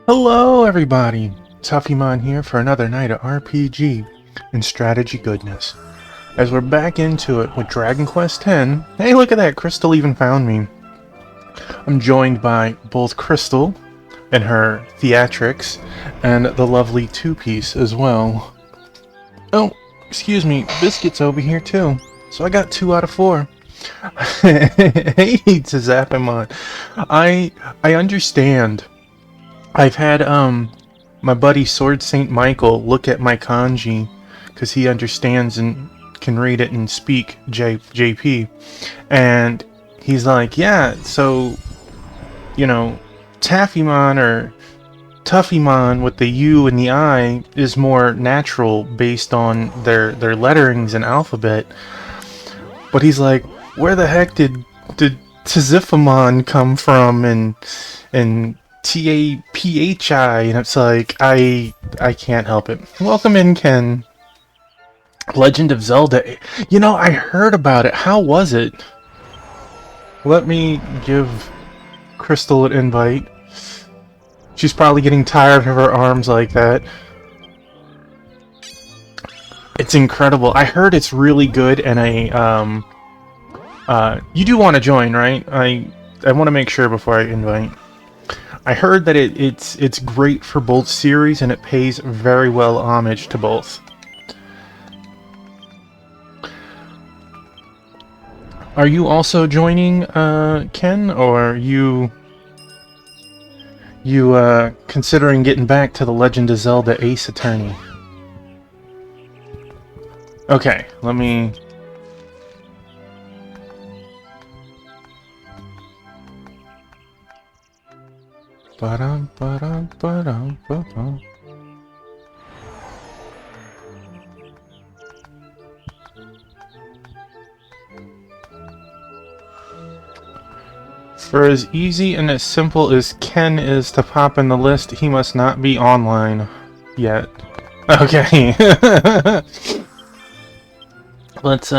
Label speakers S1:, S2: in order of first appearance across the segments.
S1: Hello everybody! Tuffymon here for another night of RPG and strategy goodness. As we're back into it with Dragon Quest X, hey look at that, Crystal even found me. I'm joined by both Crystal and her theatrics, and the lovely Two-Piece as well. Oh, excuse me, Biscuit's over here too, so I got 2 out of 4. Hey, Tazapamon. I understand. I've had my buddy Sword Saint Michael look at my kanji because he understands and can read it and speak JP, and he's like, yeah, so Taffymon or Tuffymon with the U and the I is more natural based on their letterings and alphabet. But he's like, where the heck did Tizifamon come from and Taphi, and it's like, I can't help it. Welcome in, Ken. Legend of Zelda. I heard about it. How was it? Let me give Crystal an invite. She's probably getting tired of her arms like that. It's incredible. I heard it's really good, and you do want to join, right? I want to make sure before I invite. I heard that it's great for both series, and it pays very well homage to both. Are you also joining, Ken, or you considering getting back to the Legend of Zelda Ace Attorney? Okay, let me... Ba-dum, ba-dum, ba-dum, ba-dum. For as easy and as simple as Ken is to pop in the list, he must not be online yet. Okay. Let's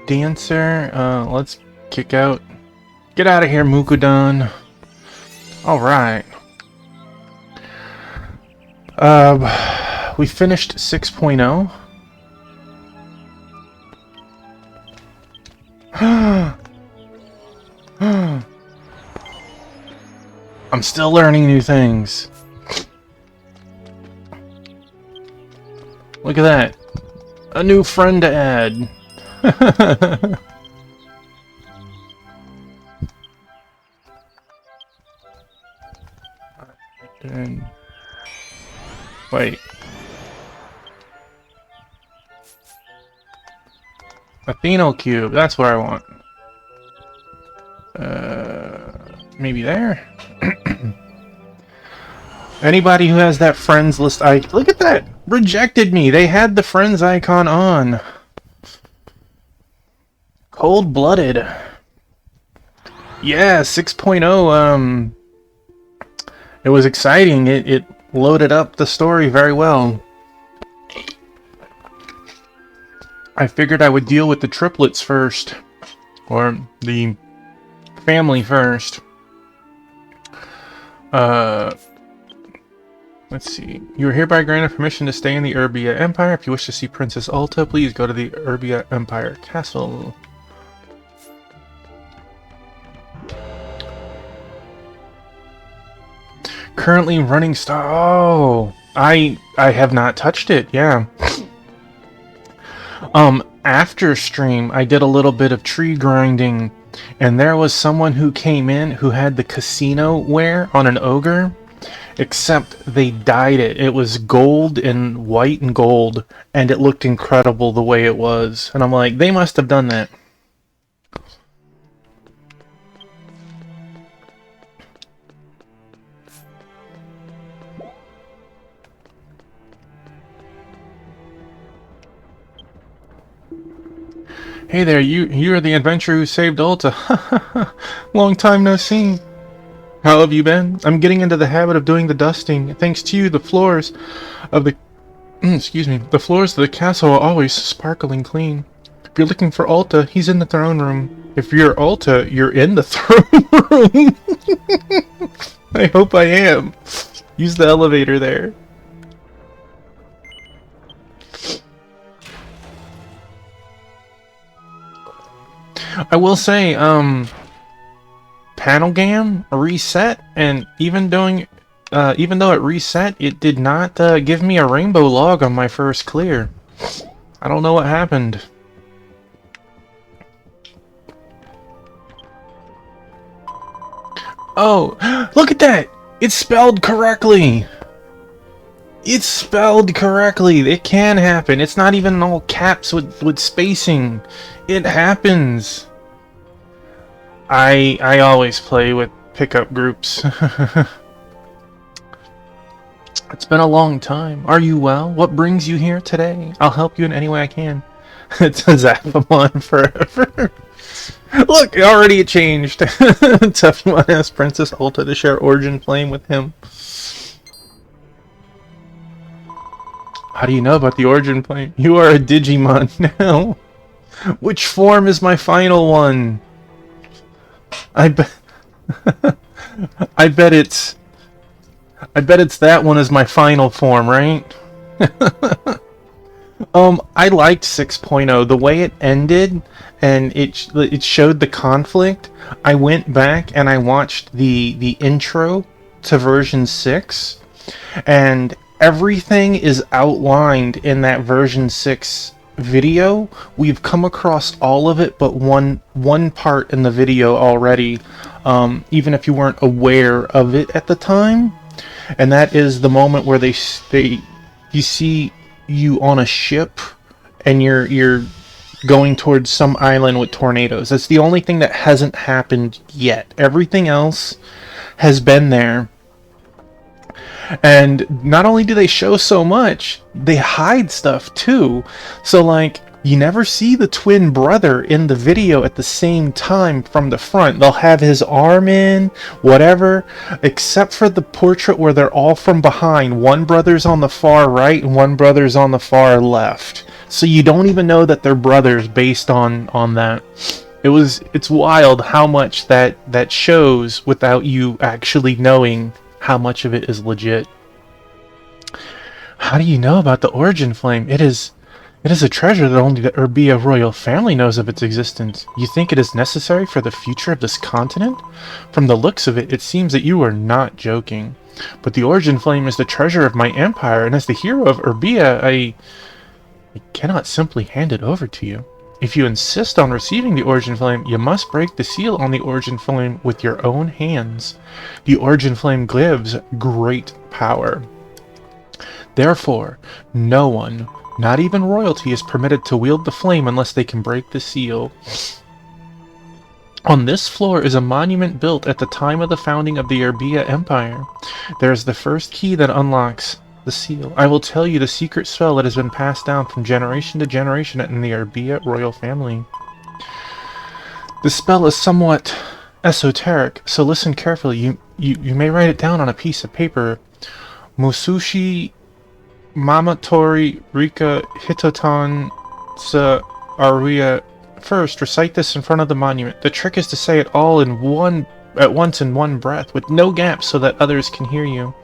S1: Dancer, let's kick out. Get out of here, Mukudon. Alright. We finished 6.0. I'm still learning new things. Look at that. A new friend to add. And wait. Atheno Cube, that's what I want. Maybe there? Anybody who has that friends list icon, look at that! Rejected me! They had the friends icon on. Cold-blooded. Yeah, 6.0, it was exciting. It loaded up the story very well. I figured I would deal with the triplets first. Or the family first. Let's see. You are hereby granted permission to stay in the Urbia Empire. If you wish to see Princess Ulta, please go to the Urbia Empire Castle. Currently running star. Oh, I have not touched it. Yeah. After stream, I did a little bit of tree grinding, and there was someone who came in who had the casino wear on an ogre, except they dyed it. It was gold and white and gold, and it looked incredible the way it was. And I'm like, they must have done that. Hey there, you're the adventurer who saved Ulta. Long time no see. How have you been? I'm getting into the habit of doing the dusting. Thanks to you, the floors of the the floors of the castle are always sparkling clean. If you're looking for Alta, he's in the throne room. If you're Alta, you're in the throne room. I hope I am. Use the elevator there. I will say, Panelgam reset, and even though it reset, it did not give me a rainbow log on my first clear. I don't know what happened. Oh, look at that! It's spelled correctly! It's spelled correctly! It can happen. It's not even in all caps with spacing. It happens. I always play with pickup groups. It's been a long time. Are you well? What brings you here today? I'll help you in any way I can. It's a Zappamon forever. Look, already it changed. Tuffymon asked Princess Alta to share Origin Flame with him. How do you know about the Origin Flame? You are a Digimon now. Which form is my final one? I bet it's that one is my final form, right? I liked 6.0. The way it ended and it showed the conflict. I went back and I watched the intro to version 6, and everything is outlined in that version 6 video. We've come across all of it but one part in the video already, even if you weren't aware of it at the time, and that is the moment where you see you on a ship and you're going towards some island with tornadoes. That's the only thing that hasn't happened yet. Everything else has been there. And not only do they show so much, they hide stuff too. So like, you never see the twin brother in the video at the same time from the front. They'll have his arm in, whatever, except for the portrait where they're all from behind. One brother's on the far right and one brother's on the far left. So you don't even know that they're brothers based on that. It's wild how much that shows without you actually knowing how much of it is legit. How do you know about the Origin Flame? It is a treasure that only the Urbia royal family knows of its existence. You think it is necessary for the future of this continent? From the looks of it, it seems that you are not joking. But the Origin Flame is the treasure of my empire, and as the hero of Urbia, I cannot simply hand it over to you. If you insist on receiving the Origin Flame, you must break the seal on the Origin Flame with your own hands. The Origin Flame gives great power. Therefore, no one, not even royalty, is permitted to wield the flame unless they can break the seal. On this floor is a monument built at the time of the founding of the Urbia Empire. There is the first key that unlocks the seal. I will tell you the secret spell that has been passed down from generation to generation in the Urbia royal family. The spell is somewhat esoteric, so listen carefully. You may write it down on a piece of paper. Musushi Mamatori Rika Hitotan Sa Aruya. First, recite this in front of the monument. The trick is to say it all at once in one breath, with no gaps so that others can hear you.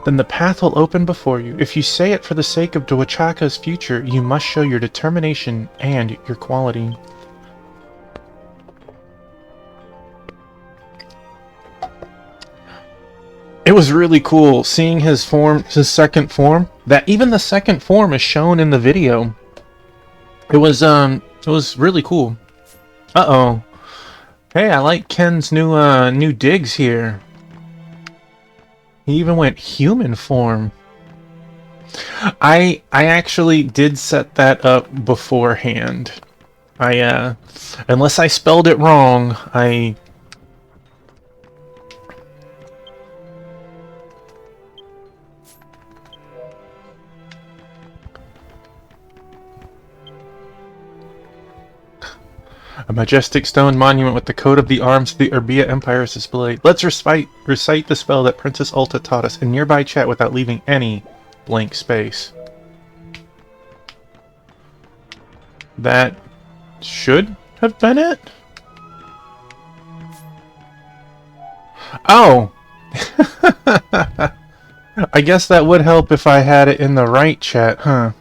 S1: Then the path will open before you. If you say it for the sake of Dwachaka's future, you must show your determination and your quality. It was really cool seeing his second form. That even the second form is shown in the video. It was really cool. Uh-oh. Hey, I like Ken's new digs here. He even went human form. I actually did set that up beforehand. Unless I spelled it wrong, A majestic stone monument with the coat of the arms of the Urbia Empire is displayed. Let's recite the spell that Princess Alta taught us in nearby chat without leaving any blank space. That should have been it? Oh! I guess that would help if I had it in the right chat, huh?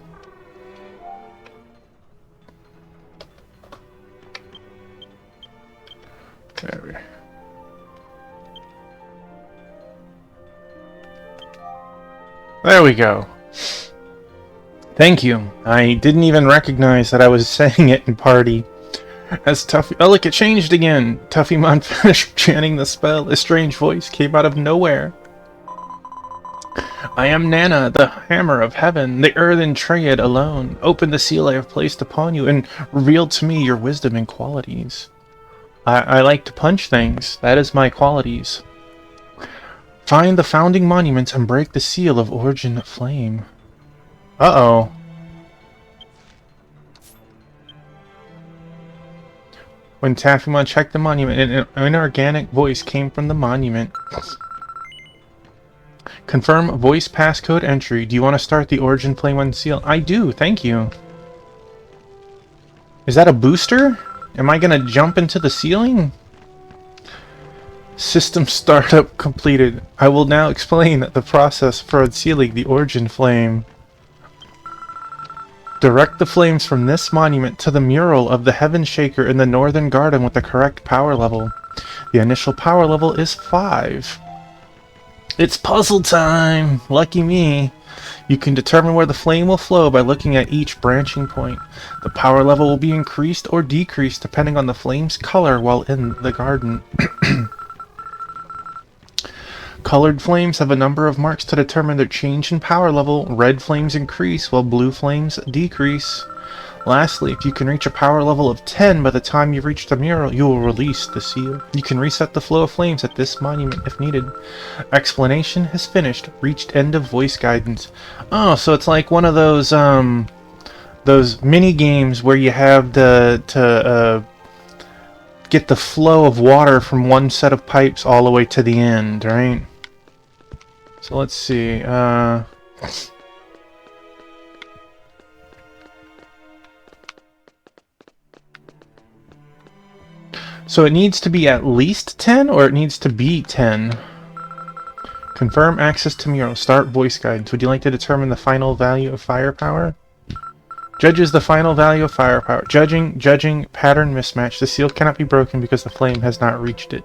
S1: There we go. Thank you. I didn't even recognize that I was saying it in party. As Tuffy... Oh, look, it changed again! Tuffymon finished chanting the spell. A strange voice came out of nowhere. I am Nana, the Hammer of Heaven, the Earthen Triad alone. Open the seal I have placed upon you and reveal to me your wisdom and qualities. I like to punch things. That is my qualities. Find the founding monuments and break the seal of Origin Flame. Uh-oh. When Taffymon checked the monument, an inorganic voice came from the monument. Confirm voice passcode entry. Do you want to start the Origin Flame on seal? I do, thank you. Is that a booster? Am I gonna jump into the ceiling? System startup completed. I will now explain the process for unsealing the Origin Flame. Direct the flames from this monument to the mural of the Heaven Shaker in the northern garden with the correct power level. The initial power level is 5. It's puzzle time! Lucky me! You can determine where the flame will flow by looking at each branching point. The power level will be increased or decreased depending on the flame's color while in the garden. Colored flames have a number of marks to determine their change in power level. Red flames increase while blue flames decrease. Lastly, if you can reach a power level of 10 by the time you reach the mural, you will release the seal. You can reset the flow of flames at this monument if needed. Explanation has finished. Reached end of voice guidance. Oh, so it's like one of those mini games where you have to get the flow of water from one set of pipes all the way to the end, right? So let's see. So it needs to be at least 10, or it needs to be 10? Confirm access to mural. Start voice guidance. Would you like to determine the final value of firepower? Judges the final value of firepower. Judging, pattern mismatch. The seal cannot be broken because the flame has not reached it.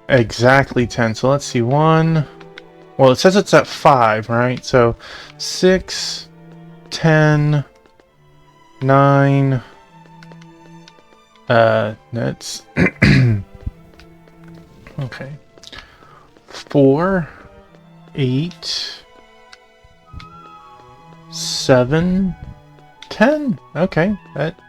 S1: Exactly 10. So let's see. 1. Well, it says it's at 5, right? So 6, 10, 9. That's okay. 4, 8, 7, 10. Okay, that.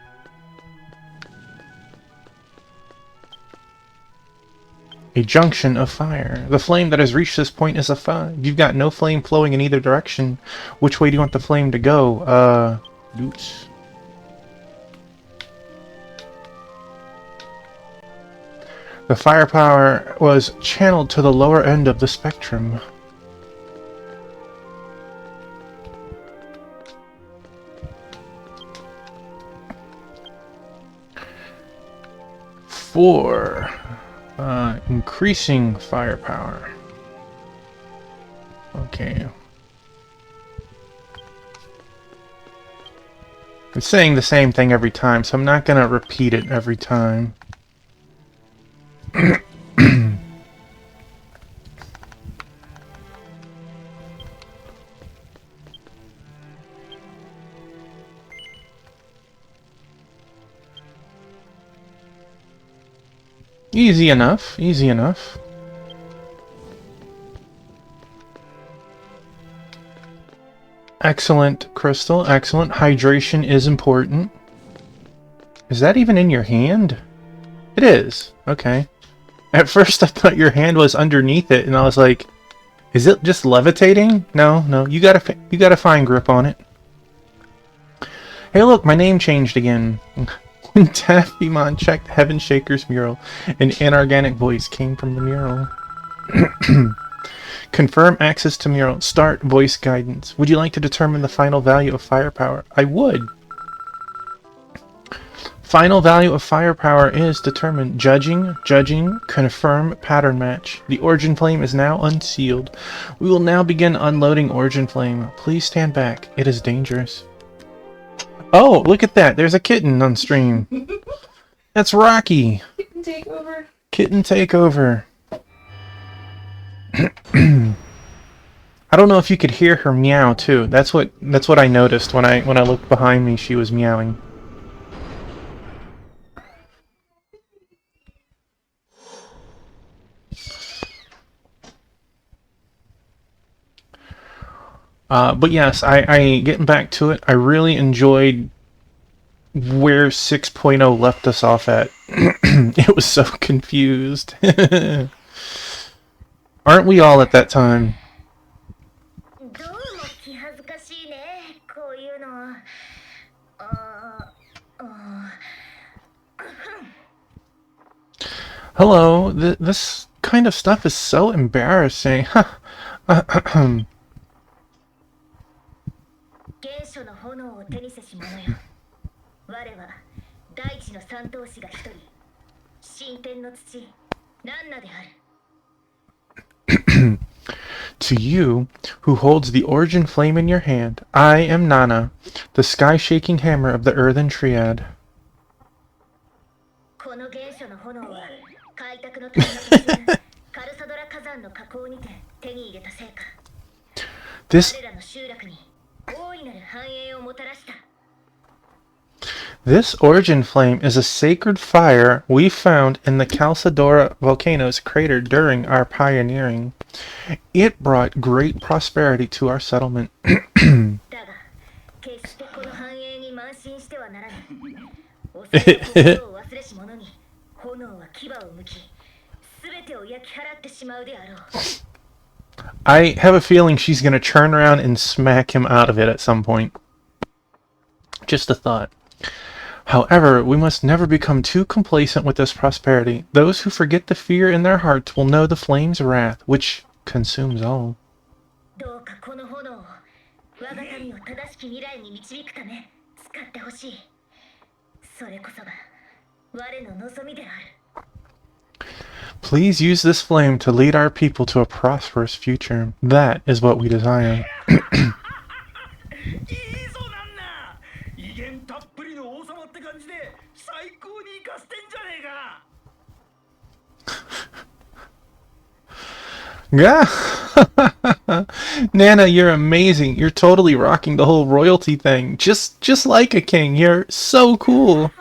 S1: A junction of fire. The flame that has reached this point is a 5. You've got no flame flowing in either direction. Which way do you want the flame to go? Oops. The firepower was channeled to the lower end of the spectrum. Four. Increasing firepower. Okay. It's saying the same thing every time, so I'm not gonna repeat it every time. Easy enough, easy enough. Excellent, Crystal, excellent. Hydration is important. Is that even in your hand? It is. Okay. At first I thought your hand was underneath it, and I was like, is it just levitating? No, you got a fine grip on it. Hey look, my name changed again. When Taffymon checked Heaven Shaker's mural, an inorganic voice came from the mural. Confirm access to mural. Start voice guidance. Would you like to determine the final value of firepower? I would. Final value of firepower is determined. Judging, confirm, pattern match. The origin flame is now unsealed. We will now begin unloading origin flame. Please stand back. It is dangerous. Oh, look at that. There's a kitten on stream. That's Rocky.
S2: Kitten takeover.
S1: Kitten takeover. I don't know if you could hear her meow too. That's what I noticed when I looked behind me. She was meowing. But yes, I getting back to it. I really enjoyed where 6.0 left us off at. It was so confused. Aren't we all at that time? Hello, this kind of stuff is so embarrassing. To you, who holds the origin flame in your hand, I am Nana, the sky-shaking hammer of the Earthen Triad. This origin flame is a sacred fire we found in the Calcedora volcano's crater during our pioneering. It brought great prosperity to our settlement. I have a feeling she's going to turn around and smack him out of it at some point. Just a thought. However, we must never become too complacent with this prosperity. Those who forget the fear in their hearts will know the flame's wrath, which consumes all. Please use this flame to lead our people to a prosperous future. That is what we desire. Yeah. Nana, you're amazing. You're totally rocking the whole royalty thing. Just like a king. You're so cool.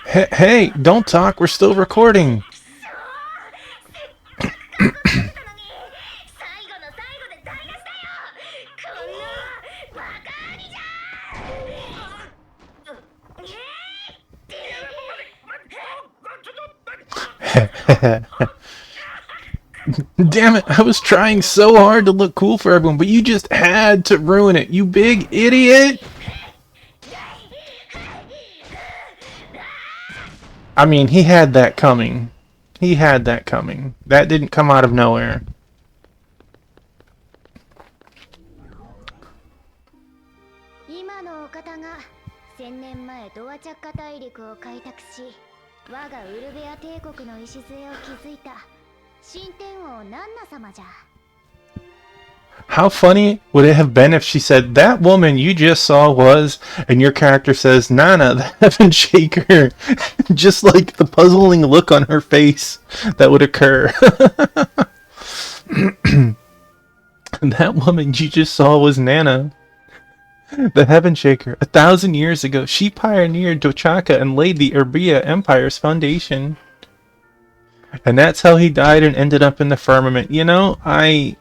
S1: Hey, don't talk. We're still recording. Damn it, I was trying so hard to look cool for everyone, but you just had to ruin it, you big idiot! I mean, he had that coming. He had that coming. That didn't come out of nowhere. How funny would it have been if she said, that woman you just saw was, and your character says, Nana, the Heaven Shaker. Just like the puzzling look on her face that would occur. That woman you just saw was Nana, the Heaven Shaker. 1,000 years ago, she pioneered Dochaka and laid the Erbia Empire's foundation. And that's how he died and ended up in the firmament. You know, I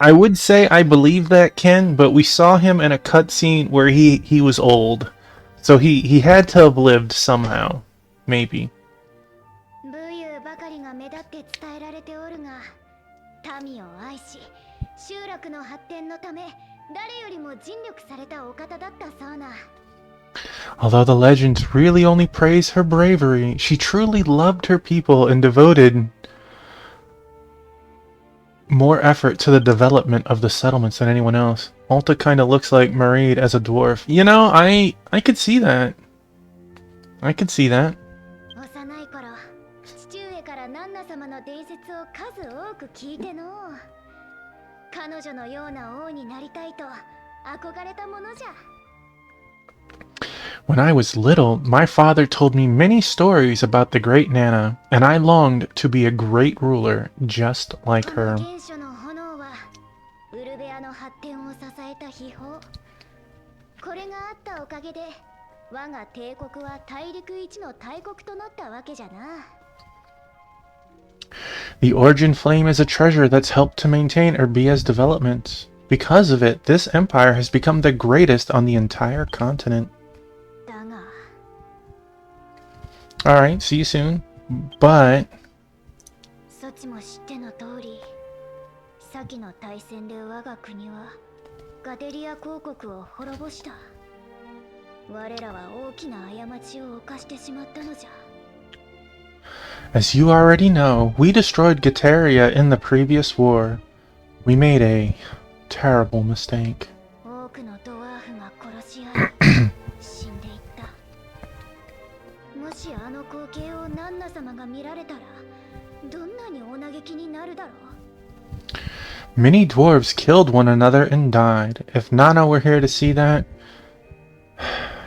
S1: would say I believe that, Ken, but we saw him in a cutscene where he was old. So he had to have lived somehow. Maybe. Although the legends really only praise her bravery, she truly loved her people and devoted more effort to the development of the settlements than anyone else. Alta kind of looks like Mareed as a dwarf. You know, I could see that. I could see that.
S2: 幼い頃、父上からナンナ様の伝説を数多く聞いての。彼女のような王になりたいと憧れたものじゃ。
S1: When I was little, my father told me many stories about the great Nana, and I longed to be a great ruler just like her.
S2: 原初の炎はウルベアの発展を支えた秘宝。これがあったおかげで我が帝国は大陸一の大国となったわけじゃな。
S1: The Origin Flame is a treasure that's helped to maintain Urbia's development. Because of it, this empire has become the greatest on the entire continent.
S2: だが
S1: Alright, see you soon. But
S2: そちも知っての通り、先の大戦で我が国はガデリア公国を滅ぼした。我らは大きな過ちを犯してしまったのじゃ。
S1: as you already know, we destroyed Getaria in the previous war. We made a terrible mistake.
S2: 多くのドワーフが殺し合い死んでいった。もしあの光景をナンナ様が見られたら、どんなにお嘆きになるだろう。
S1: Many dwarves killed one another and died. If Nana were here to see that,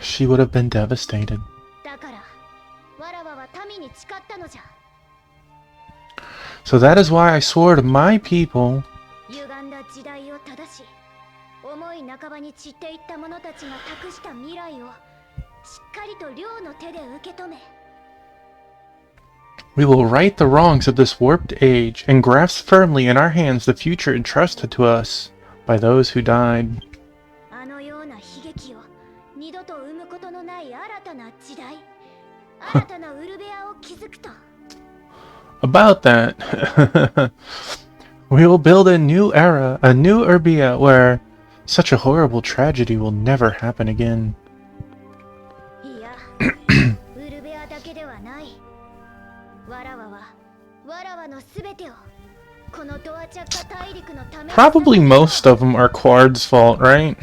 S1: she would have been devastated.
S2: だから、わらわは民に誓ったのじゃ。
S1: So that is why I swore to my people.
S2: 歪んだ時代を正し、思い半ばに散っていった者たちが託した未来をしっかりと両の手で受け止め。
S1: We will right the wrongs of this warped age and grasp firmly in our hands the future entrusted to us by those who died.
S2: あのような悲劇を二度と生むことのない新たな時代、新たなウルベアを築くと。
S1: About that, we will build a new era, a new Urbia, where such a horrible tragedy will never happen again.
S2: いや、ウルベアだけではない。わらわのすべてをこのドアチャッカ大陸のために。
S1: Probably most of them are Quard's fault, right?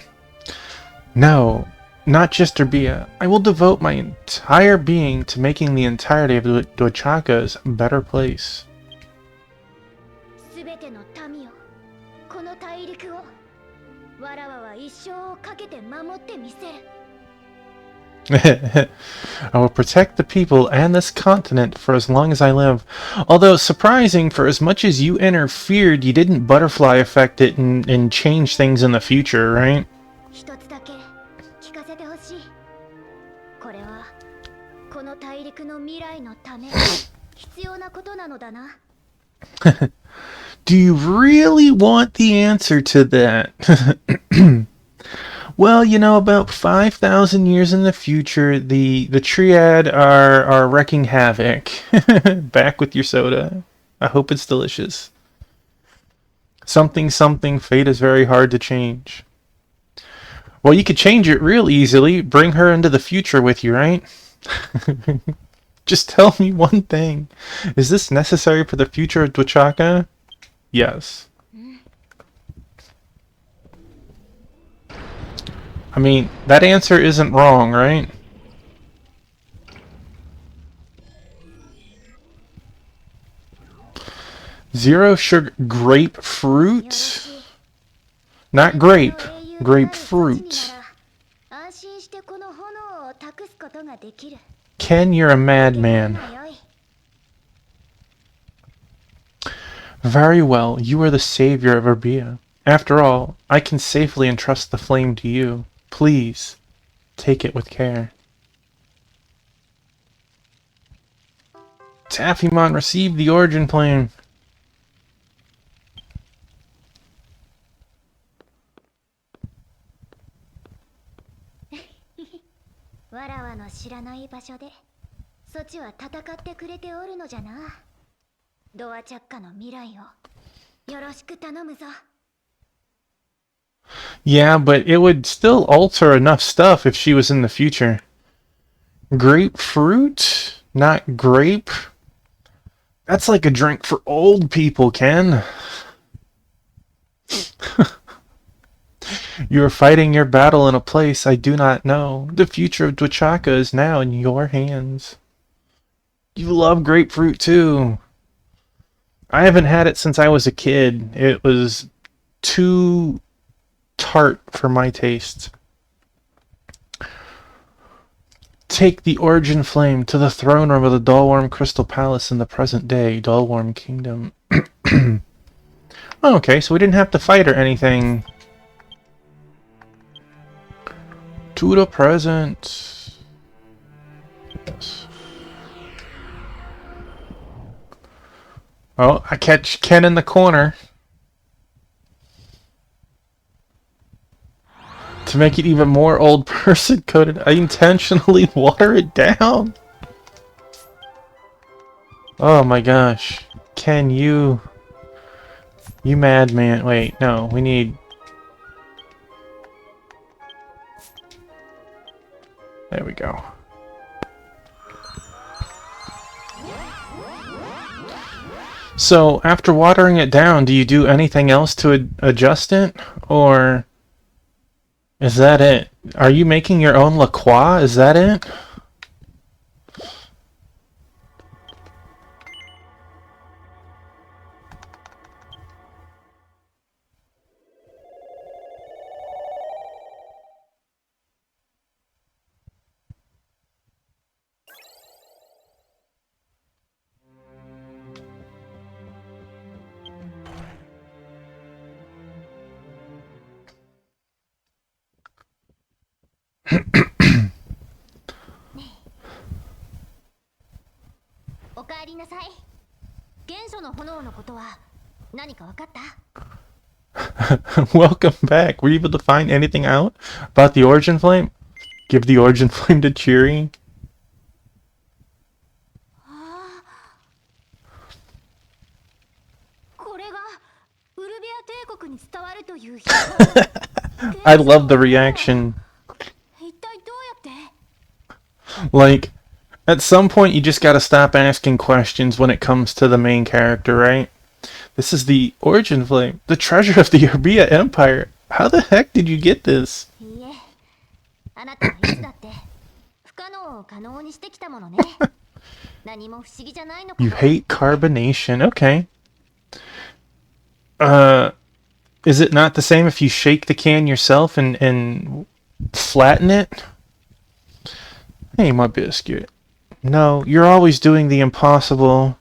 S1: No, not just Urbia. I will devote my entire being to making the entirety of Dwachaka's a better place.
S2: すべての民を、この大陸を、わらわは一生をかけて守ってみせる。
S1: I will protect the people and this continent for as long as I live. Although surprising, for as much as you interfered, you didn't butterfly affect it and change things in the future, right?
S2: 一つだけ聞かせてほしい。これはこの大陸の未来のため必要なことなのだな。
S1: Do you really want the answer to that? Well, you know, about 5,000 years in the future, the Triad are wrecking havoc. Back with your soda. I hope it's delicious. Something, fate is very hard to change. Well, you could change it real easily. Bring her into the future with you, right? Just tell me one thing. Is this necessary for the future of Dwachaka? Yes. I mean, that answer isn't wrong, right? Zero sugar grapefruit? Not grape, grapefruit. Ken, you're a madman. Very well, you are the savior of Urbia. After all, I can safely entrust the flame to you. Please, take it with care. Taffymon received the Origin Flame. Yeah, but it would still alter enough stuff if she was in the future. Grapefruit? Not grape? That's like a drink for old people, Ken. You are fighting your battle in a place I do not know. The future of Dwachaka is now in your hands. You love grapefruit too. I haven't had it since I was a kid. It was too tart for my taste. Take the Origin Flame to the throne room of the Dullworm Crystal Palace in the present day Dullworm Kingdom. Okay, so we didn't have to fight or anything. To the present. Yes. Oh, I catch Ken in the corner. To make it even more old person coded, I intentionally water it down. Oh my gosh. Ken, you madman. Wait, no, we need... There we go. So, after watering it down, do you do anything else to adjust it? Or is that it? Are you making your own La Croix? Is that it? Welcome back. Were you able to find anything out about the Origin Flame? Give the Origin Flame to Cheery. I love the reaction. Like, at some point you just gotta stop asking questions when it comes to the main character, right? This is the Origin Flame, the treasure of the Urbia Empire. How the heck did you get this? You hate carbonation. Okay. Is it not the same if you shake the can yourself and flatten it? Hey, my biscuit. No, you're always doing the impossible.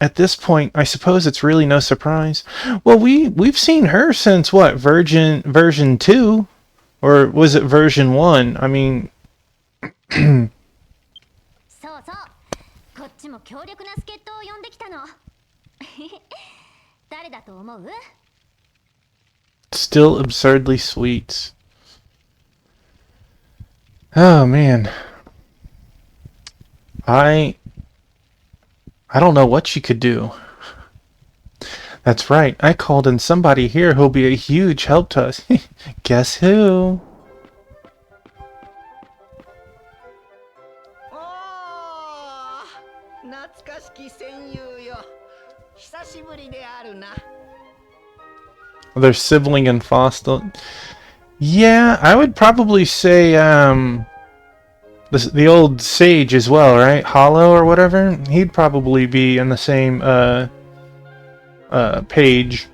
S1: At this point, I suppose it's really no surprise. Well, we've seen her since what, version 2? Or was it version 1? I mean... Still absurdly sweet. Oh man. I don't know what she could do. That's right. I called in somebody here who'll be a huge help to us. Guess who? They're sibling and foster. Yeah, I would probably say the old sage as well, right? Hollow or whatever. He'd probably be in the same page.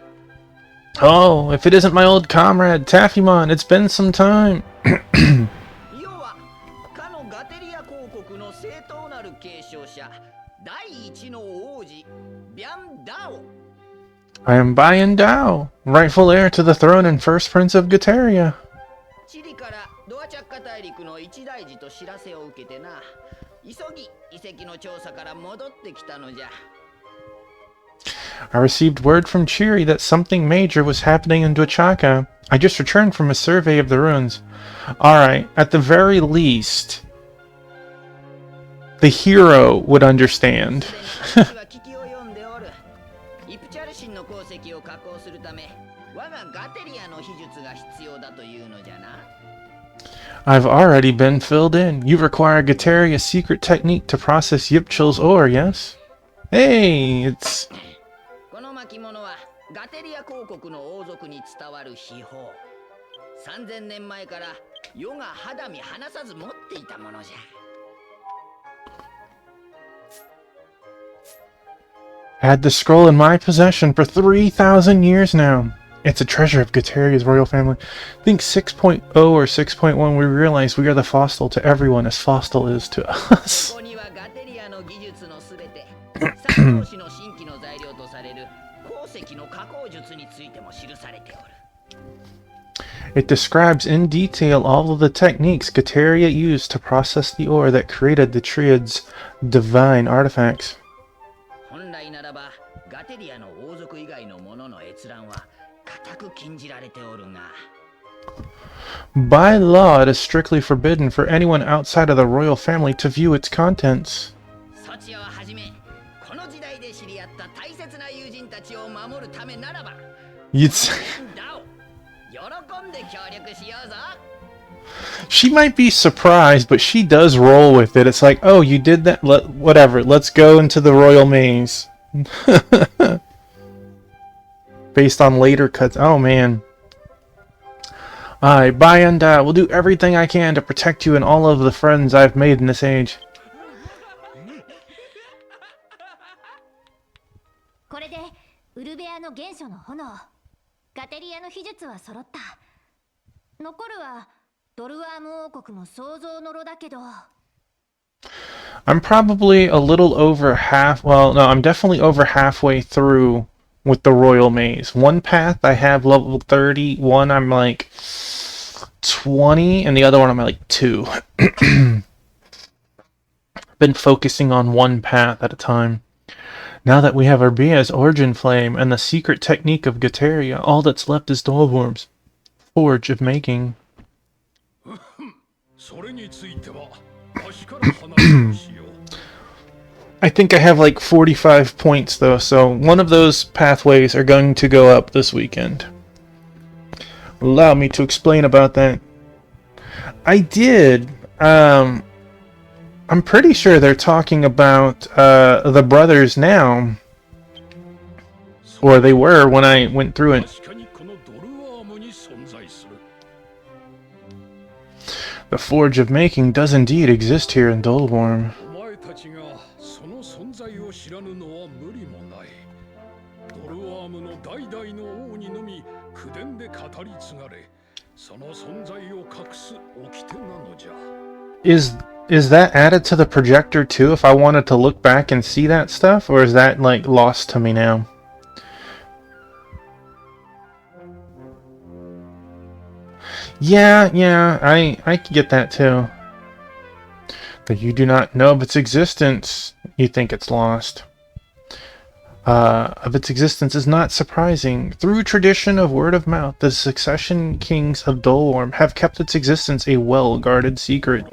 S1: Oh, if it isn't my old comrade Taffymon, it's been some time. I am Bayan Dao, rightful heir to the throne and first prince of Gataria. I received word from Chiri that something major was happening in Dwachaka. I just returned from a survey of the ruins. Alright, at the very least, the hero would understand.
S3: 我がガテリアの秘術が必要だというのじゃな。
S1: I've already been filled in. You require Gataria's secret technique to process Yipchil's ore, yes? Hey, it's...
S3: この巻物はガテリア公国の王族に伝わる秘宝。3000年前から世が肌身離さず持っていたものじゃ。
S1: Had the scroll in my possession for 3,000 years now. It's a treasure of Gataria's royal family. Think 6.0 or 6.1 we realize we are the Fossil to everyone as Fossil is to us.
S3: ここにはガテリアの技術のすべて、三頭士の新規の材料とされる鉱石の加工術についても記されておる。
S1: It describes in detail all of the techniques Gataria used to process the ore that created the Triad's divine artifacts.
S3: 本来ならばガテリアの王族以外の者の閲覧は固く禁じられておるが。
S1: By law, it is strictly forbidden for anyone outside of the royal family to view its contents.
S3: ソチをはじめ、この時代で知り合った大切な友人たちを守るためならば、
S1: You'd say...
S3: 喜んで協力しようぞ。
S1: She might be surprised, but she does roll with it. It's like, oh, you did that? Whatever, let's go into the royal maze. Based on later cuts. Oh, man. I, Bayanda, will do everything I can to protect you and all of the friends I've made in this age.
S2: これでウルベアの元素の炎、ガテリアの秘術は揃った。残るはドルワーム王国の創造の炉だけど。
S1: I'm probably a little over half. Well, no, I'm definitely over halfway through with the royal maze. One path I have level 30, one I'm like 20, and the other one I'm like 2. Been focusing on one path at a time. Now that we have Urbia's origin flame and the secret technique of Gataria, all that's left is Dolvorm's forge of making. I think I have like 45 points though, so one of those pathways are going to go up this weekend. Allow me to explain about that. I did. I'm pretty sure they're talking about the brothers now. Or they were when I went through it. The Forge of Making does indeed exist here in Dolworm. Is that added to the projector too if I wanted to look back and see that stuff, or is that like lost to me now? Yeah, I get that too. But you do not know of its existence. You think it's lost. Of its existence is not surprising. Through tradition of word of mouth, the succession kings of Dolworm have kept its existence a well-guarded secret.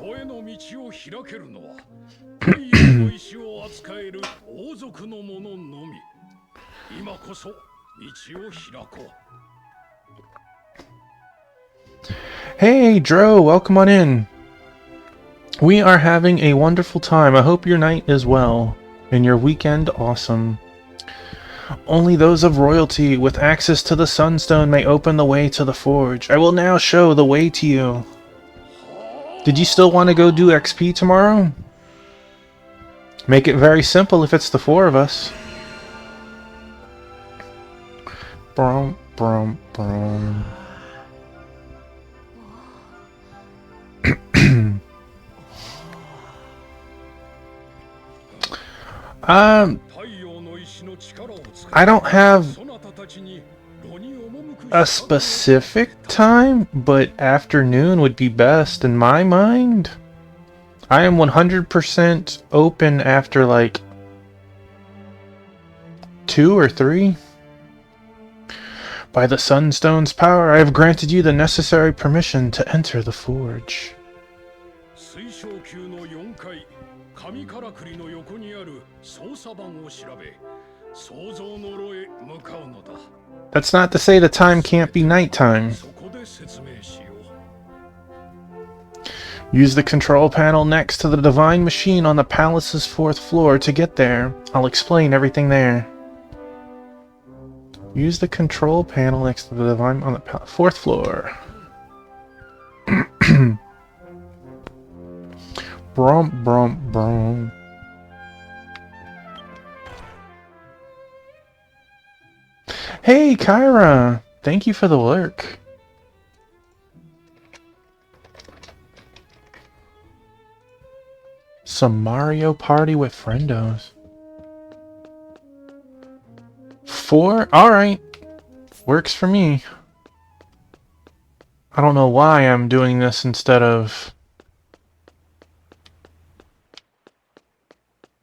S1: Hey, Dro, welcome on in. We are having a wonderful time. I hope your night is well, and your weekend awesome. Only those of royalty with access to the Sunstone may open the way to the Forge. I will now show the way to you. Did you still want to go do XP tomorrow? Make it very simple if it's the 4 of us. Brum, brum, brum. I don't have a specific time, but afternoon would be best in my mind. I am 100% open after like 2 or 3. By the Sunstone's power, I have granted you the necessary permission to enter the Forge.
S4: 創造の炉へ向かうのだ。
S1: That's not to say the time can't be nighttime.
S4: そこで説明しよう。
S1: Use the control panel next to the divine machine on the palace's 4th floor to get there. I'll explain everything there. Use the control panel next to the divine on the 4th floor. Brum, brum, brum. Hey, Kyra! Thank you for the lurk. Some Mario Party with friendos. 4? Alright. Works for me. I don't know why I'm doing this instead of...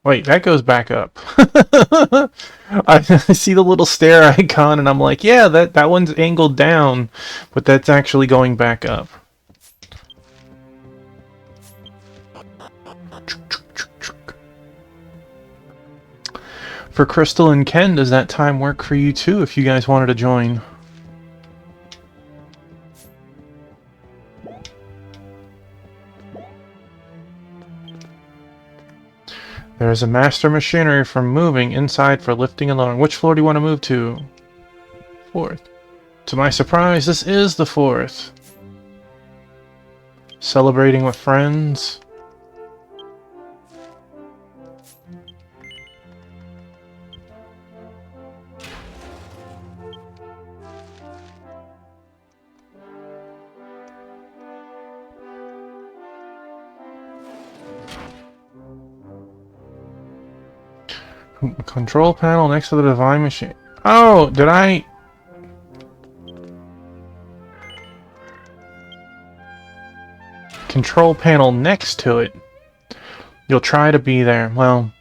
S1: Wait, that goes back up. I see the little stare icon and I'm like, yeah, that one's angled down, but that's actually going back up. For Crystal and Ken, does that time work for you too, if you guys wanted to join? There is a master machinery for moving inside for lifting and lowering. Which floor do you want to move to? 4th. To my surprise, this is the 4th. Celebrating with friends. Control panel next to the divine machine. Oh, did I... Control panel next to it. You'll try to be there. Well...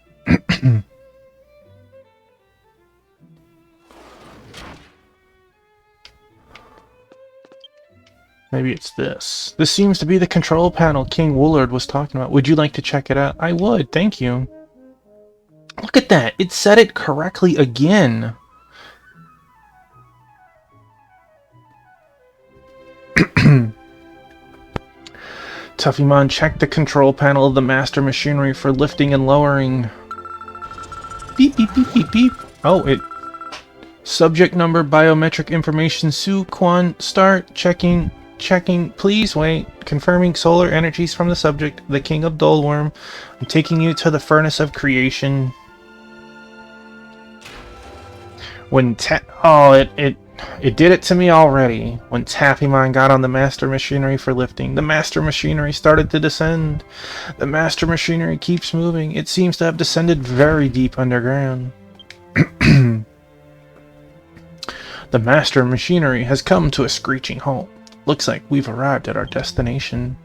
S1: Maybe it's this. This seems to be the control panel King Woolard was talking about. Would you like to check it out? I would, thank you. Look at that! It said it correctly again! Tuffymon, check the control panel of the master machinery for lifting and lowering. Beep, beep, beep, beep, beep. Oh, it... Subject number, biometric information, Su Quan, start, checking, please wait, confirming solar energies from the subject, the King of Dolworm. I'm taking you to the furnace of creation. When it did it to me already. When Taffymon got on the master machinery for lifting, the master machinery started to descend. The master machinery keeps moving. It seems to have descended very deep underground. The master machinery has come to a screeching halt. Looks like we've arrived at our destination.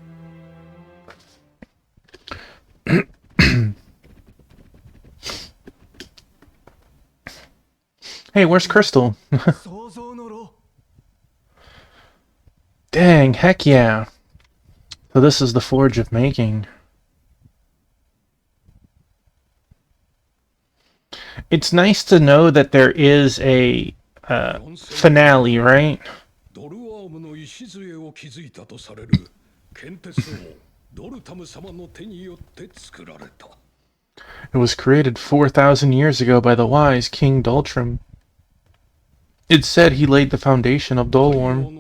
S1: Hey, where's Crystal? Dang, heck yeah. So this is the Forge of Making. It's nice to know that there is a finale, right? It was created 4,000 years ago by the wise King Dultrim. It said he laid the foundation of Dolworm.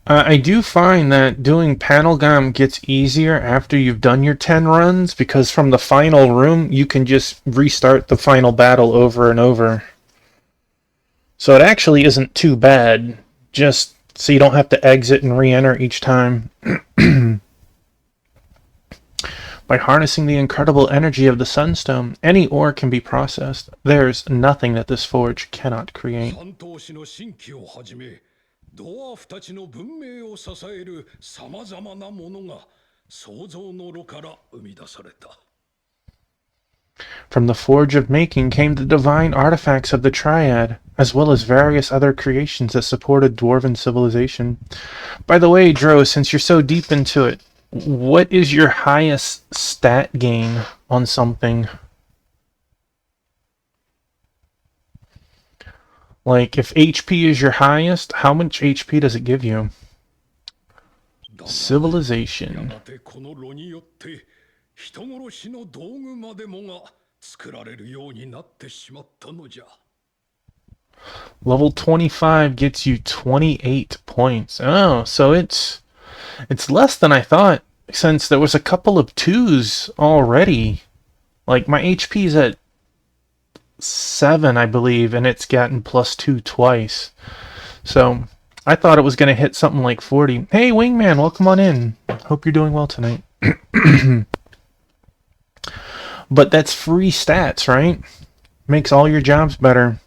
S1: I do find that doing Panelgam gets easier after you've done your 10 runs, because from the final room, you can just restart the final battle over and over. So it actually isn't too bad, just so you don't have to exit and re-enter each time. By harnessing the incredible energy of the Sunstone, any ore can be processed. There's nothing that this forge cannot create. From the Forge of Making came the divine artifacts of the Triad, as well as various other creations that supported Dwarven civilization. By the way, Dro, since you're so deep into it, what is your highest stat gain on something? Like, if HP is your highest, how much HP does it give you? Civilization.
S4: やがてこの炉によって人殺しの道具までもが作られるようになってしまったのじゃ。
S1: Level 25 gets you 28 points. Oh, so it's less than I thought, since there was a couple of 2s already. Like, my HP's at 7, I believe, and it's gotten +2 twice. So, I thought it was going to hit something like 40. Hey, Wingman, welcome on in. Hope you're doing well tonight. But that's free stats, right? Makes all your jobs better.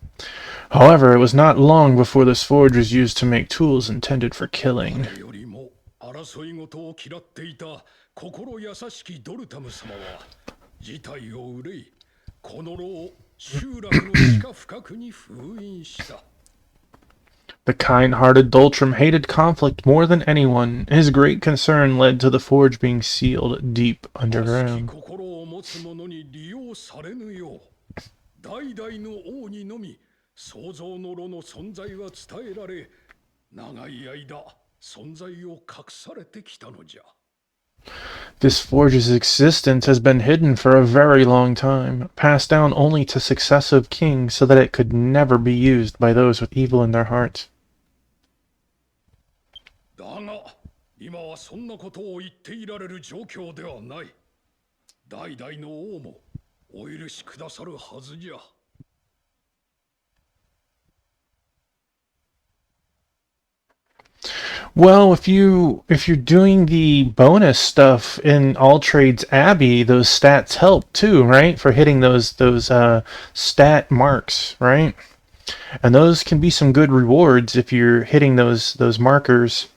S1: However, it was not long before this forge was used to make tools intended for killing.
S4: よりも争い事を嫌っていた心優しきドルタム様は事態を憂いこの炉を集落の地下深くに封印した。
S1: The kind-hearted Dultram hated conflict more than anyone. His great concern led to the forge being sealed deep underground.
S4: 心を持つ者に利用されぬよう代々の王にのみ創造の炉の存在は伝えられ長い間存在を隠されてきたのじゃ。
S1: This forge's existence has been hidden for a very long time, passed down only to successive kings so that it could never be used by those with evil in their hearts.
S4: だが今はそんなことを言っていられる状況ではない。代々の王もお許しくださるはずじゃ。
S1: Well, if you're doing the bonus stuff in All Trades Abbey, those stats help too, right? For hitting those stat marks, right? And those can be some good rewards if you're hitting those markers.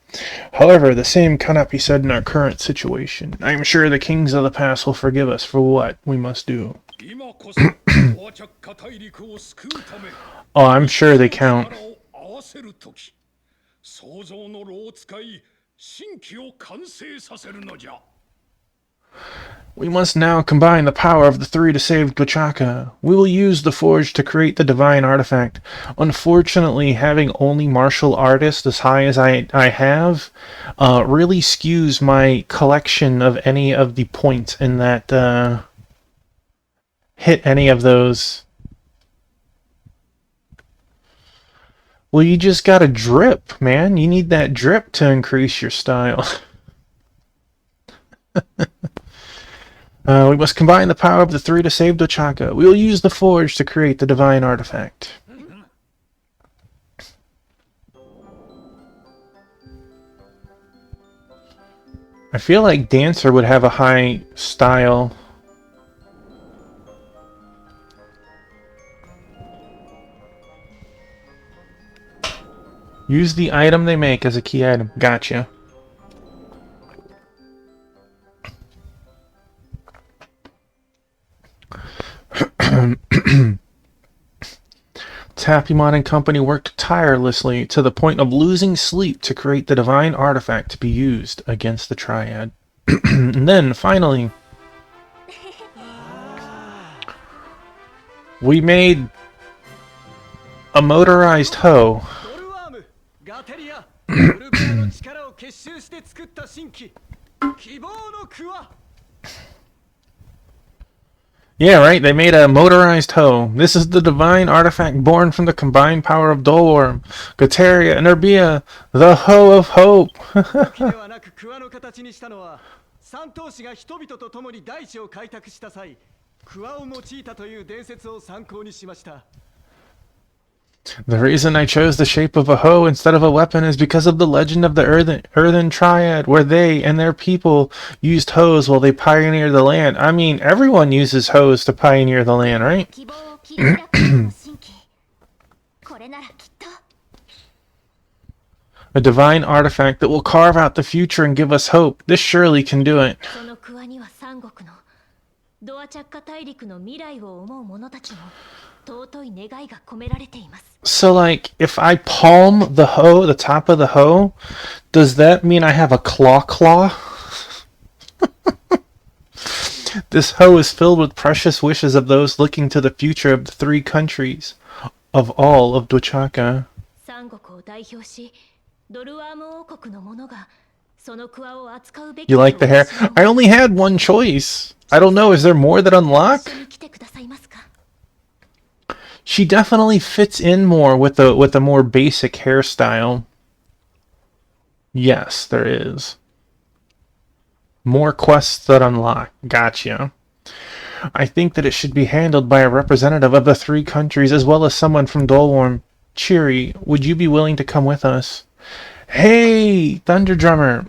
S1: However, the same cannot be said in our current situation. I am sure the kings of the past will forgive us for what we must do.
S4: 今こそワチャッカ大陸を救うため
S1: Oh, I'm sure they count.
S4: 力を合わせるとき創造の炉を使い新規を完成させるのじゃ。
S1: We must now combine the power of the three to save Gluchaka. We will use the forge to create the divine artifact. Unfortunately, having only martial artists as high as I have really skews my collection of any of the points in that hit any of those. Well, you just gotta drip, man. You need that drip to increase your style. We must combine the power of the three to save Dochaka. We will use the forge to create the divine artifact. I feel like Dancer would have a high style. Use the item they make as a key item. Gotcha. Tappymon and company worked tirelessly to the point of losing sleep to create the divine artifact to be used against the Triad. And then, finally, we made a motorized hoe. Yeah, right, they made a motorized hoe. This is the divine artifact born from the combined power of Dolworm, Goteria, and Erbia, the Hoe of Hope. The reason I chose the shape of a hoe instead of a weapon is because of the legend of the Earthen Triad, where they and their people used hoes while they pioneered the land. I mean, everyone uses hoes to pioneer the land, right? A divine artifact that will carve out the future and give us hope. This surely can do it.
S2: ドアチャッカ大陸の未来を思う者たちの尊い願いが込められています。
S1: So, like, if I palm the hoe, the top of the hoe, does that mean I have a claw? This hoe is filled with precious wishes of those looking to the future of the three countries, of all of Dochaka.
S2: 三国を代表し、ドルワーム王国の者がそのクワを扱うべき
S1: You like the hair? I only had one choice. I don't know, is there more that unlock?
S2: 一緒に来てくださいますか？
S1: She definitely fits in more with a more basic hairstyle. Yes, there is. More quests that unlock. Gotcha. I think that it should be handled by a representative of the three countries as well as someone from Dolwarm. Cheery, would you be willing to come with us? Hey, Thunder Drummer.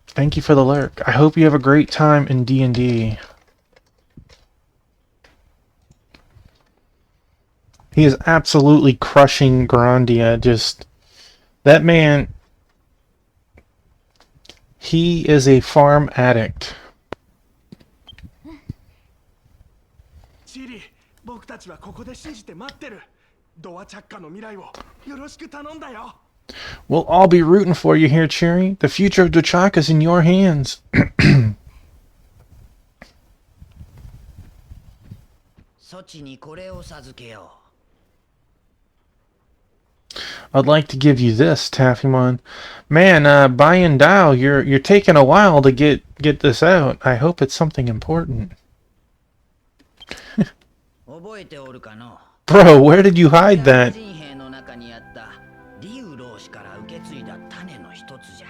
S1: Thank you for the lurk. I hope you have a great time in D&D. He is absolutely crushing Grandia. Just, that man, he is a farm addict.
S5: チリ、僕たちはここで信じて待ってる。ドアチャッカの未来をよろしく頼んだよ。
S1: We'll all be rooting for you here, Cheery. The future of Dochaka is in your hands.
S3: そちにこれを授けよ
S1: I'd like to give you this, Taffymon. Man, Bayan Dao, you're taking a while to get this out. I hope it's something important.
S3: う。覚えておるかの
S1: Bro, where did you hide
S3: ジャ
S1: that?
S3: 人兵の中にあったリウ老師から受け継いだ種の一つじゃ。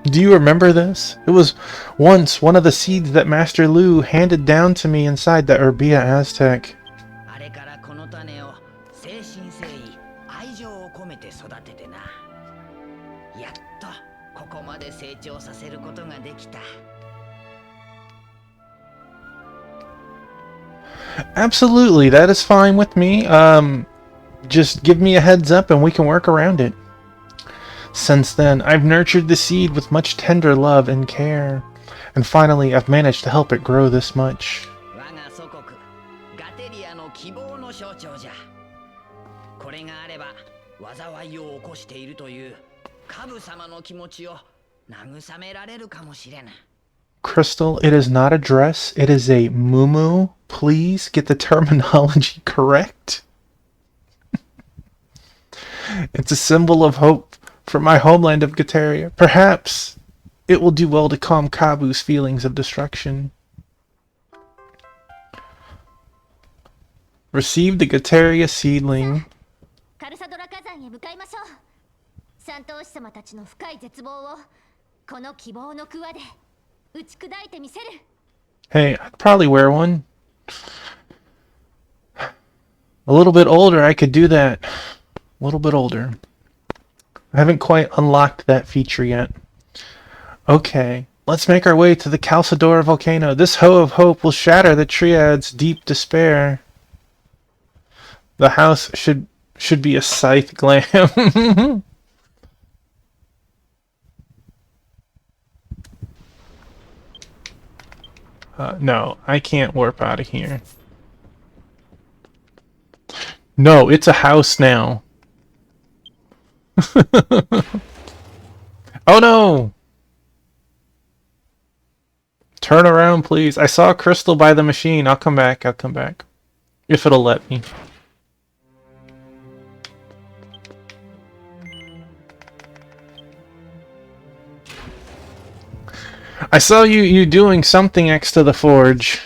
S1: Do you remember this? It was once one of the seeds that Master Lu handed down to me inside the Urbia Aztec.
S3: あれからこの種を誠心誠意愛情を込めて育ててな。やっとここまで成長させることができた。
S1: Absolutely, that is fine with me. Just give me a heads up and we can work around it. Since then, I've nurtured the seed with much tender love and care. And finally, I've managed to help it grow this much.
S3: 我が祖国ガテリアの希望の象徴じゃ。これがあれば災いを起こしているというカブ様の気持ちを慰められるかもしれぬ。
S1: Crystal, it is not a dress, it is a muumuu. Please get the terminology correct. It's a symbol of hope for my homeland of Gataria. Perhaps it will do well to calm Kabu's feelings of destruction. Receive the Gataria seedling.
S2: カルサドラ火山へ向かいましょう。三頭士様たちの深い絶望をこの希望のクワで打ち砕いてみせる。
S1: Hey, I'd probably wear one. A little bit older, I could do that. A little bit older. I haven't quite unlocked that feature yet. Okay, let's make our way to the Calcidora volcano. This hoe of hope will shatter the Triad's deep despair. The house should be a scythe glam. No, I can't warp out of here. No, it's a house now. Oh no! Turn around, please. I saw a crystal by the machine. I'll come back. I'll come back. If it'll let me. I saw you doing something next to the forge.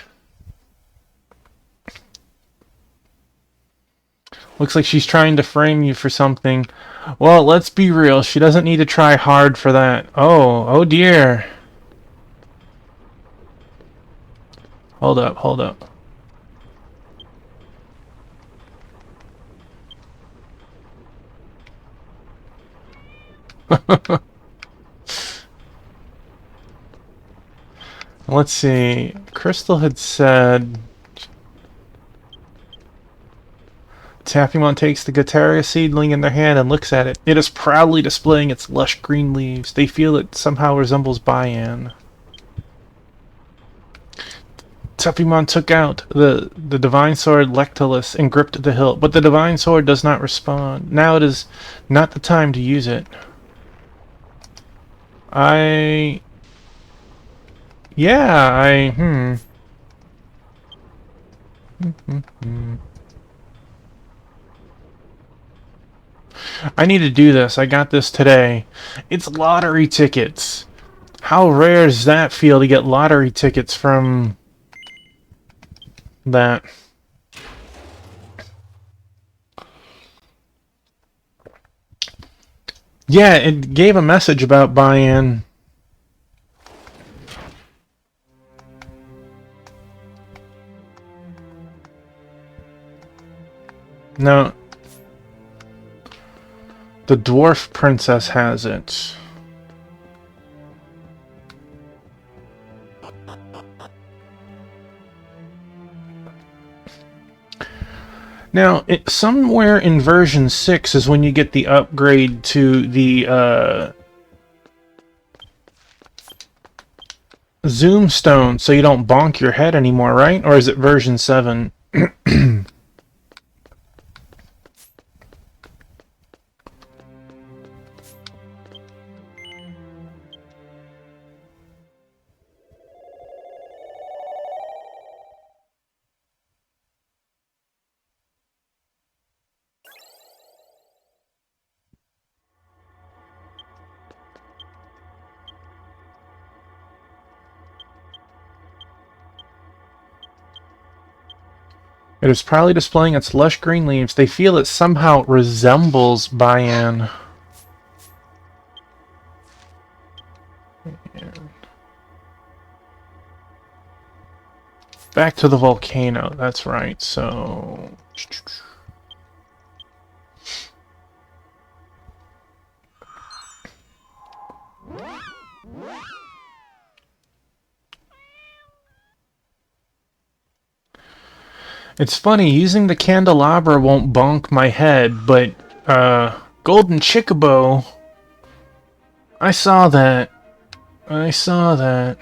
S1: Looks like she's trying to frame you for something. Well, let's be real. She doesn't need to try hard for that. Oh dear. Hold up, hold up. Let's see. Crystal had said... Taffymon takes the Gataria seedling in their hand and looks at it. It is proudly displaying its lush green leaves. They feel it somehow resembles Bayan. Tuffymon took out the Divine Sword Lectulus and gripped the hilt, but the Divine Sword does not respond. Now it is not the time to use it. I need to do this. I got this today. It's lottery tickets. How rare does that feel to get lottery tickets from that? Yeah, it gave a message about buy-in. No. The dwarf princess has it. Now, somewhere in version 6 is when you get the upgrade to the Zoom Stone, so you don't bonk your head anymore, right? Or is it version 7? It is proudly displaying its lush green leaves. They feel it somehow resembles Bayan. Back to the volcano, that's right, so... It's funny, using the candelabra won't bonk my head, but, Golden Chicobo... I saw that. I saw that.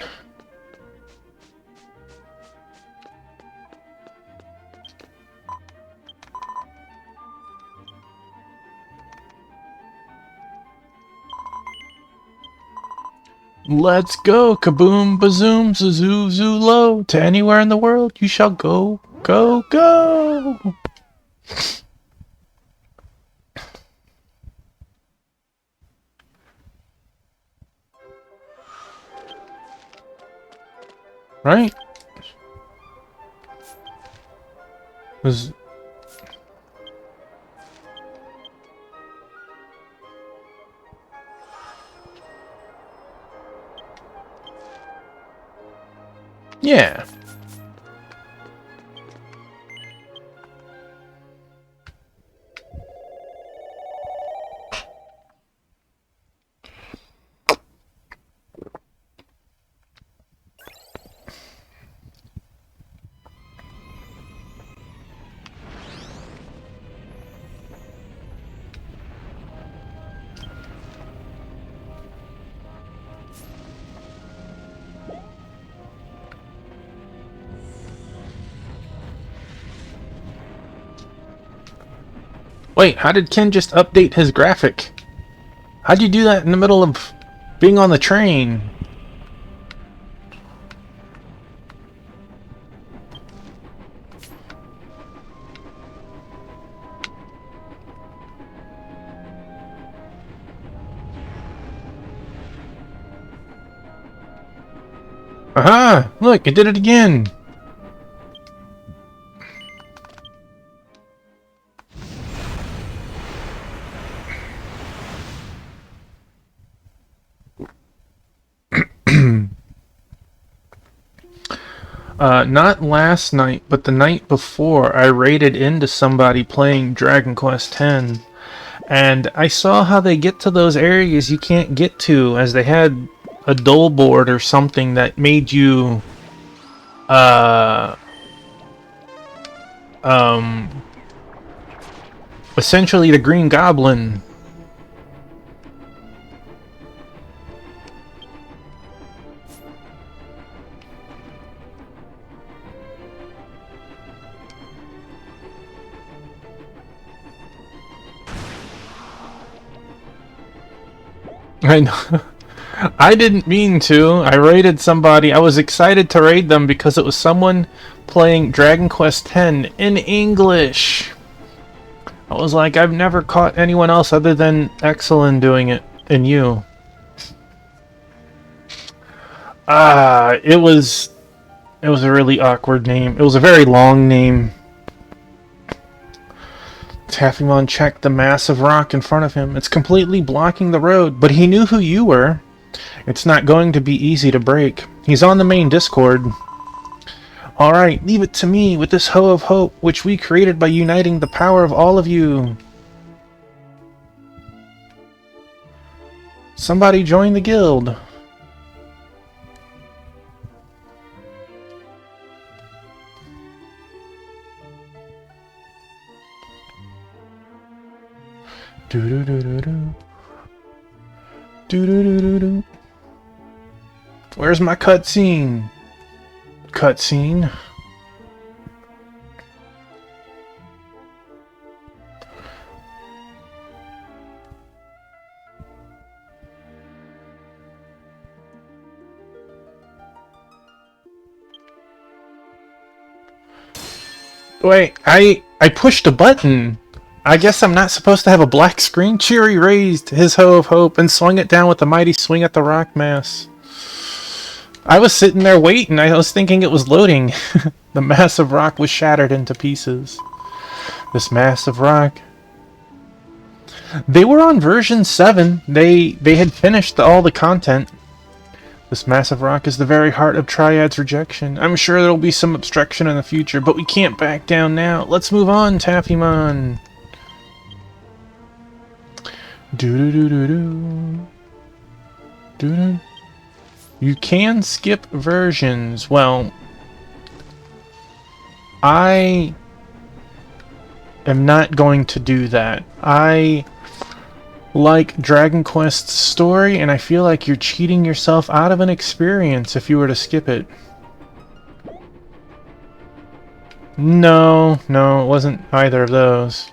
S1: Let's go, kaboom, bazoom, zazoo, zulo. To anywhere in the world you shall go, go, go! Right? Was... Yeah. Wait, how did Ken just update his graphic? How'd you do that in the middle of being on the train? Aha! Look, it did it again! Not last night, but the night before, I raided into somebody playing Dragon Quest X, and I saw how they get to those areas you can't get to, as they had a dole board or something that made you, essentially the Green Goblin. I know. I didn't mean to. I raided somebody. I was excited to raid them because it was someone playing Dragon Quest X in English. I was like, I've never caught anyone else other than Exelin doing it, and you. It was a really awkward name. It was a very long name. Taffymon checked the massive rock in front of him. It's completely blocking the road, but he knew who you were. It's not going to be easy to break. He's on the main Discord. Alright, leave it to me with this Hoe of Hope, which we created by uniting the power of all of you. Somebody join the guild. Do-do-do-do-do. Do-do-do-do-do. Where's my cutscene? Cutscene. Wait, I pushed a button. I guess I'm not supposed to have a black screen? Cheery raised his Hoe of Hope and swung it down with a mighty swing at the rock mass. I was sitting there waiting. I was thinking it was loading. The massive rock was shattered into pieces. This massive rock. They were on version 7. They had finished all the content. This massive rock is the very heart of Triad's rejection. I'm sure there will be some obstruction in the future, but we can't back down now. Let's move on, Taffymon. Do-do-do-do-do. Do-do. You can skip versions. Well, I am not going to do that. I like Dragon Quest's story, and I feel like you're cheating yourself out of an experience if you were to skip it. No, it wasn't either of those.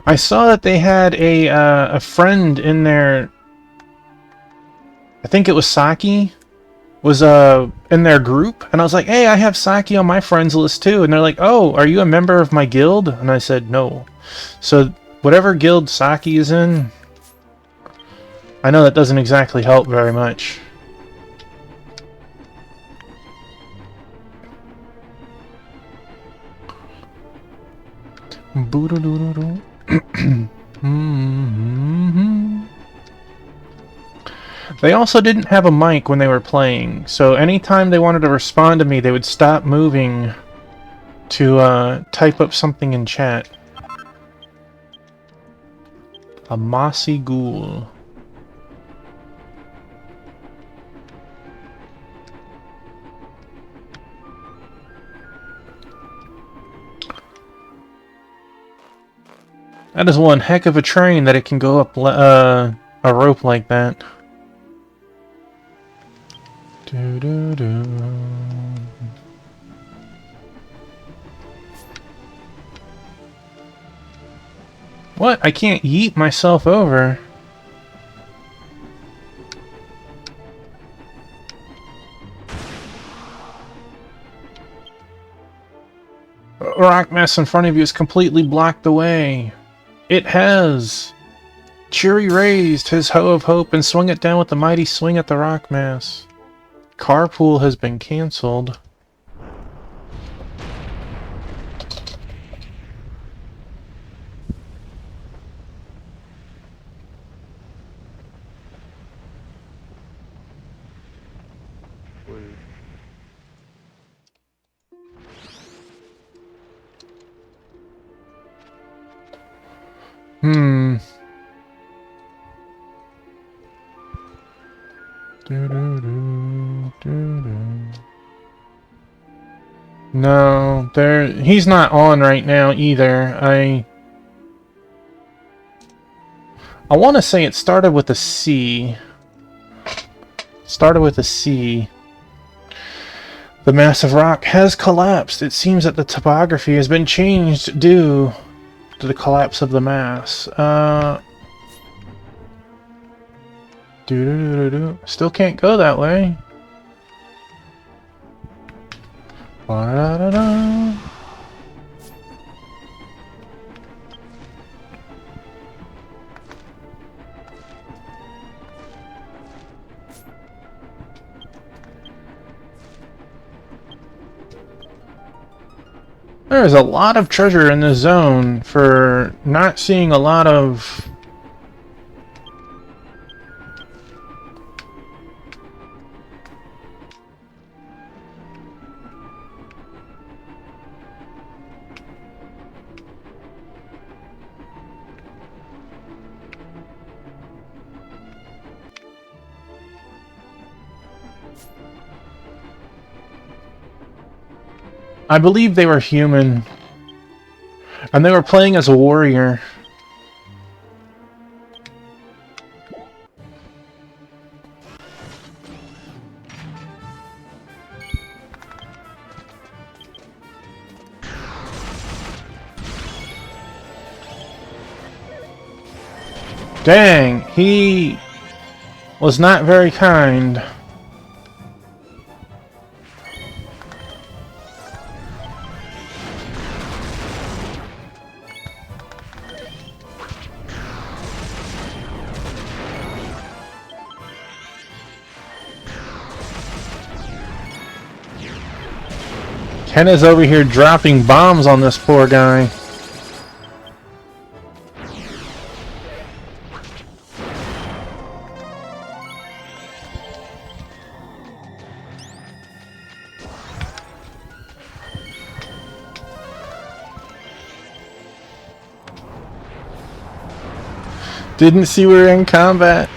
S1: I saw that they had a friend in there. I think it was Saki was in their group, and I was like, hey, I have Saki on my friends list too, and they're like, oh, are you a member of my guild? And I said no. So whatever guild Saki is in, I know that doesn't exactly help very much. Boo-doo-doo-doo-doo. They also didn't have a mic when they were playing, so anytime they wanted to respond to me, they would stop moving to type up something in chat. A mossy ghoul. That is one heck of a train that it can go up a rope like that. Do-do-do. What? I can't yeet myself over. A rock mass in front of you has completely blocked the way. It has. Cheery raised his Hoe of Hope and swung it down with a mighty swing at the rock mass. Carpool has been cancelled. No, he's not on right now either. I want to say it started with a C. Started with a C. The massive rock has collapsed. It seems that the topography has been changed due to the collapse of the mass. Still can't go that way. Ba-da-da-da. There's a lot of treasure in this zone for not seeing a lot of... I believe they were human. And they were playing as a warrior. Dang, he was not very kind. Ken is over here dropping bombs on this poor guy. Didn't see we were in combat.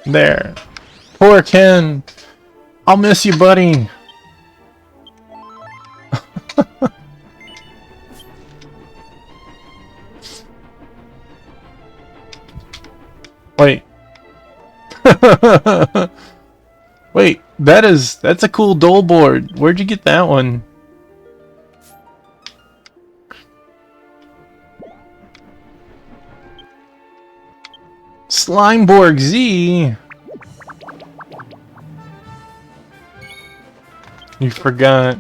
S1: There. Poor Ken. I'll miss you, buddy. Wait. Wait, that's a cool dole board. Where'd you get that one? Slimeborg Z. You forgot.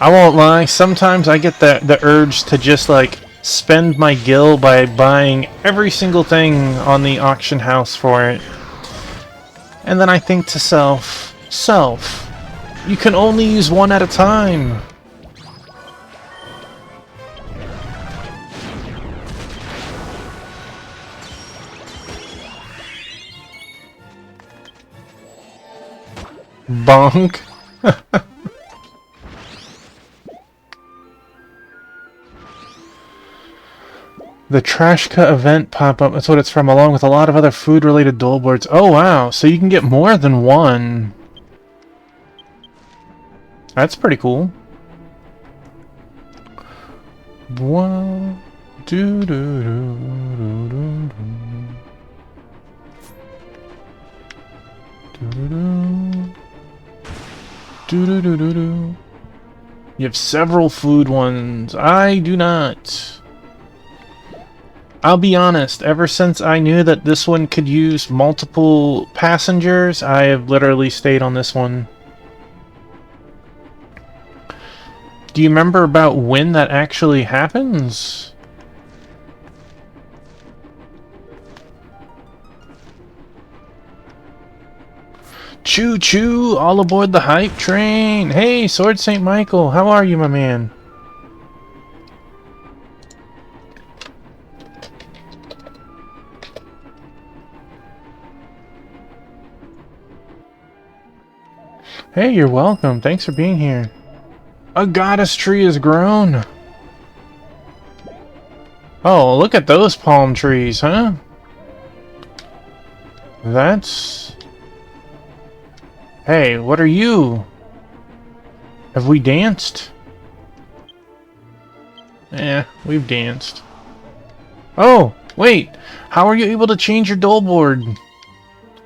S1: I won't lie, sometimes I get the urge to just like spend my gil by buying every single thing on the auction house for it. And then I think to self, you can only use one at a time. Bonk. The Trashka event pop-up, that's what it's from, along with a lot of other food-related dole boards. Oh wow, so you can get more than one. That's pretty cool. One, do do do do do do do do do do do do. You have several food ones. I do not. I'll be honest, ever since I knew that this one could use multiple passengers, I have literally stayed on this one. Do you remember about when that actually happens? Choo choo, all aboard the hype train. Hey, Sword St. Michael, how are you, my man? Hey, you're welcome. Thanks for being here. A goddess tree has grown. Oh, look at those palm trees, huh? That's... Hey, what are you? Have we danced? Eh, we've danced. Oh, Wait, how are you able to change your dole board?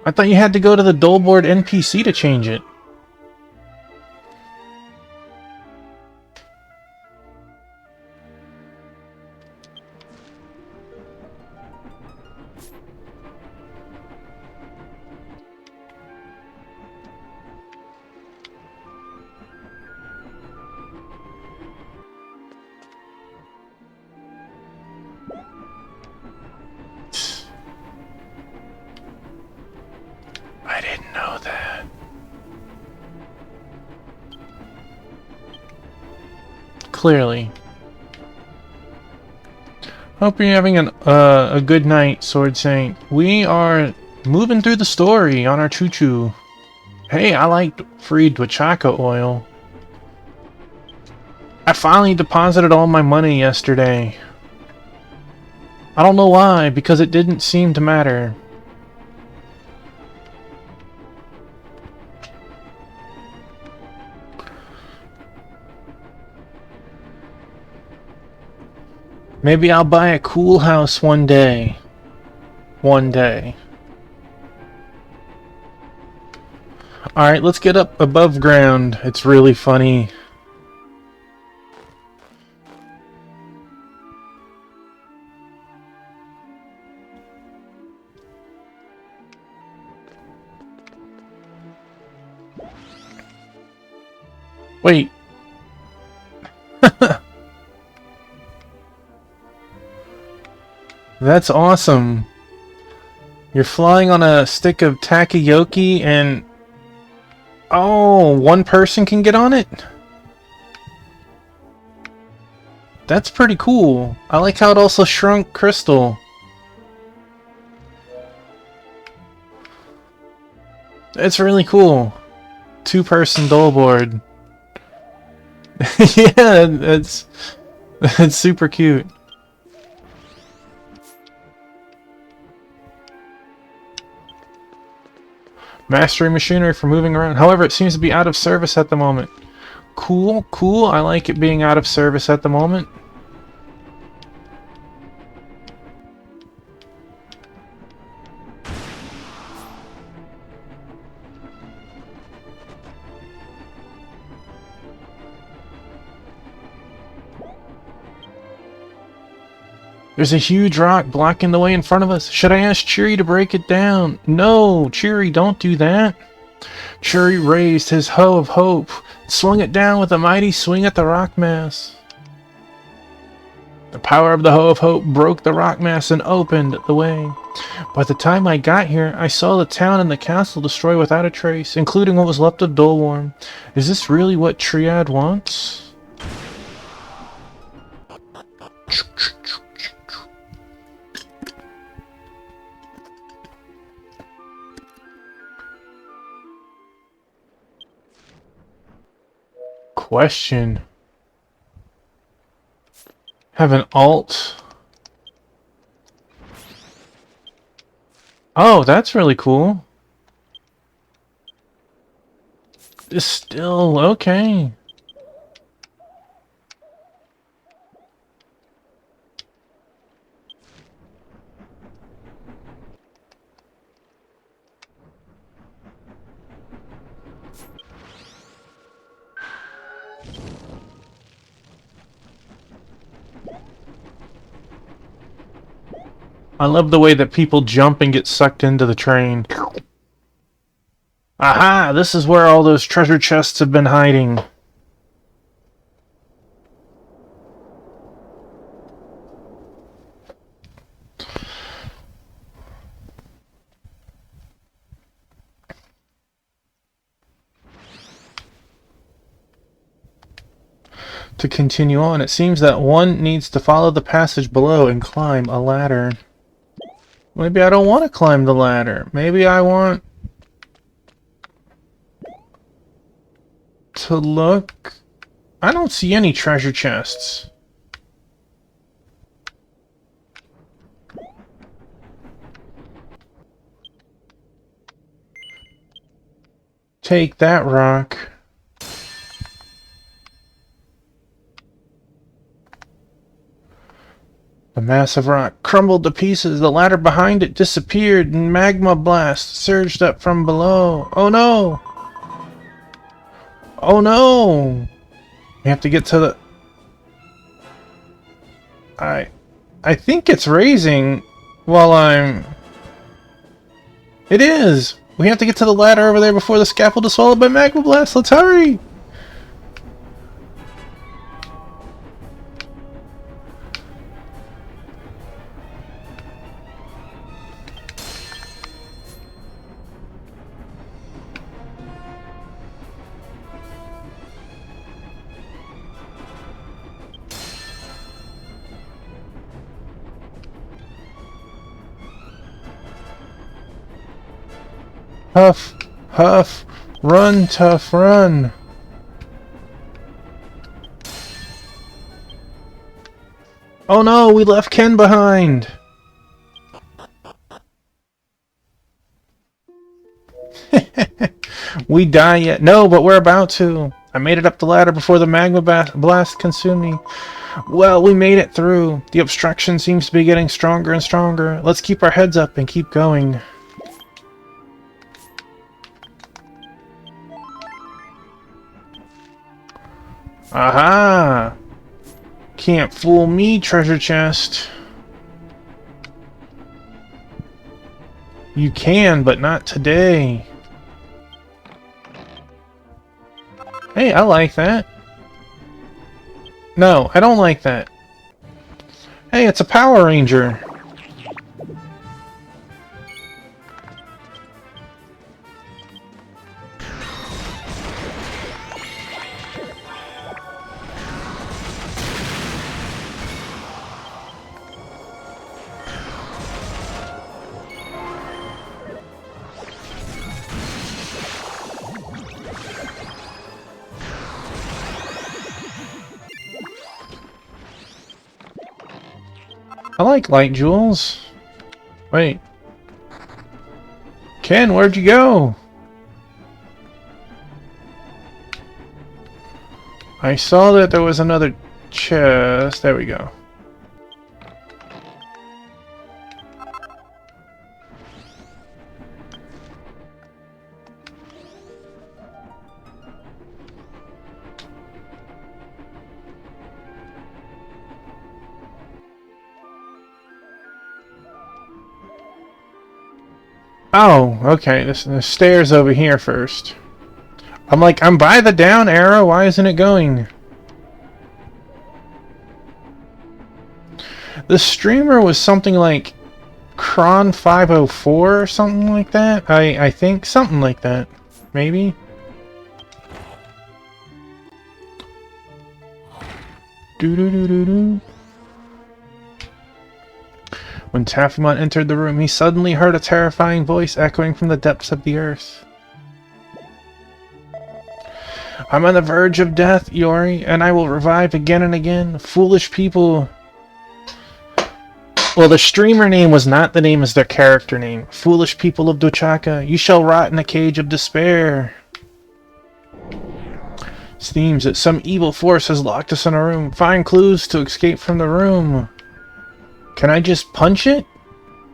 S1: I thought you had to go to the dole board NPC to change it. I didn't know that. Clearly. Hope you're having a good night, Sword Saint. We are moving through the story on our choo-choo. Hey, I liked free Dwachaka oil. I finally deposited all my money yesterday. I don't know why, because it didn't seem to matter. Maybe I'll buy a cool house one day. One day. Alright, let's get up above ground. It's really funny. Wait. That's awesome. You're flying on a stick of takoyaki and... Oh, one person can get on it? That's pretty cool. I like how it also shrunk Crystal. It's really cool. Two-person dole board. Yeah, that's super cute. Mastering machinery for moving around. However, it seems to be out of service at the moment. Cool, cool. I like it being out of service at the moment. There's a huge rock blocking the way in front of us. Should I ask Cheery to break it down? No, Cheery, don't do that. Cheery raised his hoe of hope, swung it down with a mighty swing at the rock mass. The power of the hoe of hope broke the rock mass and opened the way. By the time I got here, I saw the town and the castle destroyed without a trace, including what was left of Dolwarm. Is this really what Triad wants? Question. Have an alt. Oh, that's really cool. It's still okay. I love the way that people jump and get sucked into the train. Aha! This is where all those treasure chests have been hiding. To continue on, it seems that one needs to follow the passage below and climb a ladder. Maybe I don't want to climb the ladder. Maybe I want to look. I don't see any treasure chests. Take that rock. The The massive rock crumbled to pieces. The ladder behind it disappeared, and magma blast surged up from below. Oh no! Oh no! We have to get to the... I think it's raising while I'm... It is! We have to get to the ladder over there before the scaffold is swallowed by magma blast. Let's hurry! Huff, huff, run, tough, run. Oh no, we left Ken behind. We die yet? No, but we're about to. I made it up the ladder before the magma blast consumed me. Well, we made it through. The obstruction seems to be getting stronger and stronger. Let's keep our heads up and keep going. Aha! Can't fool me, treasure chest. You can, but not today. Hey, I like that. No, I don't like that. Hey, it's a Power Ranger. I like light jewels. Wait. Ken, where'd you go? I saw that there was another chest. There we go. Oh, okay. The stairs over here first. I'm like, I'm by the down arrow. Why isn't it going? The streamer was something like Kron504 or something like that. I think something like that. Maybe. Do do do do do. When Taffymon entered the room, he suddenly heard a terrifying voice echoing from the depths of the earth. I'm on the verge of death, Iori, and I will revive again and again. Foolish people... Well, the streamer name was not the name as their character name. Foolish people of Duchaka, you shall rot in a cage of despair. Seems that some evil force has locked us in a room. Find clues to escape from the room. Can I just punch it?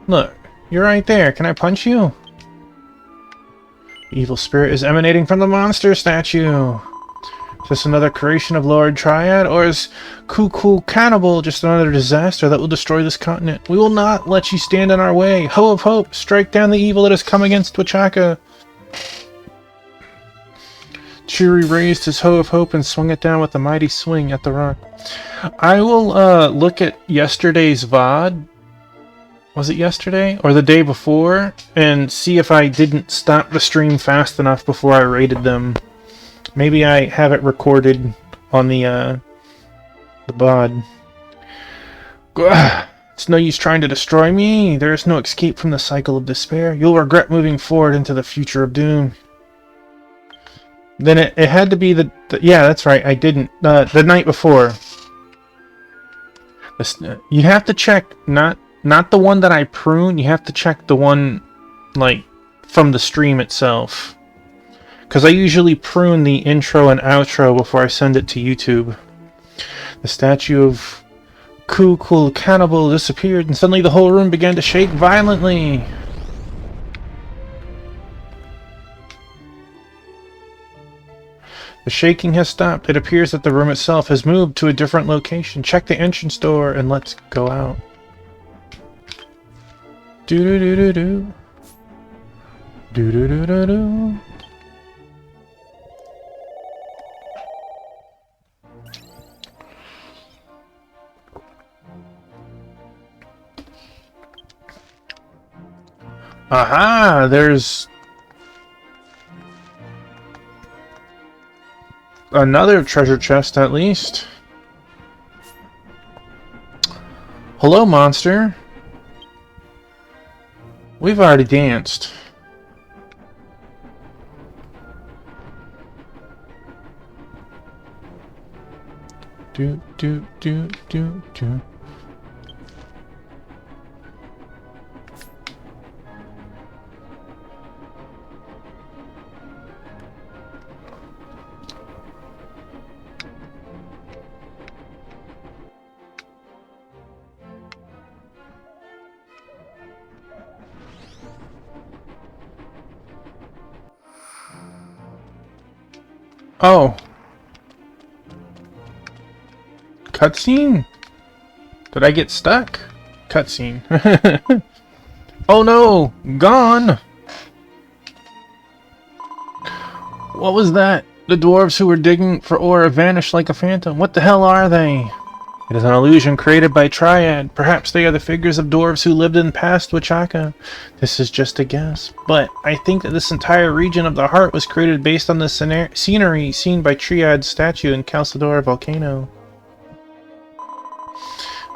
S1: Look, you're right there. Can I punch you? The evil spirit is emanating from the monster statue. Is this another creation of Lord Triad? Or is Cuckoo Cannibal just another disaster that will destroy this continent? We will not let you stand in our way. Hoe of Hope, strike down the evil that has come against Twachaka. Chiri raised his Hoe of Hope and swung it down with a mighty swing at the rock. I will look at yesterday's VOD. Was it yesterday? Or the day before? And see if I didn't stop the stream fast enough before I rated them. Maybe I have it recorded on the VOD. It's no use trying to destroy me. There is no escape from the cycle of despair. You'll regret moving forward into the future of doom. Then it had to be the yeah, that's right, I didn't. The night before. You have to check, not the one that I prune, you have to check the one, like, from the stream itself. Because I usually prune the intro and outro before I send it to YouTube. The statue of Cool cannibal disappeared, and suddenly the whole room began to shake violently. The shaking has stopped. It appears that the room itself has moved to a different location. Check the entrance door and let's go out. Do-do-do-do-do. Do-do-do-do-do. Aha! There's another treasure chest, at least. Hello, monster. We've already danced. Do. Oh. Cutscene? Did I get stuck? Cutscene. Oh no! Gone! What was that? The dwarves who were digging for ore have vanished like a phantom. What the hell are they? It is an illusion created by Triad. Perhaps they are the figures of dwarves who lived in past Wachaka. This is just a guess, but I think that this entire region of the heart was created based on the scenery seen by Triad's statue in Calcidor Volcano.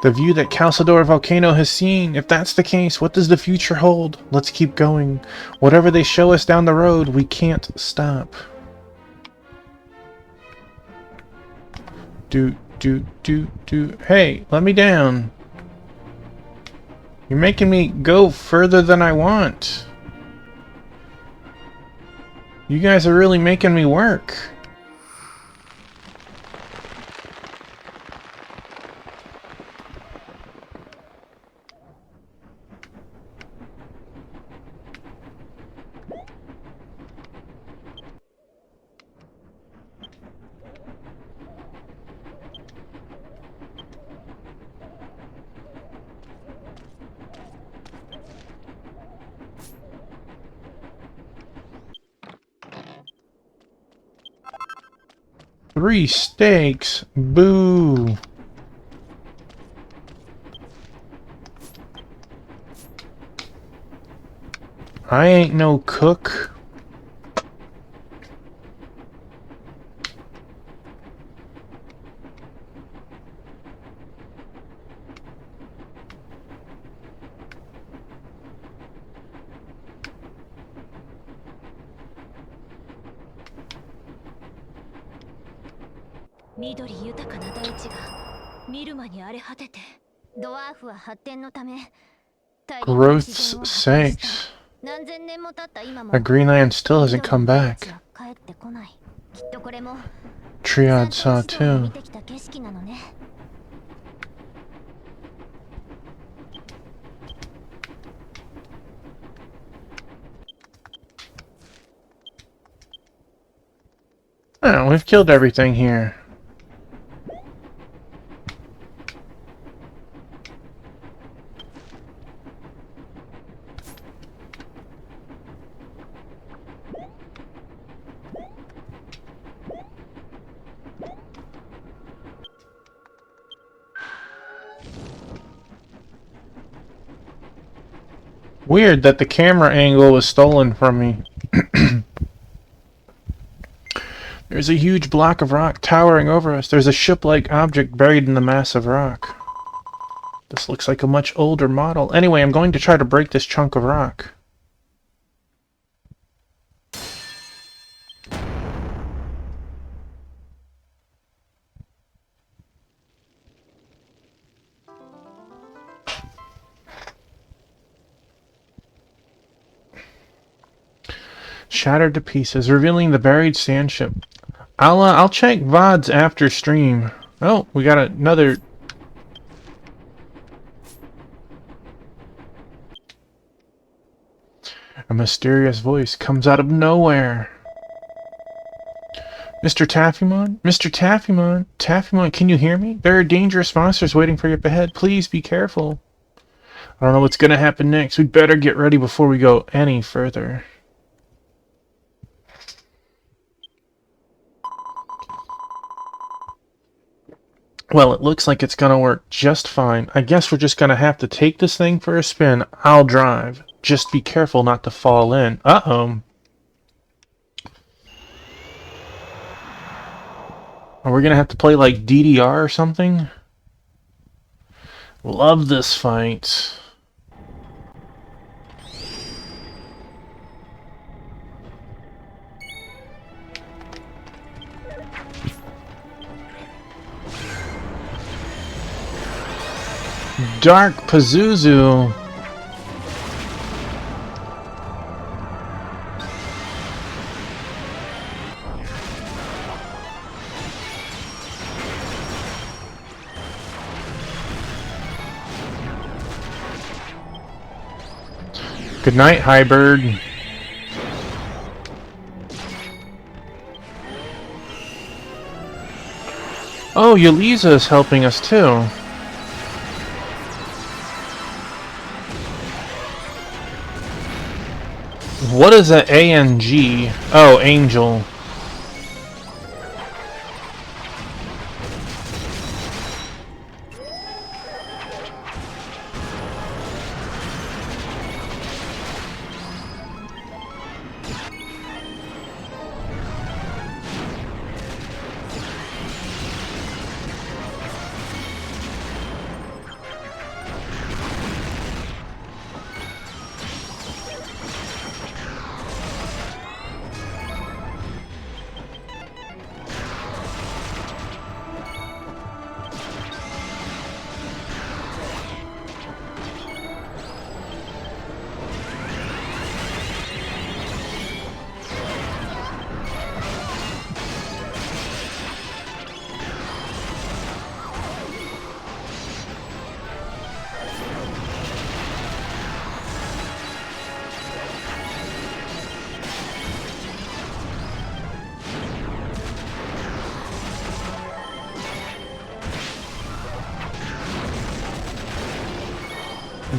S1: The view that Calcidor Volcano has seen. If that's the case, what does the future hold? Let's keep going. Whatever they show us down the road, we can't stop. Hey, let me down. You're making me go further than I want. You guys are really making me work. Three steaks. Boo. I ain't no cook. Growth's sakes. A Greenland still hasn't come back. Triad saw too. Oh, we've killed everything here. Weird that the camera angle was stolen from me. There's a huge block of rock towering over us. There's a ship-like object buried in the mass of rock. This looks like a much older model. Anyway, I'm going to try to break this chunk of rock. Shattered to pieces, revealing the buried sand ship. I'll check VODs after stream. Oh, we got another A mysterious voice comes out of nowhere. Mr. Taffymon? Mr. Taffymon? Taffymon, can you hear me? There are dangerous monsters waiting for you up ahead. Please be careful. I don't know what's gonna happen next. We'd better get ready before we go any further. Well, it looks like it's gonna work just fine. I guess we're just gonna have to take this thing for a spin. I'll drive. Just be careful not to fall in. Uh-oh. Are we gonna have to play like DDR or something? Love this fight. Dark Pazuzu. Good night, Highbird. Oh, Yaliza is helping us too. What is that ANG? Oh, Angel.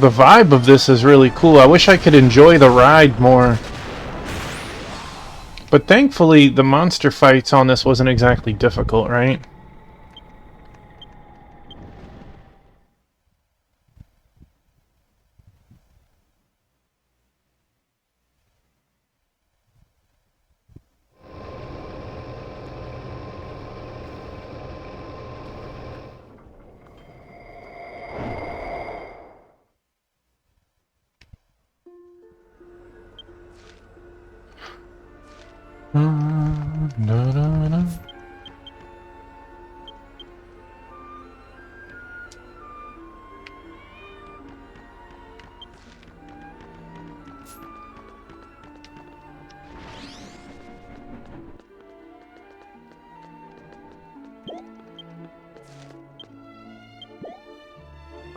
S1: The vibe of this is really cool. I wish I could enjoy the ride more. But thankfully, the monster fights on this wasn't exactly difficult, right?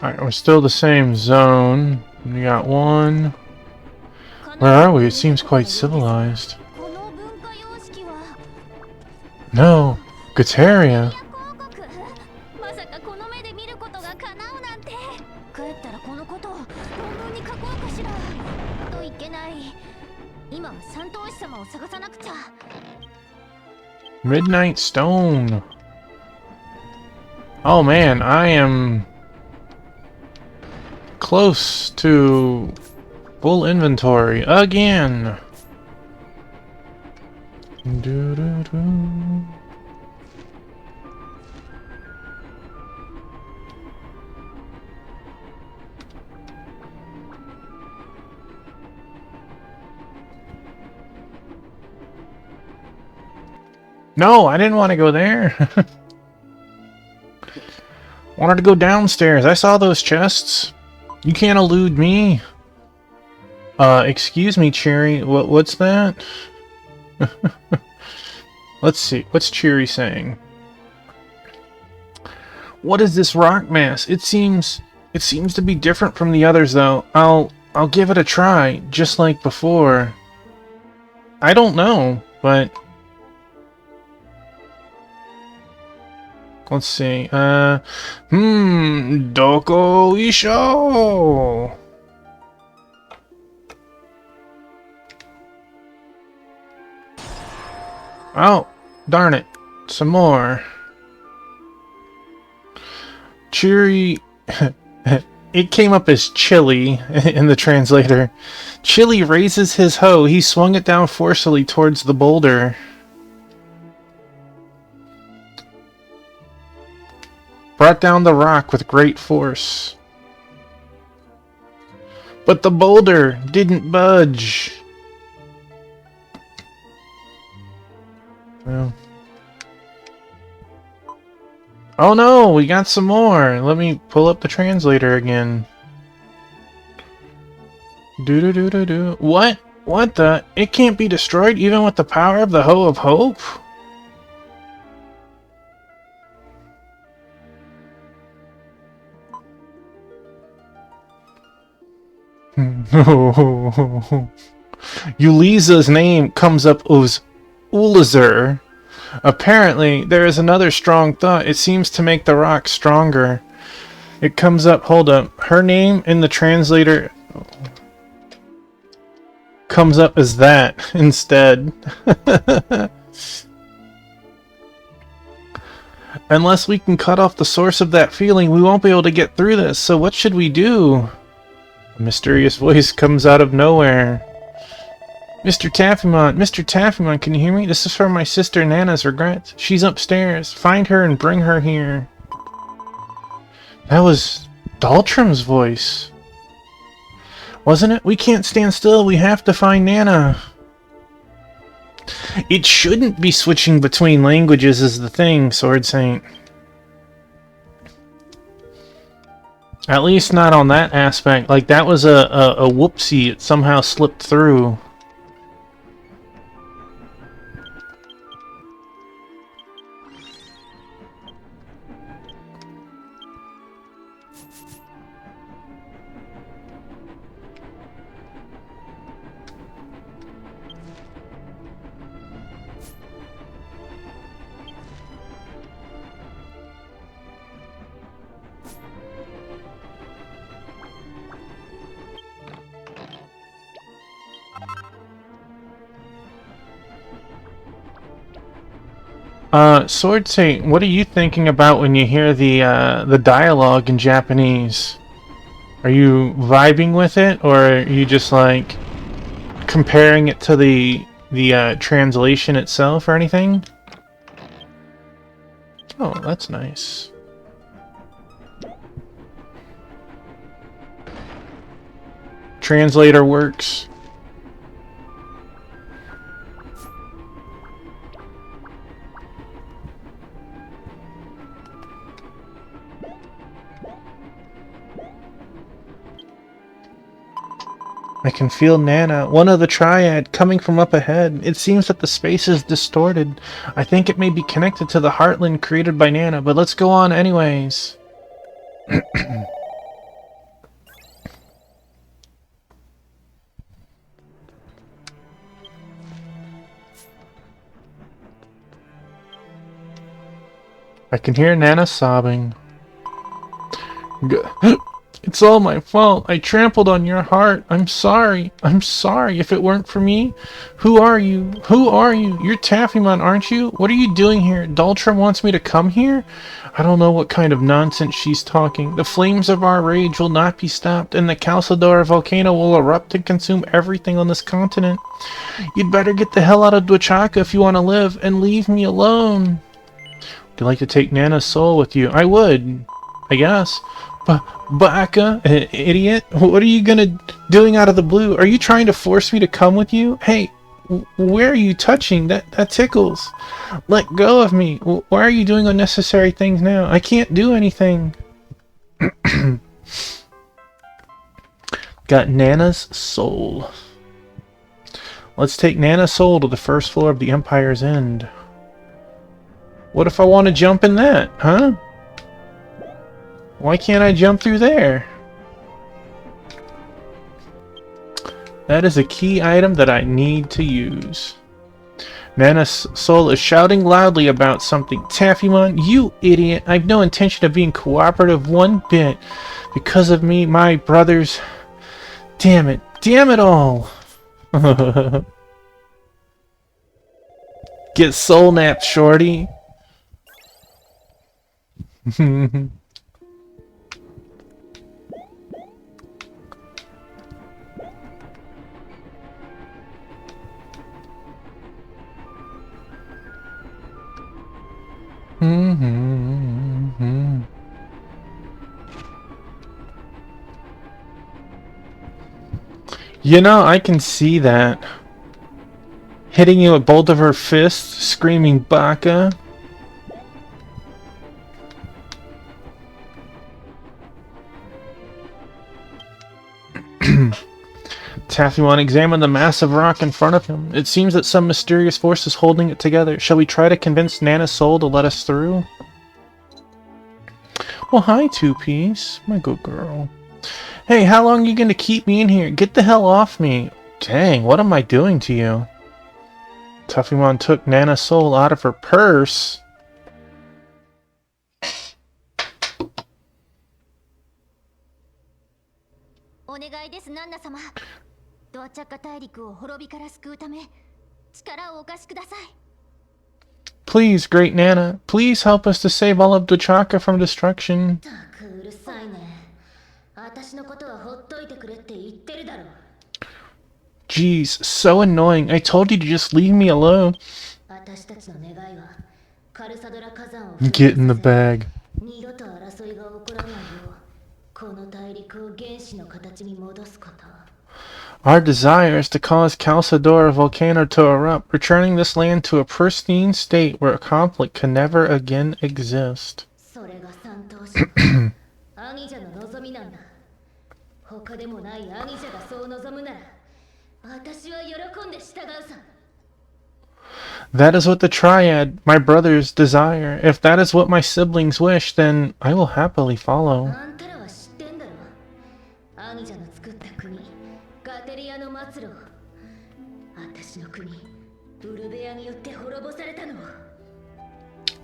S1: Alright, we're still the same zone. We got one. Where are we? It seems quite civilized. No, Gataria. Midnight Stone. Oh man, I am close to full inventory again. Doo-doo-doo. No, I didn't want to go there. Wanted to go downstairs. I saw those chests. You can't elude me. Excuse me, Cherry. What's that? Let's see. What's Cherry saying? What is this rock mass? It seems to be different from the others, though. I'll give it a try, just like before. I don't know, but... Let's see, Doko Isho! Oh, darn it. Some more. Cheery... It came up as Chili in the translator. Chili raises his hoe. He swung it down forcefully towards the boulder. Brought down the rock with great force. But the boulder didn't budge. Well. Oh no, we got some more. Let me pull up the translator again. Do. What? What the? It can't be destroyed even with the power of the Hoe of Hope? Yuliza's name comes up as Ulazur. Apparently, there is another strong thought. It seems to make the rock stronger. It comes up, hold up. Her name in the translator comes up as that instead. Unless we can cut off the source of that feeling, we won't be able to get through this. So what should we do? A mysterious voice comes out of nowhere. Mr. Taffymon, can you hear me? This is for my sister Nana's regrets. She's upstairs. Find her and bring her here. That was Daltram's voice. Wasn't it? We can't stand still. We have to find Nana. It shouldn't be switching between languages is the thing, Sword Saint. At least not on that aspect. Like, that was a whoopsie. It somehow slipped through. Sword Saint, what are you thinking about when you hear the dialogue in Japanese? Are you vibing with it, or are you just like comparing it to the translation itself or anything? Oh, that's nice. Translator works. I can feel Nana, one of the triad, coming from up ahead. It seems that the space is distorted. I think it may be connected to the heartland created by Nana, but let's go on anyways. I can hear Nana sobbing. It's all my fault. I trampled on your heart. I'm sorry. I'm sorry. If it weren't for me, who are you? Who are you? You're Taffymon, aren't you? What are you doing here? Daltram wants me to come here? I don't know what kind of nonsense she's talking. The flames of our rage will not be stopped, and the Calcidor volcano will erupt and consume everything on this continent. You'd better get the hell out of Dwachaka if you want to live, and leave me alone. Would you like to take Nana's soul with you? I would, I guess. Baka, idiot! What are you doing out of the blue? Are you trying to force me to come with you? Hey, where are you touching? That tickles. Let go of me. Why are you doing unnecessary things now? I can't do anything. Got Nana's soul. Let's take Nana's soul to the first floor of the Empire's End. What if I want to jump in that, huh? Why can't I jump through there? That is a key item that I need to use. Nana's soul is shouting loudly about something. Taffymon, you idiot. I've no intention of being cooperative one bit. Because of me, my brothers... Damn it. Damn it all. Get soul napped, shorty. You know, I can see that. Hitting you with both of her fists, screaming Baka. Taffymon examined the massive rock in front of him. It seems that some mysterious force is holding it together. Shall we try to convince Nana's soul to let us through? Well, hi, Two-Piece. My good girl. Hey, how long are you going to keep me in here? Get the hell off me. Dang, what am I doing to you? Taffymon took Nana's soul out of her purse. Please, great Nana, please help us to save all of Dochaka from destruction. Jeez, so annoying. I told you to just leave me alone. Get in the bag. Our desire is to cause Calcador volcano to erupt, returning this land to a pristine state where a conflict can never again exist. That is what the Triad, my brothers, desire. If that is what my siblings wish, then I will happily follow.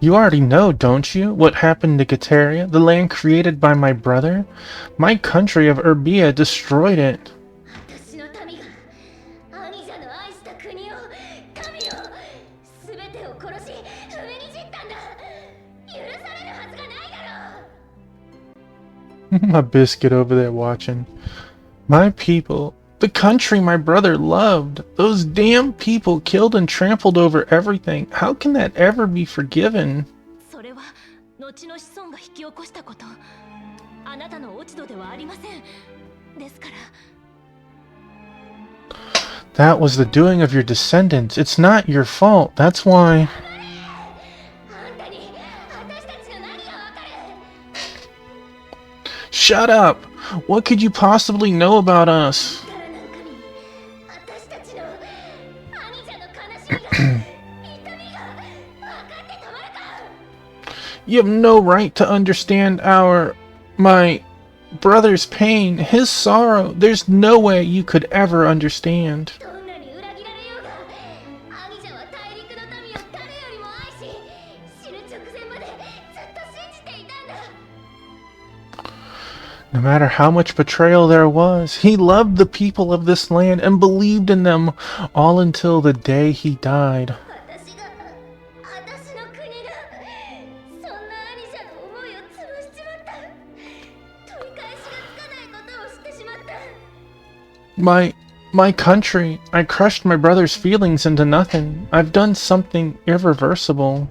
S1: You already know, don't you, what happened to Gateria, the land created by my brother? My country of Urbia destroyed it. My biscuit over there watching. My people. The country my brother loved. Those damn people killed and trampled over everything. How can that ever be forgiven? That was the doing of your descendants. It's not your fault. That's why... Shut up! What could you possibly know about us? You have no right to understand my brother's pain, his sorrow. There's no way you could ever understand. No matter how much betrayal there was, he loved the people of this land and believed in them all until the day he died. My country, I crushed my brother's feelings into nothing. I've done something irreversible.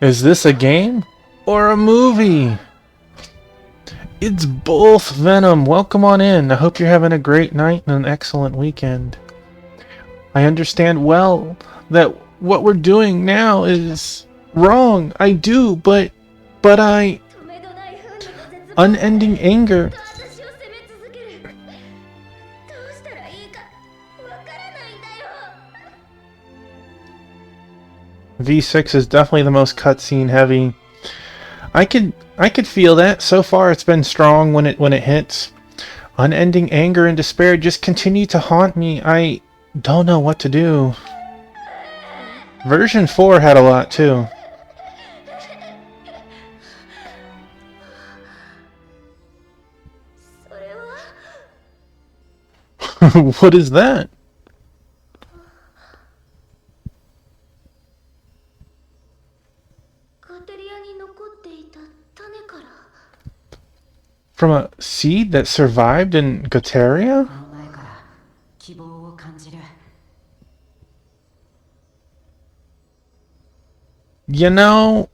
S1: Is this a game or a movie? It's both, Venom. Welcome on in. I hope you're having a great night and an excellent weekend. I understand well that what we're doing now is wrong. I do, but I... Unending anger. V6 is definitely the most cutscene heavy. I could feel that. So far it's been strong when it hits. Unending anger and despair just continue to haunt me. I don't know what to do. Version 4 had a lot too.
S2: それは
S1: What is that?
S2: カテリアに残っていた種から
S1: From a seed that survived in Gotaria?
S6: この前から希望を感じる。
S1: You know,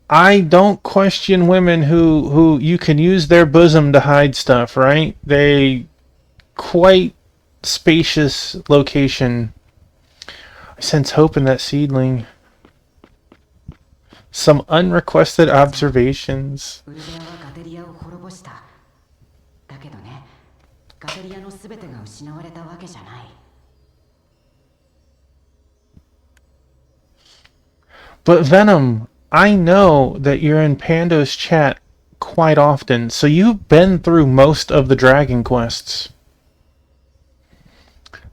S1: I don't question women who you can use their bosom to hide stuff, right? They quite spacious location. I sense hope in that seedling. Some unrequested observations.
S6: ウルベアはガテリアを滅ぼした。だけどね、ガテリアのすべてが失われたわけじゃない。
S1: But Venom, I know that you're in Pando's chat quite often, so you've been through most of the Dragon Quests.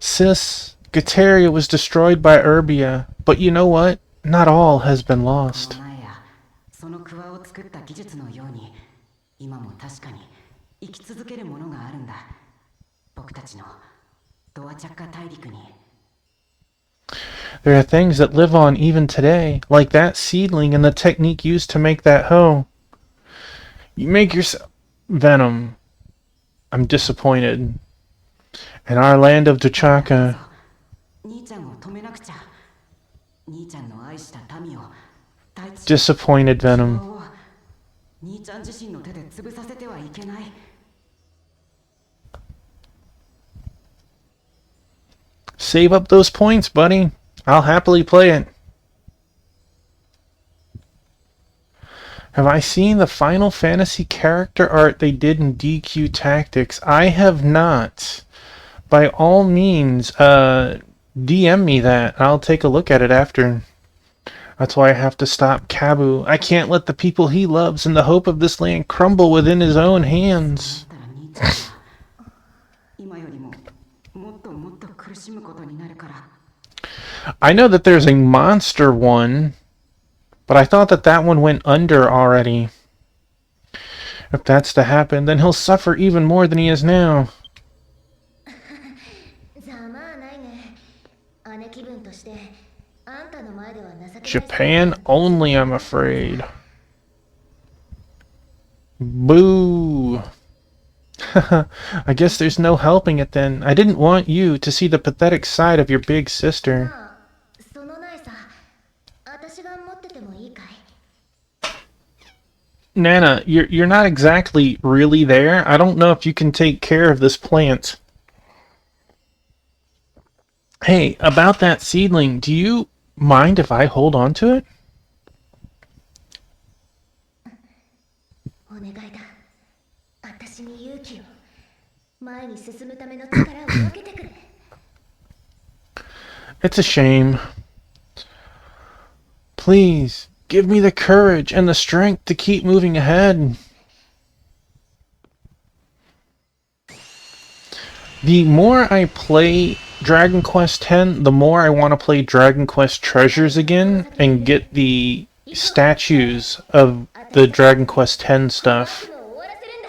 S1: Sis, Gotaria was destroyed by Erbia, but you know what? Not all has been
S6: こ
S1: lost.
S6: の前やそのクワを作った技術のように、今も確かに生き続けるものがあるんだ。僕たちのドアチャッカ大陸に。
S1: There are things that live on even today, like that seedling and the technique used to make that hoe. You make yourself... Venom. I'm disappointed. In our land of Duchaka,
S6: 兄ちゃんを止めなくちゃ。兄ちゃんの愛した民を大地
S1: disappointed Venom.
S6: を兄ちゃん自身の手で潰させてはいけない。
S1: Save up those points, buddy. I'll happily play it. Have I seen the Final Fantasy character art they did in DQ Tactics? I have not. By all means, DM me that. I'll take a look at it after. That's why I have to stop Kabu. I can't let the people he loves and the hope of this land crumble within his own hands.
S6: だったら兄ちゃんは今よりももっともっと苦しむことになるから。
S1: I know that there's a monster one, but I thought that that one went under already. If that's to happen, then he'll suffer even more than he is now.
S2: ざまあないね。姉気分としてあんたの前では情けない。
S1: Japan only, I'm afraid. Boo. I guess there's no helping it then. I didn't want you to see the pathetic side of your big sister.
S2: まあそのないさ。私が持っててもいいかい？
S1: Nana, you're not exactly really there. I don't know if you can take care of this plant. Hey, about that seedling, do you mind if I hold on to it?
S2: お願いだ。私に勇気を。前に進むための力を分けてくれ。
S1: It's a shame. Please, give me the courage and the strength to keep moving ahead. The more I play Dragon Quest X, the more I want to play Dragon Quest Treasures again and get the statues of the Dragon Quest X stuff.
S2: もう終わらせるんだ。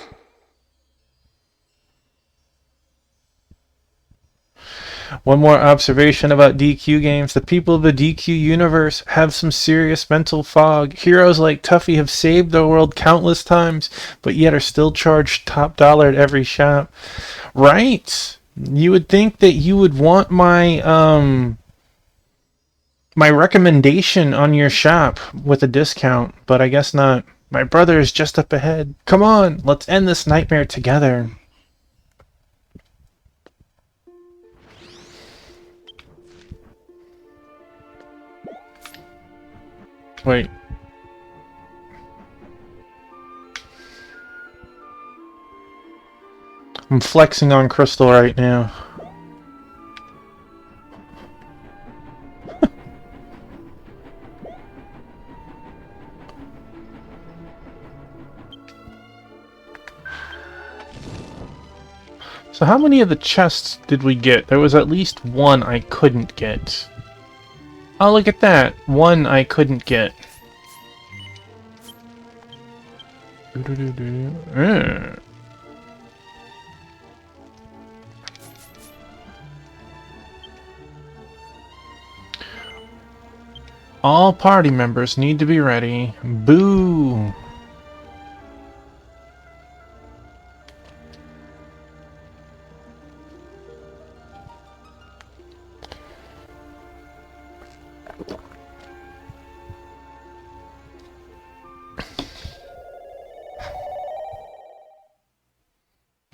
S1: One more observation about DQ games. The people of the DQ universe have some serious mental fog. Heroes like Tuffy have saved the world countless times, but yet are still charged top dollar at every shop. Right? You would think that you would want my my recommendation on your shop with a discount, but I guess not. My brother is just up ahead. Come on, let's end this nightmare together. Wait. I'm flexing on Crystal right now. So how many of the chests did we get? There was at least one I couldn't get. Oh, look at that. One I couldn't get. All party members need to be ready. Boo!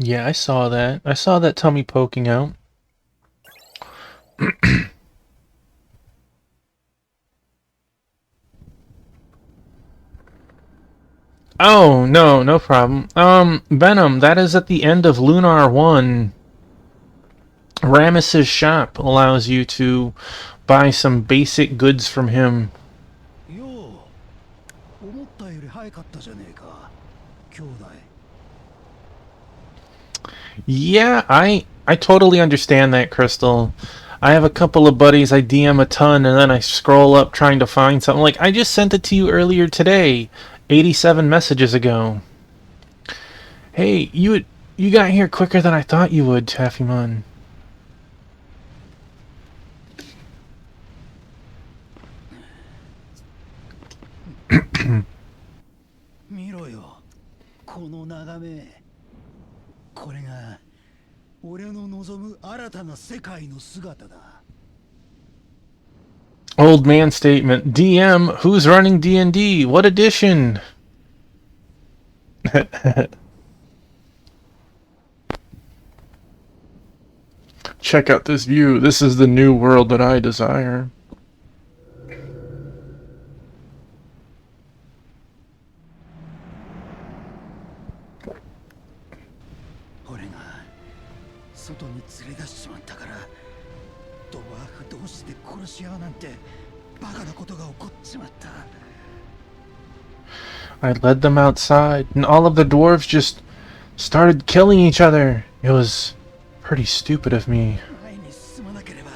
S1: Yeah, I saw that. I saw that tummy poking out. Oh, no, no problem. Venom, that is at the end of Lunar 1. Rammus's shop allows you to buy some basic goods from him.
S7: よう思ったより早かったじゃねえか兄弟
S1: Yeah, I totally understand that, Crystal. I have a couple of buddies I DM a ton and then I scroll up trying to find something. Like, I just sent it to you earlier today, 87 messages ago. Hey, you got here quicker than I thought you would, Taffymon.
S7: 見ろよこの眺めこれが俺の望む新たな世界の姿だ
S1: Old man statement. DM, who's running D&D? What edition? Check out this view. This is the new world that I desire.
S7: 俺が外に連れ出しちまったからドワーフ同士で殺し合うなんてバカなことが起こっちまった
S1: I led them outside, and all of the dwarves just started killing each other. It was pretty stupid of me.
S7: 前に進まなければ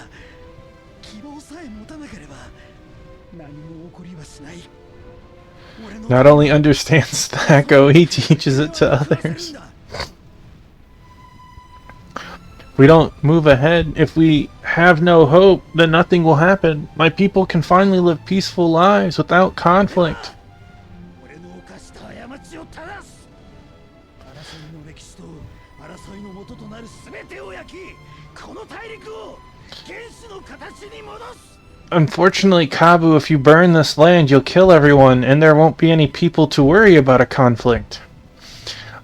S7: 希望さえ持たなければ何も起こりはしない
S1: Not only understands Thaco, he teaches it to others. If we don't move ahead, if we have no hope, then nothing will happen. My people can finally live peaceful lives without conflict.
S7: 俺の犯した過ちを正す争いの歴史と争いの元となる全てを焼きこの大陸を原始の形に戻す
S1: Unfortunately, Kabu, if you burn this land, you'll kill everyone, and there won't be any people to worry about a conflict.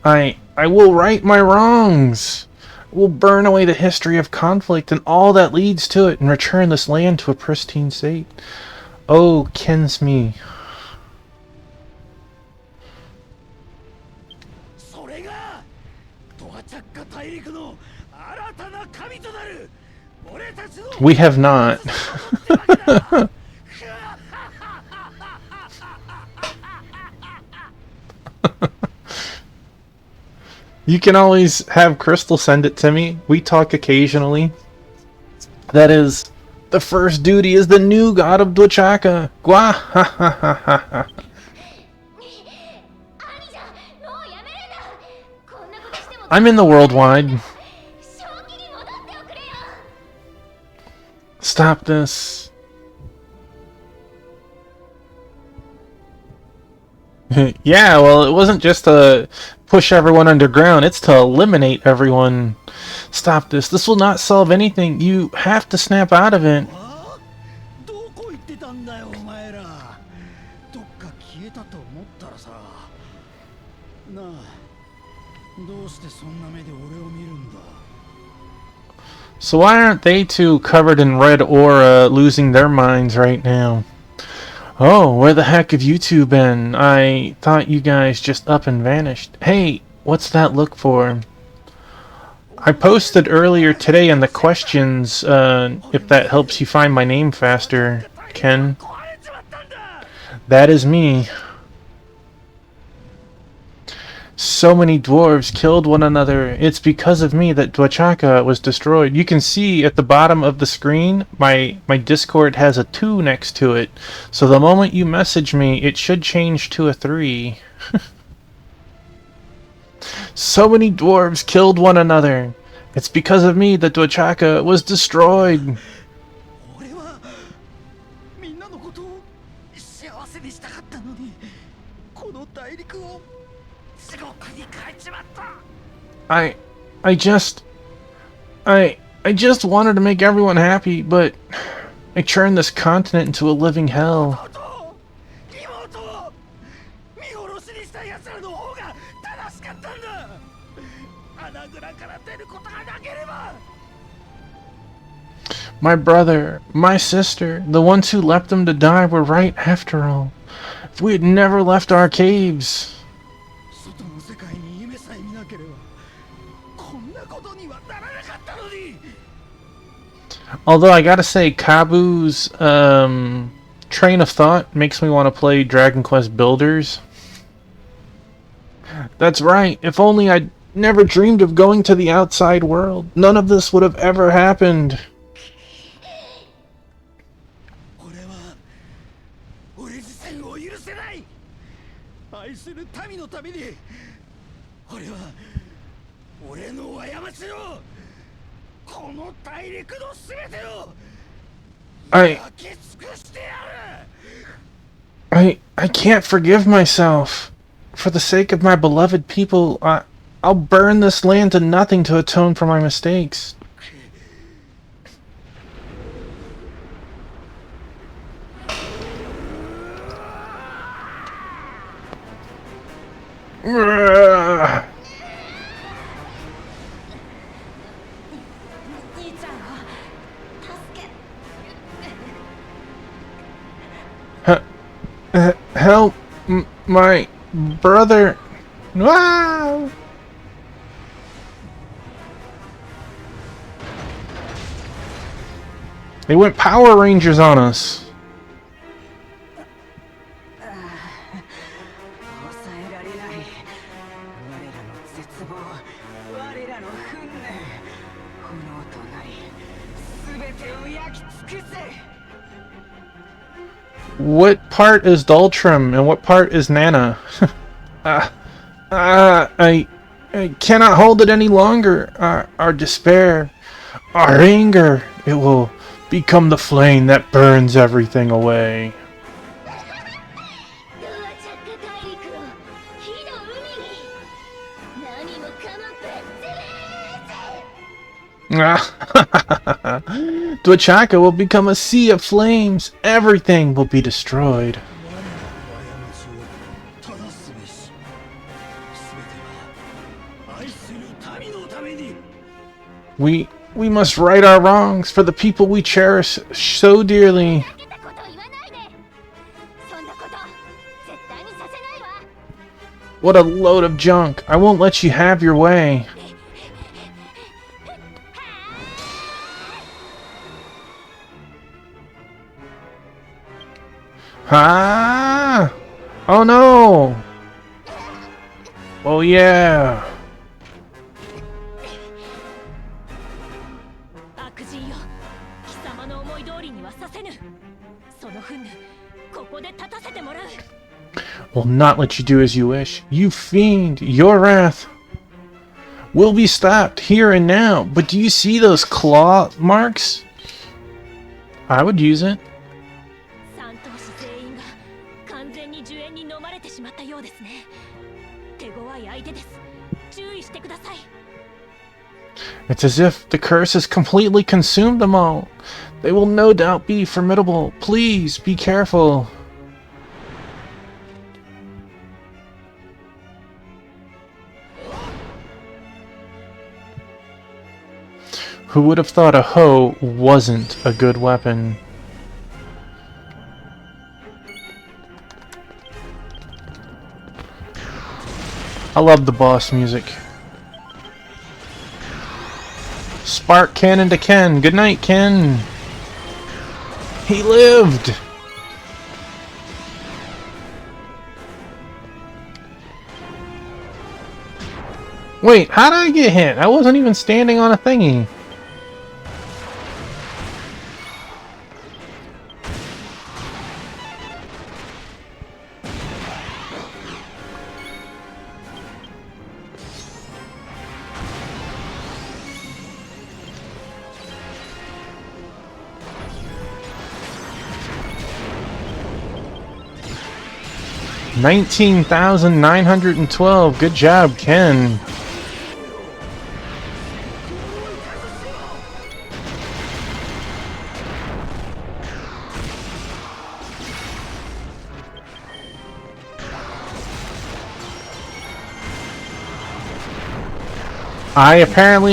S1: I will right my wrongs. We'll burn away the history of conflict and all that leads to it and return this land to a pristine state. Oh, Kensme.
S7: それがドアチャッカ大陸の新たな神となる俺たちの
S1: We have not. You can always have Crystal send it to me. We talk occasionally. That is, the first duty is the new god of Dwachaka. Gwa ha ha ha ha ha. I'm in the worldwide. Stop this. Yeah, well, it wasn't just to push everyone underground, it's to eliminate everyone. Stop this. This will not solve anything. You have to snap out of it.
S7: どこ行ってたんだよお前らどっか消えたと思ったらさなあどうしてそんな目で俺を見るんだ
S1: So why aren't they two covered in red aura losing their minds right now? Oh, where the heck have you two been? I thought you guys just up and vanished. Hey, what's that look for? I posted earlier today in the questions, if that helps you find my name faster, Ken. That is me. So many dwarves killed one another. It's because of me that Dwachaka was destroyed. You can see at the bottom of the screen, my Discord has a 2 next to it. So the moment you message me, it should change to a 3. So many dwarves killed one another. It's because of me that Dwachaka was destroyed.
S7: 俺はみんなのことを幸せにしたかったのに、この大陸を地獄に変えちまった。
S1: I just wanted to make everyone happy, but I turned this continent into a living hell.
S7: 妹を見殺しにした奴らの方が正しかったんだ。穴蔵から出ることがなければ。
S1: My brother, my sister, the ones who left them to die were right after all. If we had never left our caves.
S7: 外の世界に夢さえ見なければ、こんなことにはならなかったのに。
S1: Although I gotta say, Kabu's train of thought makes me want to play Dragon Quest Builders. That's right, if only I'd never dreamed of going to the outside world, none of this would have ever happened.
S7: 俺は俺自身を許せない。愛する民のために、俺は俺の過ちのこの大陸のすべてを
S1: I
S7: 焼き尽くしてやる。
S1: I can't forgive myself. For the sake of my beloved people, I'll burn this land to nothing to atone for my mistakes. Ugh.
S6: 兄ちゃんを助け
S1: Help my brother. Wow. They went Power Rangers on us.
S6: 抑えられない。我らの絶望、我らの憤念、炎となり、全てを焼き尽くせ。
S1: What part is Daltrim and what part is Nana? I cannot hold it any longer. Our despair, our anger, it will become the flame that burns everything away.
S2: ドアチャッカ大陸を火の海に何もかもぶっ潰せ。
S1: Dwachaka will become a sea of flames. Everything will be destroyed.
S7: 我らの過ちを正すべし。すべては愛する民のために。
S1: We must right our wrongs for the people we cherish so dearly.
S2: ふざけたこと言わないで。そんなこと絶対にさせないわ。
S1: What a load of junk. I won't let you have your way. Ah! Oh no! Oh yeah!
S8: 悪人よ、貴様の思い通りにはさせぬ。その憤怒、ここで立たせてもらう。
S1: Will not let you do as you wish. You fiend, your wrath will be stopped here and now. But do you see those claw marks? I would use it.
S8: 三頭士全員が完全に呪怨に飲まれてしまったようですね。手強い相手です。注意してください。
S1: It's as if the curse has completely consumed them all. They will no doubt be formidable. Please be careful. Who would have thought a hoe wasn't a good weapon? I love the boss music. Spark cannon to Ken. Good night, Ken. He lived. Wait, how did I get hit? I wasn't even standing on a thingy. $19,912. Good job, Ken.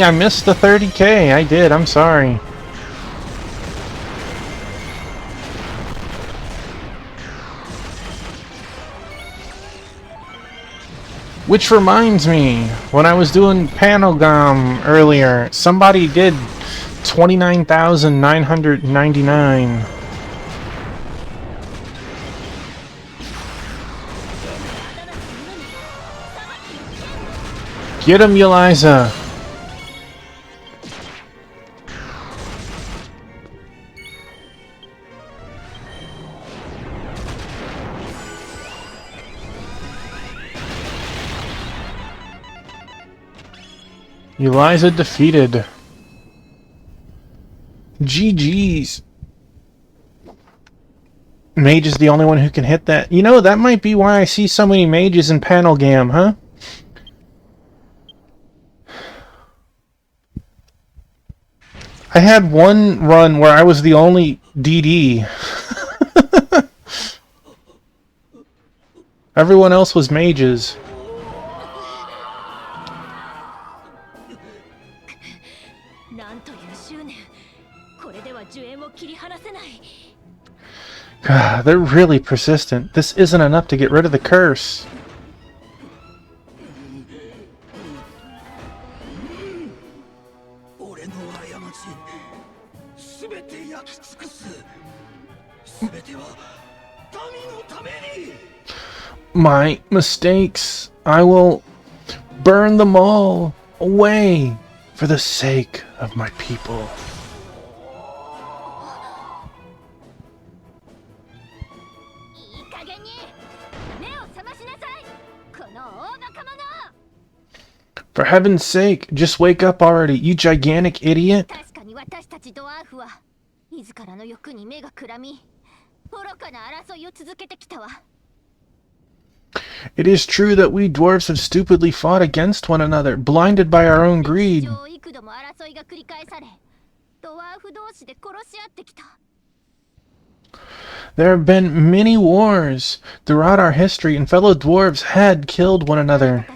S1: I missed the 30K. I did. I'm sorry. Which reminds me, when I was doing Panelgam earlier, somebody did 29,999. Get him, Eliza! Eliza defeated. GG's. Mage is the only one who can hit that. You know, that might be why I see so many mages in Panelgam, huh? I had one run where I was the only DD. Everyone else was mages. God, they're really persistent. This isn't enough to get rid of the curse. My mistakes, I will burn them all away for the sake of my people. For heaven's sake, just wake up already, you gigantic idiot. It is true that we dwarves have stupidly fought against one another, blinded by our own greed. There have been many wars throughout our history, and fellow dwarves had killed one another.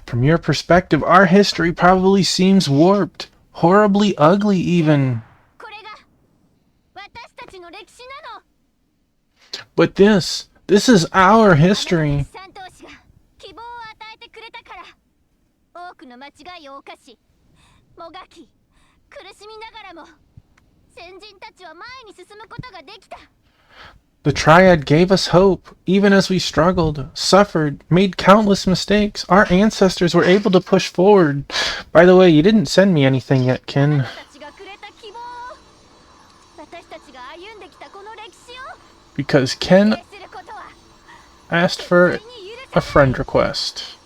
S1: From your perspective, our history probably seems warped, horribly ugly even. But this is our history. The Triad gave us hope, even as we struggled, suffered, made countless mistakes. Our ancestors were able to push forward. By the way, you didn't send me anything yet, Ken. Because Ken asked for a friend request.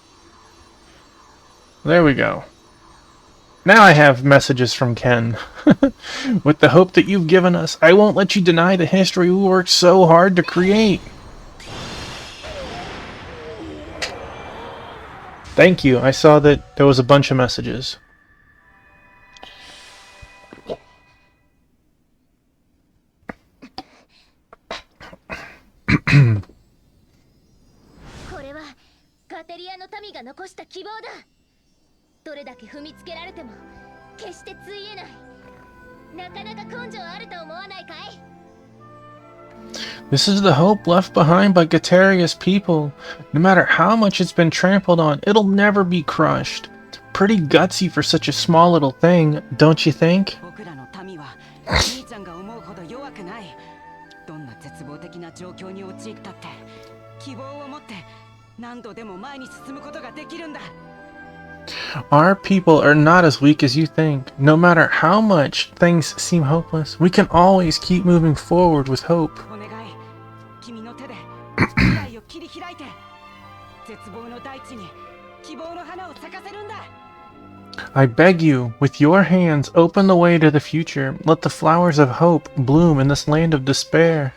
S1: There we go. Now I have messages from Ken. With the hope that you've given us, I won't let you deny the history we worked so hard to create. Thank you. I saw that there was a bunch of messages. This is the hope left behind by Gataria's people. No matter how much it's been trampled on, it'll never be crushed. Pretty gutsy for such a small little thing, don't you think?
S6: 的な状況に陥ったって希望を持って何度でも前に進むことができるんだ。
S1: Our people are not as weak as you think. No matter how much things seem hopeless, we can always keep moving forward with hope.
S6: お願い、君の手で未来を切り開いて絶望の大地に希望の花を咲かせるんだ。
S1: I beg you, with your hands, open the way to the future. Let the flowers of hope bloom in this land of despair.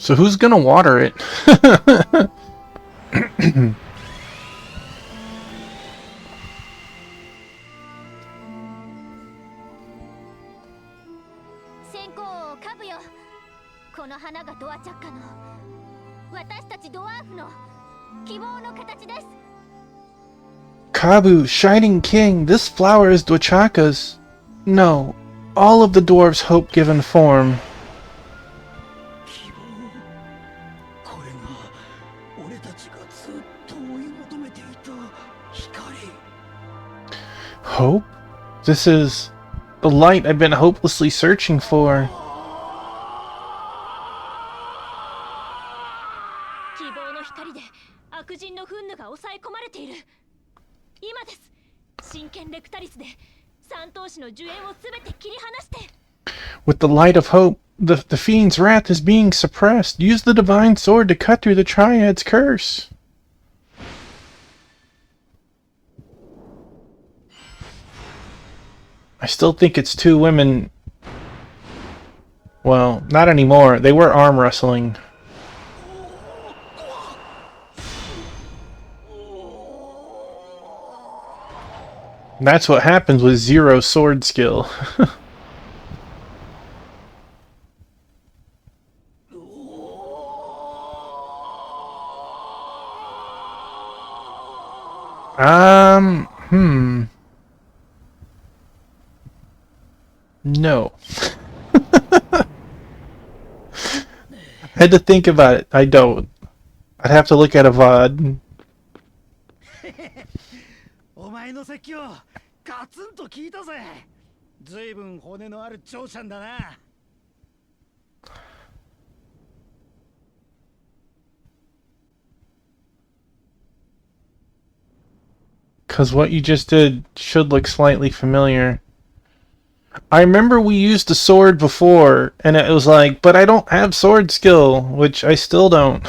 S1: So who's gonna water it?
S2: 先行王カブよ、この花がドアチャッカの私たちドワーフの希望の形です。
S1: Kabu, Shining King, this flower is Dwachaka's. No, all of the dwarves' hope-given form.
S7: 希望、これが俺たちがずっと追い求めていた光。
S1: Hope? This is the light I've been hopelessly searching for.
S8: 希望の光で悪人の憤怒が抑え込まれている。今です。真剣レクタリスで三頭士の呪怨をすべて切り離して。
S1: With the light of hope, the fiend's wrath is being suppressed. Use the divine sword to cut through the Triad's curse. I still think it's two women. Well, not anymore. They were arm wrestling. That's what happens with zero sword skill. No. I had to think about it. I don't. I'd have to look at a VOD.
S7: お前の説教ガツンと聞いたぜ。ずいぶん骨のある長ちゃんだな。
S1: Because what you just did should look slightly familiar. I remember we used a sword before, and it was like, but I don't have sword skill, which I still don't.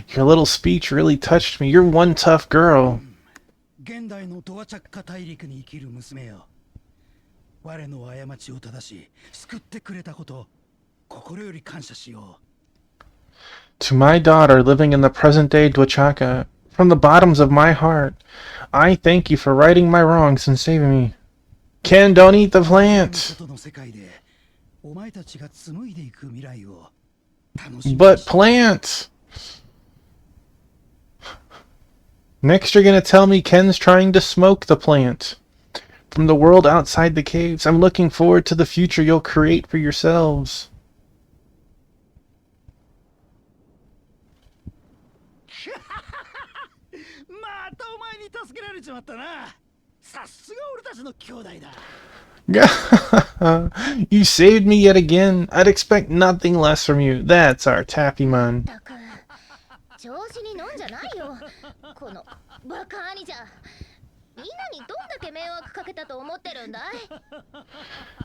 S1: Your little speech really touched me. You're one tough girl.
S7: 現代のドアチャッカ大陸に生きる娘よ。我の過ちを正し、救ってくれたこと、心より感謝しよう。
S1: To my daughter living in the present-day Dwachaka, from the bottoms of my heart, I thank you for righting my wrongs and saving me. Ken, don't eat the plant!
S7: 外の世界で、お前たちが紡いでいく未来を楽しみに
S1: But plant! Next you're gonna tell me Ken's trying to smoke the plant. From the world outside the caves, I'm looking forward to the future you'll create for yourselves.
S7: またお前に助けられちまったな。さすが俺たちの兄弟だ。
S1: You saved me yet again. I'd expect nothing less from you. That's our Tappymon.
S2: たく調子に飲んじゃないよ。このバカ兄じゃ。みんなにどんだけ迷惑かけたと思ってるんだい。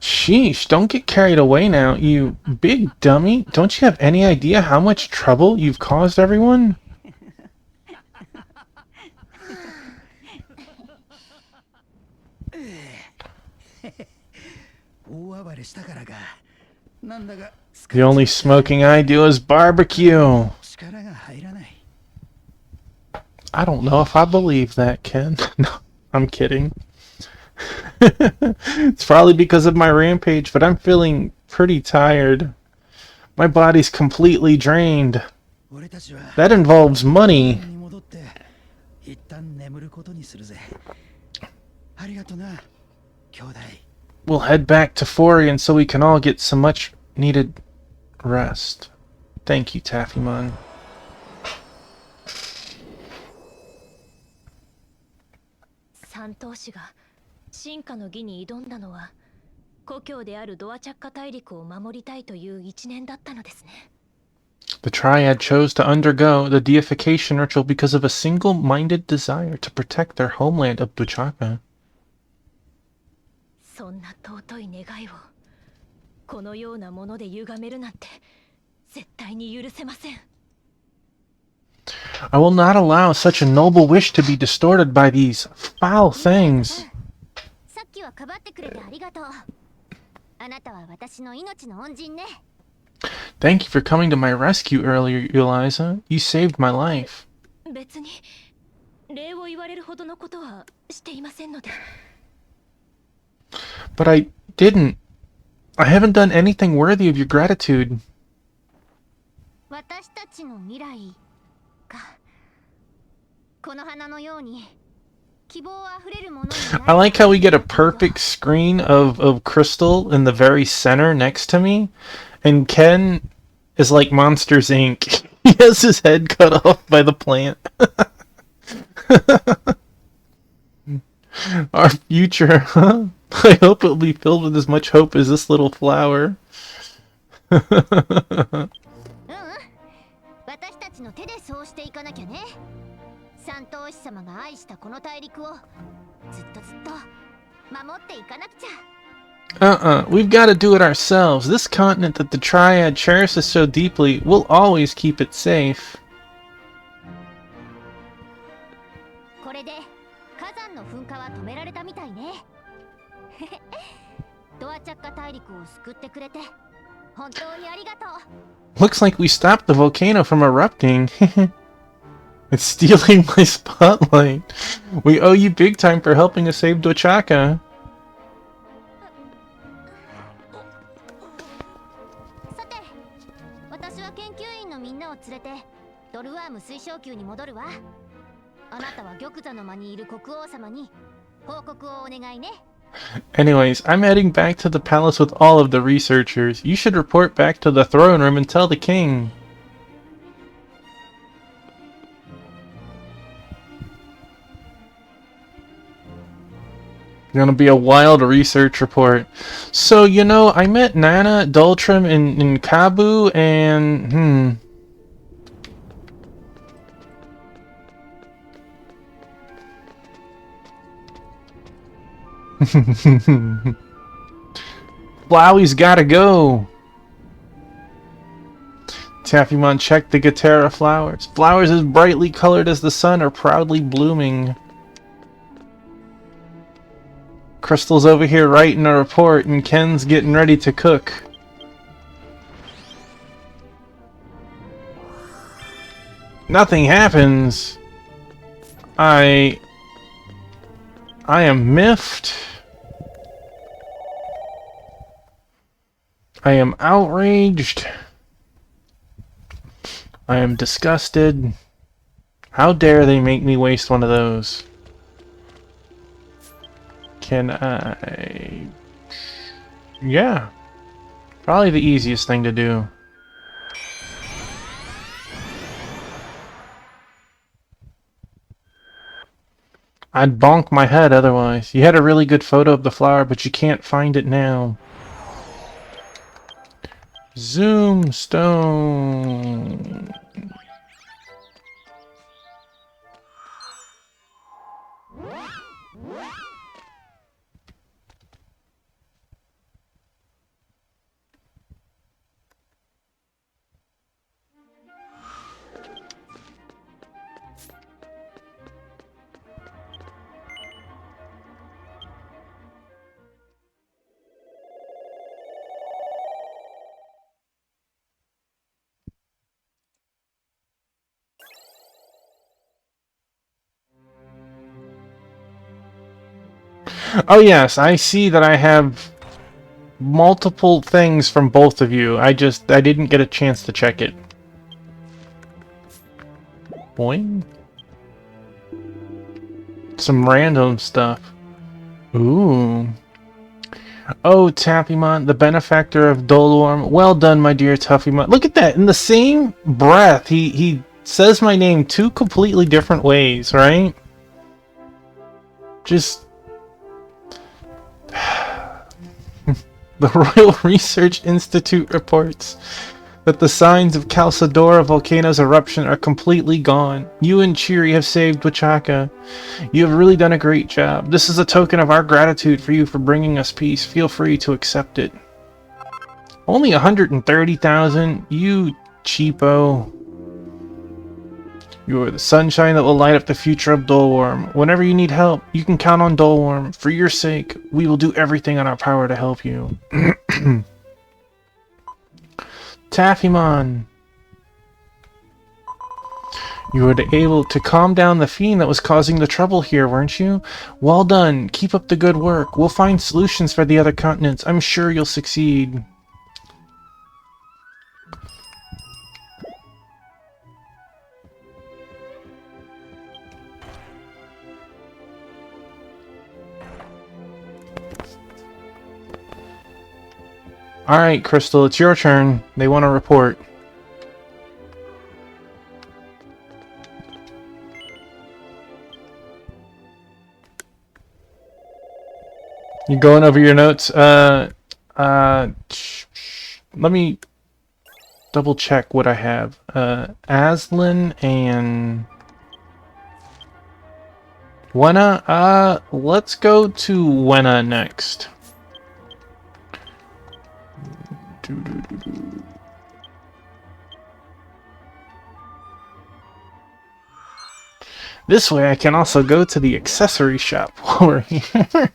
S1: Sheesh, don't get carried away now, you big dummy. Don't you have any idea how much trouble you've caused everyone?
S7: 大暴れしたからか。なんだか
S1: The only smoking I do is barbecue.
S7: 力が入らない。
S1: I don't know if I believe that, Ken. No, I'm kidding. It's probably because of my rampage, but I'm feeling pretty tired. My body's completely drained.
S7: 俺たちは
S1: That involves money.
S7: に戻って一旦眠ることにするぜ。ありがとな、兄弟。
S1: we'll head back to Forian so we can all get some much needed rest. Thank you, Taffymon.
S8: Santoshi が進化の儀に挑んだのは故郷であるドアチャッカ大陸を守りたいという一念だったのですね。
S1: The Triad chose to undergo the deification ritual because of a single-minded desire to protect their homeland of Duchaka.
S8: そんな尊い願いをこのようなもので歪めるなんて絶対に許せません。
S1: I will not allow such a noble wish to be distorted by these foul things.
S2: さっきはかばってくれてありがとう。あなたは私の命の恩人ね。
S1: Thank you for coming to my rescue earlier, Eliza. You saved my life.
S8: 別に礼を言われるほどのことはしていませんので。
S1: But I didn't. I haven't done anything worthy of your gratitude.
S2: 私たちの未来か。この花のように希望あふれるものになる。
S1: I like how we get a perfect screen of Crystal in the very center next to me. And Ken is like Monsters, Inc. He has his head cut off by the plant. Our future, huh? I hope it will be filled with as much hope as this little flower.
S2: 私たちの手でそうしていかなきゃね。三頭士様が愛したこの大陸をずっと守っていかなくちゃ。
S1: We've got to do it ourselves. This continent that the Triad cherishes so deeply, we'll always keep it safe.
S2: これで火山の噴火は止められたみたいね。ドアチャッカ大陸を救ってくれて本当にありがとう。
S1: Looks like we stopped the volcano from erupting. It's stealing my spotlight. We owe you big time for helping us save Dochaka.
S2: さて、私は研究員のみんなを連れてドルワーム水晶宮に戻るわ。あなたは玉座の間にいる国王様に報告をお願いね。
S1: Anyways, I'm heading back to the palace with all of the researchers. You should report back to the throne room and tell the king. Gonna be a wild research report. So, you know, I met Nana, Dultrim, in Kabu, and, Flowey's gotta go! Taffymon checked the Gatera flowers. Flowers as brightly colored as the sun are proudly blooming. Crystal's over here writing a report, and Ken's getting ready to cook. Nothing happens. I am miffed. I am outraged. I am disgusted. How dare they make me waste one of those? Can I... Yeah. Probably the easiest thing to do. I'd bonk my head otherwise. You had a really good photo of the flower, but you can't find it now. Zoom stone. Oh yes, I see that I have multiple things from both of you. I didn't get a chance to check it. Boing. Some random stuff. Ooh. Oh, Taffymon, the benefactor of Dolorm. Well done, my dear Tuffymon. Look at that. In the same breath, he says my name two completely different ways, right? Just... The Royal Research Institute reports that the signs of Calcedora volcano's eruption are completely gone. You and Cheery have saved Wachaka. You have really done a great job. This is a token of our gratitude for you for bringing us peace. Feel free to accept it. Only 130,000? You cheapo. You are the sunshine that will light up the future of Dolworm. Whenever you need help, you can count on Dolworm. For your sake, we will do everything in our power to help you. Taffymon! You were able to calm down the fiend that was causing the trouble here, weren't you? Well done. Keep up the good work. We'll find solutions for the other continents. I'm sure you'll succeed. Alright, Crystal, it's your turn. They want to report. You going over your notes? Let me double check what I have. Aslan and Wenna. Let's go to Wenna next. This way I can also go to the accessory shop while we're here.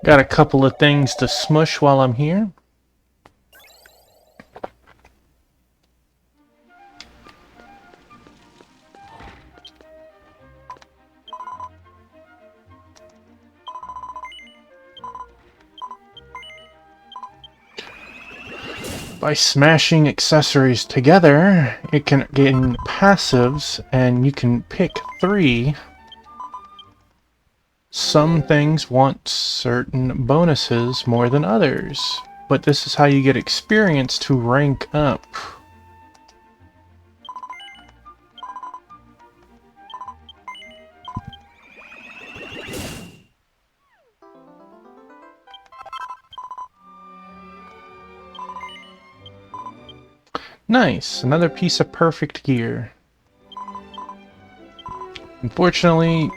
S1: Got a couple of things to smush while I'm here. By smashing accessories together, it can gain passives, and you can pick 3. Some things want certain bonuses more than others, but this is how you get experience to rank up. Nice, another piece of perfect gear. Unfortunately,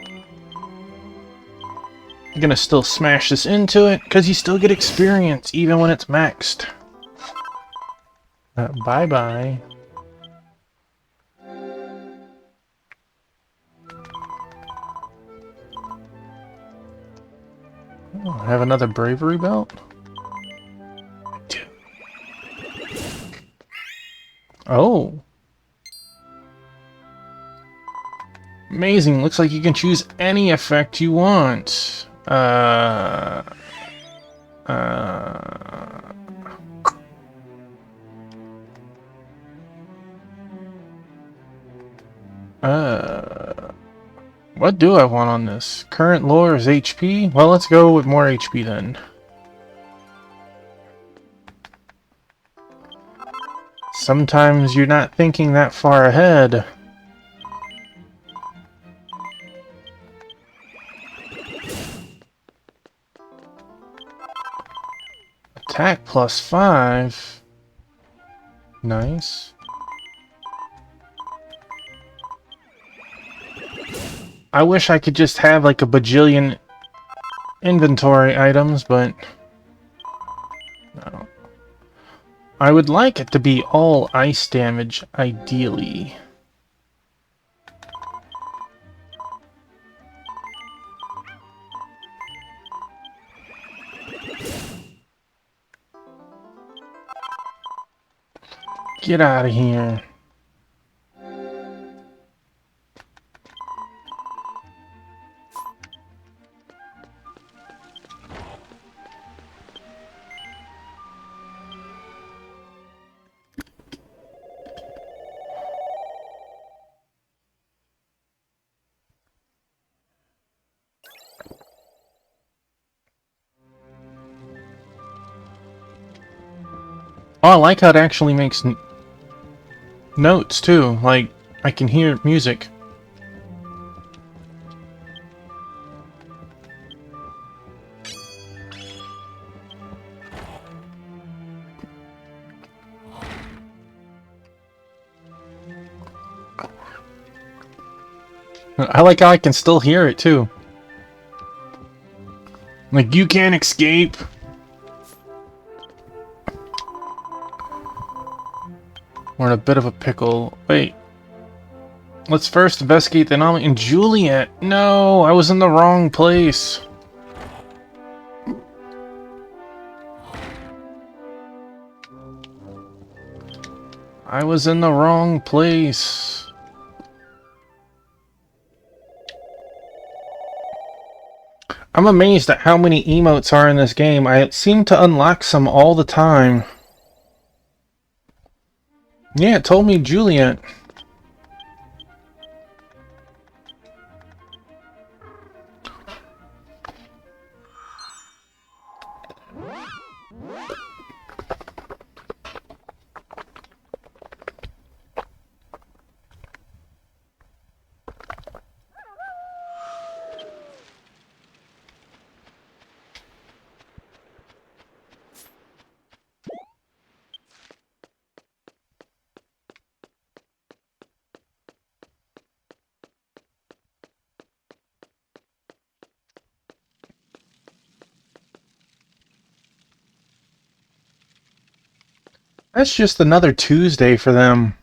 S1: I'm gonna still smash this into it, because you still get experience, even when it's maxed. Bye-bye. Oh, I have another bravery belt? I do. Oh. Amazing. Looks like you can choose any effect you want. What do I want on this? Current lore is HP? Well, let's go with more HP then. Sometimes you're not thinking that far ahead. Attack +5. Nice. I wish I could just have like a bajillion inventory items, but no. I would like it to be all ice damage, ideally. Get out of here. Oh, I like how it actually makes notes too. Like, I can hear music. I like how I can still hear it too. Like, you can't escape. We're in a bit of a pickle. Wait. Let's first investigate the anomaly in Juliet. No, I was in the wrong place. I was in the wrong place. I'm amazed at how many emotes are in this game. I seem to unlock some all the time. Yeah, it told me Juliet. That's just another Tuesday for them.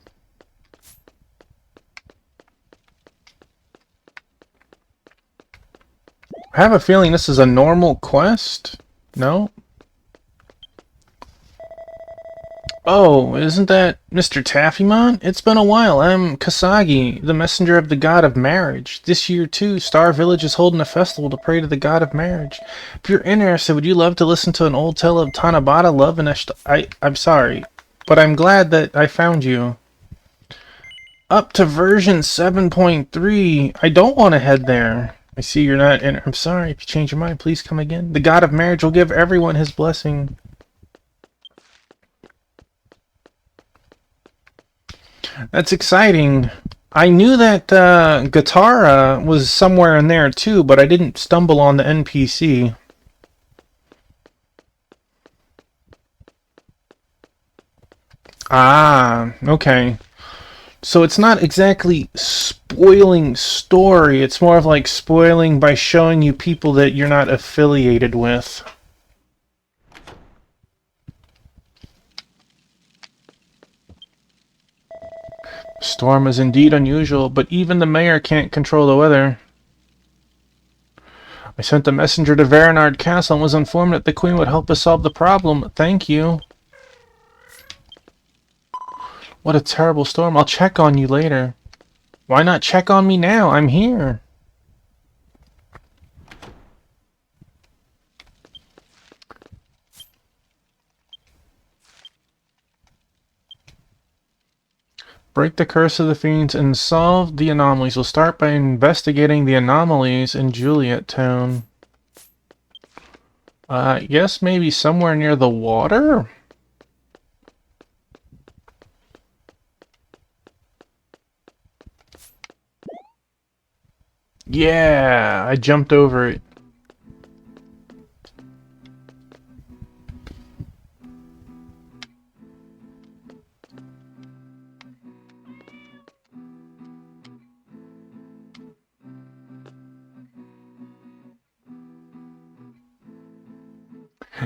S1: I have a feeling this is a normal quest. No? Oh, isn't that Mr. Taffymon? It's been a while. I'm Kasagi, the messenger of the god of marriage. This year, too, Star Village is holding a festival to pray to the god of marriage. If you're interested, would you love to listen to an old tale of Tanabata love and I'm sorry, but I'm glad that I found you. Up to version 7.3. I don't want to head there. I see you're not in. I'm sorry. If you change your mind, please come again. The god of marriage will give everyone his blessing. That's exciting. I knew that Guitarra was somewhere in there too, but I didn't stumble on the NPC. Ah, okay. So it's not exactly spoiling story, it's more of like spoiling by showing you people that you're not affiliated with. Storm is indeed unusual, but even the mayor can't control the weather. I sent a messenger to Varanard Castle and was informed that the Queen would help us solve the problem. Thank you. What a terrible storm. I'll check on you later. Why not check on me now? I'm here. Break the curse of the fiends and solve the anomalies. We'll start by investigating the anomalies in Juliet Town. Yes, maybe somewhere near the water? Yeah, I jumped over it.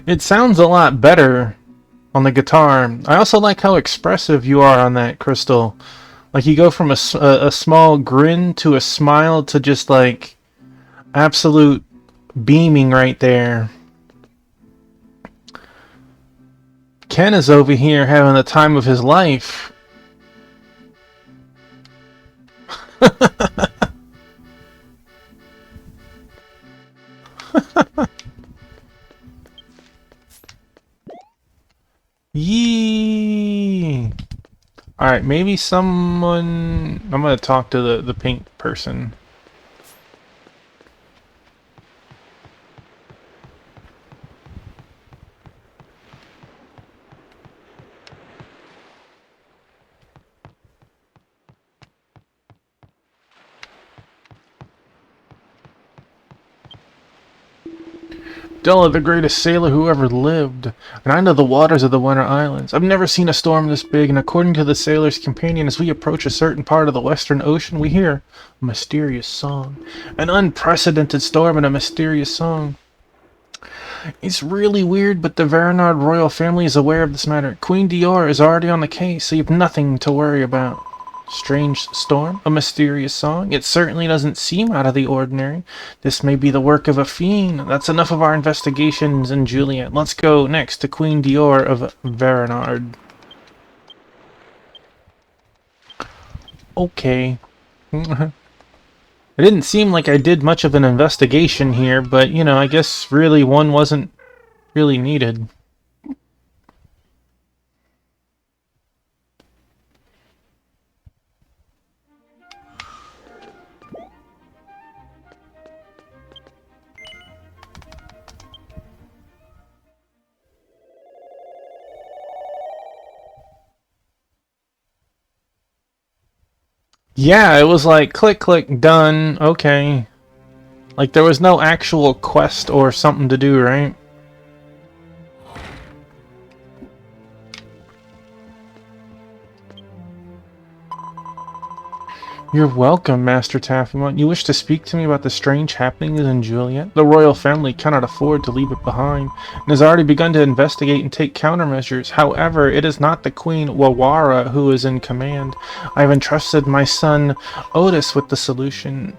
S1: It sounds a lot better on the guitar. I also like how expressive you are on that, Crystal. Like, you go from a small grin to a smile to just, like, absolute beaming right there. Ken is over here having the time of his life. Yee! Alright, maybe someone... I'm gonna talk to the pink person. Della, the greatest sailor who ever lived, and I know the waters of the Winter Islands. I've never seen a storm this big, and according to the sailor's companion, as we approach a certain part of the Western Ocean, we hear a mysterious song. An unprecedented storm and a mysterious song. It's really weird, but the Varanard royal family is aware of this matter. Queen Dior is already on the case, so you have nothing to worry about. Strange storm? A mysterious song? It certainly doesn't seem out of the ordinary. This may be the work of a fiend. That's enough of our investigations in Juliet. Let's go next to Queen Dior of Varanard. Okay. It didn't seem like I did much of an investigation here, but, you know, I guess really one wasn't really needed. Yeah, it was like, click, click, done, okay. Like, there was no actual quest or something to do, right? You're welcome, Master Taffymon. You wish to speak to me about the strange happenings in Juliet? The royal family cannot afford to leave it behind, and has already begun to investigate and take countermeasures. However, it is not the Queen Wawara who is in command. I have entrusted my son Otis with the solution.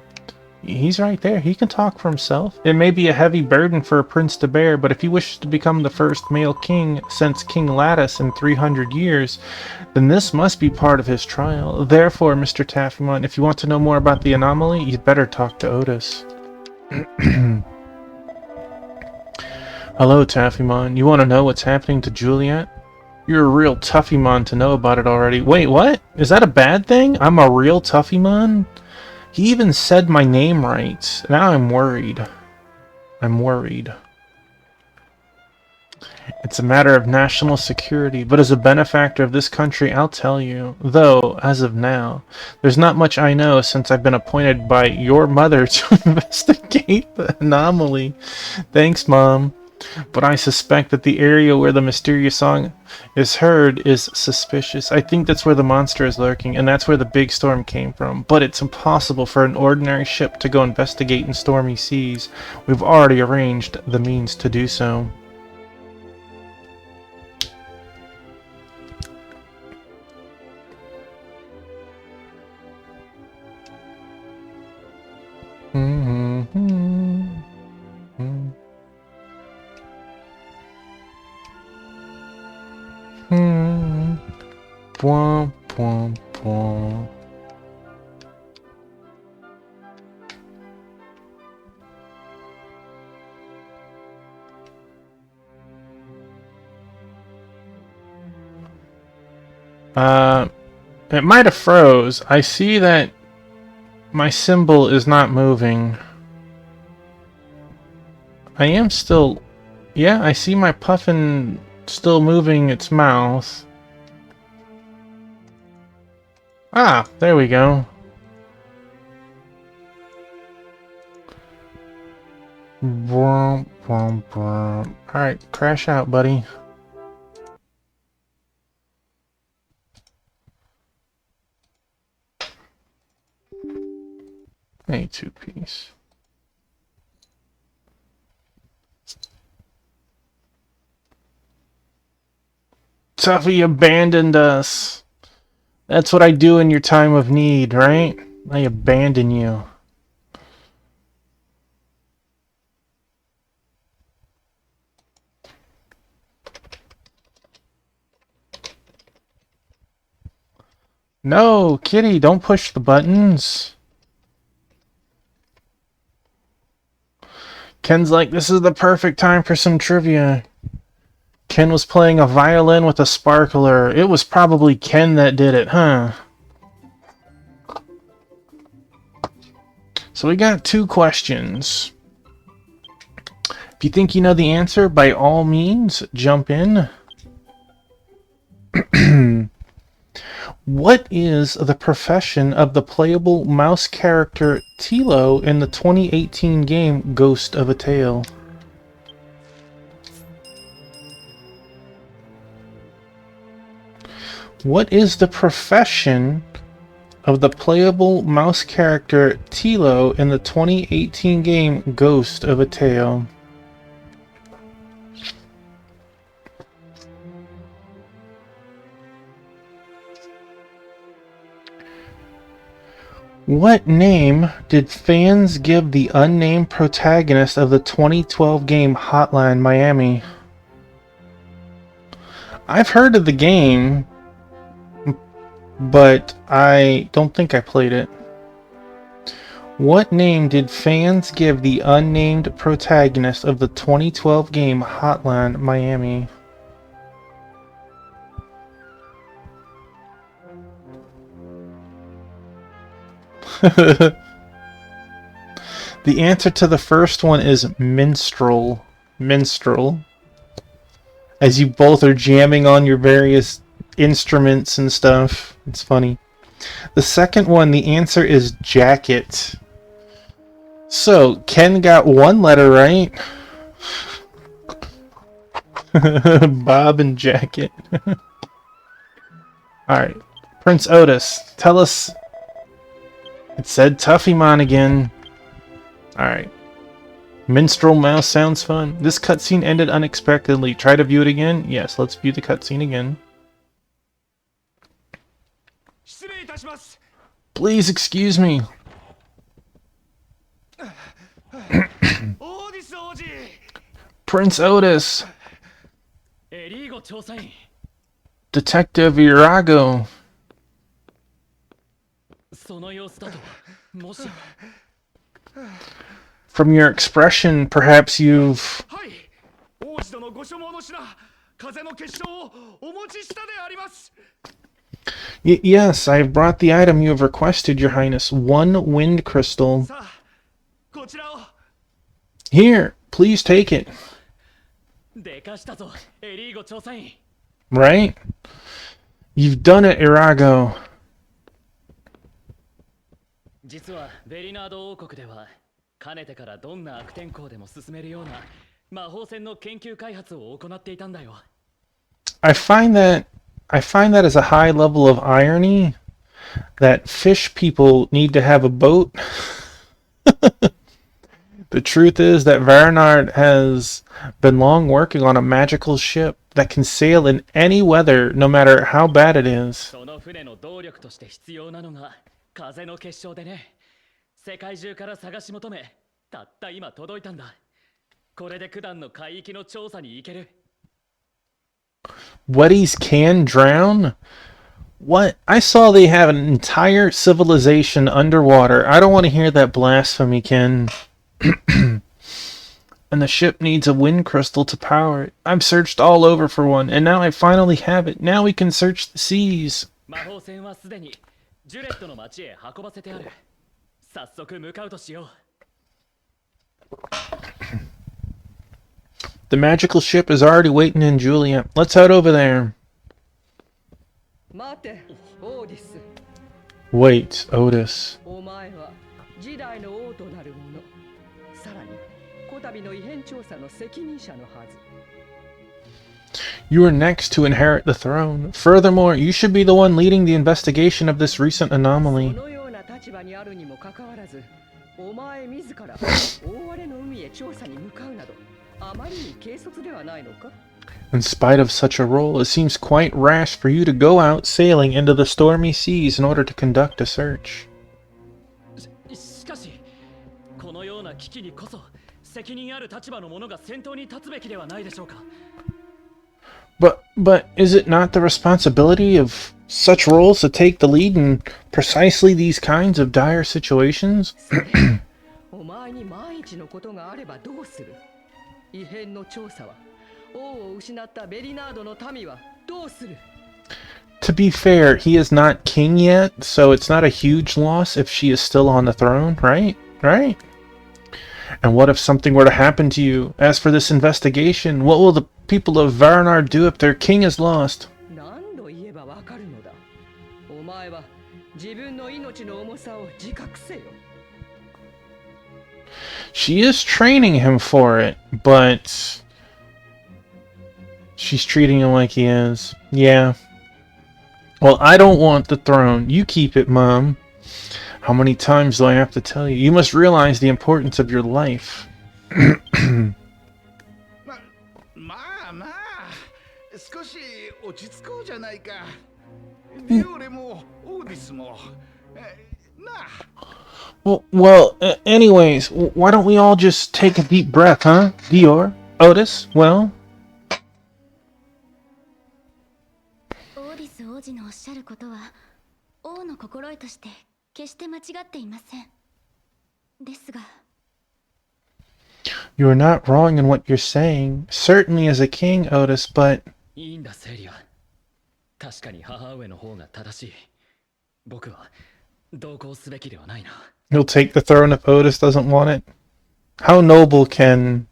S1: He's right there. He can talk for himself. It may be a heavy burden for a prince to bear, but if he wishes to become the first male king since King Lattice in 300 years, then this must be part of his trial. Therefore, Mr. Taffymon, if you want to know more about the anomaly, you'd better talk to Otis. Hello, Taffymon. You want to know what's happening to Juliet? You're a real Tuffymon to know about it already. Wait, what? Is that a bad thing? I'm a real Tuffymon? He even said my name right. Now I'm worried. I'm worried. It's a matter of national security, but as a benefactor of this country, I'll tell you. Though, as of now, there's not much I know since I've been appointed by your mother to investigate the anomaly. Thanks, Mom. But I suspect that the area where the mysterious song is heard is suspicious. I think that's where the monster is lurking, and that's where the big storm came from. But it's impossible for an ordinary ship to go investigate in stormy seas. We've already arranged the means to do so. Pwom, pwom, pwom. It might have froze. I see that my symbol is not moving. I am still... Yeah, I see my puffin still moving its mouth. Ah, there we go. Brum, brum, brum. Alright, crash out, buddy. Hey, two-piece. Tuffy abandoned us. That's what I do in your time of need, right? I abandon you. No, Kitty, don't push the buttons. Ken's like, this is the perfect time for some trivia. Ken was playing a violin with a sparkler. It was probably Ken that did it, huh? So we got 2 questions. If you think you know the answer, by all means, jump in. What is the profession of the playable mouse character Tilo in the 2018 game Ghost of a Tale? What is the profession of the playable mouse character Tilo in the 2018 game Ghost of a Tale? What name did fans give the unnamed protagonist of the 2012 game Hotline Miami? I've heard of the game, but I don't think I played it. What name did fans give the unnamed protagonist of the 2012 game Hotline Miami? The answer to the first one is minstrel. Minstrel. As you both are jamming on your various instruments and stuff. It's funny. The second one, the answer is jacket. So, Ken got one letter right. Bob and jacket. Alright. Prince Otis, tell us. It said Tuffymon again. Alright. Minstrel mouse sounds fun. This cutscene ended unexpectedly. Try to view it again? Yes, let's view the cutscene again. Please excuse me. Prince Otis. Detective Irago. From your expression, perhaps you've... Yes, I have brought the item you have requested, Your Highness. 1 wind crystal. Here, please take it. Right? You've done it, Irago.
S9: 実はベリナード王国ではかねてからどんな悪天候でも進めるような魔法戦の研究開発を行っていたんだよ。
S1: I find that as a high level of irony that fish people need to have a boat. The truth is that Varanard has been long working on a magical ship that can sail in any weather, no matter how bad it is.
S9: その船の動力として必要なのが風の結晶でね。世界中から探し求め、たった今届いたんだ。これで九段の海域の調査に行ける。
S1: Weddies can drown? What? I saw they have an entire civilization underwater. I don't want to hear that blasphemy, Ken. And the ship needs a wind crystal to power it. I've searched all over for one, and now I finally have it. Now we can search the seas.
S9: 魔法船はすでにジュレットの町へ運ばせてある。早速向かうとしよう。
S1: The magical ship is already waiting in Juliet. Let's head over there.
S6: 待て、オーディス。
S1: Wait, Otis.
S6: お前は時代の王となる者。さらに、こたびの異変調査の責任者のはず。
S1: You are next to inherit the throne. Furthermore, you should be the one leading the investigation of this recent anomaly.
S6: そのような立場にあるにもかかわらず、お前自ら大荒れの海へ調査に向かうなど、あまりに軽率ではないのか?
S1: In spite of such a role, it seems quite rash for you to go out sailing into the stormy seas in order to conduct a search.
S9: しかし、このような危機にこそ責任ある立場の者が先頭に立つべきではないでしょうか?
S1: But is it not the responsibility of such roles to take the lead in precisely these kinds of dire situations?
S6: お前に万一のことがあればどうする? 異変の調査は王を失ったベリナードの民はどうする?
S1: To be fair, he is not king yet, so it's not a huge loss if she is still on the throne, right? Right? And what if something were to happen to you? As for this investigation, what will the people of Varanard do if their king is lost?
S6: 何度言えばわかるのだ。お前は自分の命の重さを自覚せよ。
S1: She is training him for it, but she's treating him like he is. Yeah. Well, I don't want the throne. You keep it, Mom. How many times do I have to tell you? You must realize the importance of your life.
S7: まあまあ少し落ち着こうじゃないか。ディオレもオーディスもなあ。
S1: Anyways, why don't we all just take a deep breath, huh? Dior, Otis, well?
S2: オーディス王子のおっしゃることは王の心得として決して間違っていません。ですが
S1: You're not wrong in what you're saying. Certainly as a king, Otis, but...
S9: いいんだセリア。確かに母上の方が正しい。僕は同行すべきではないな。
S1: He'll take the throne if Otis doesn't want it. How noble can...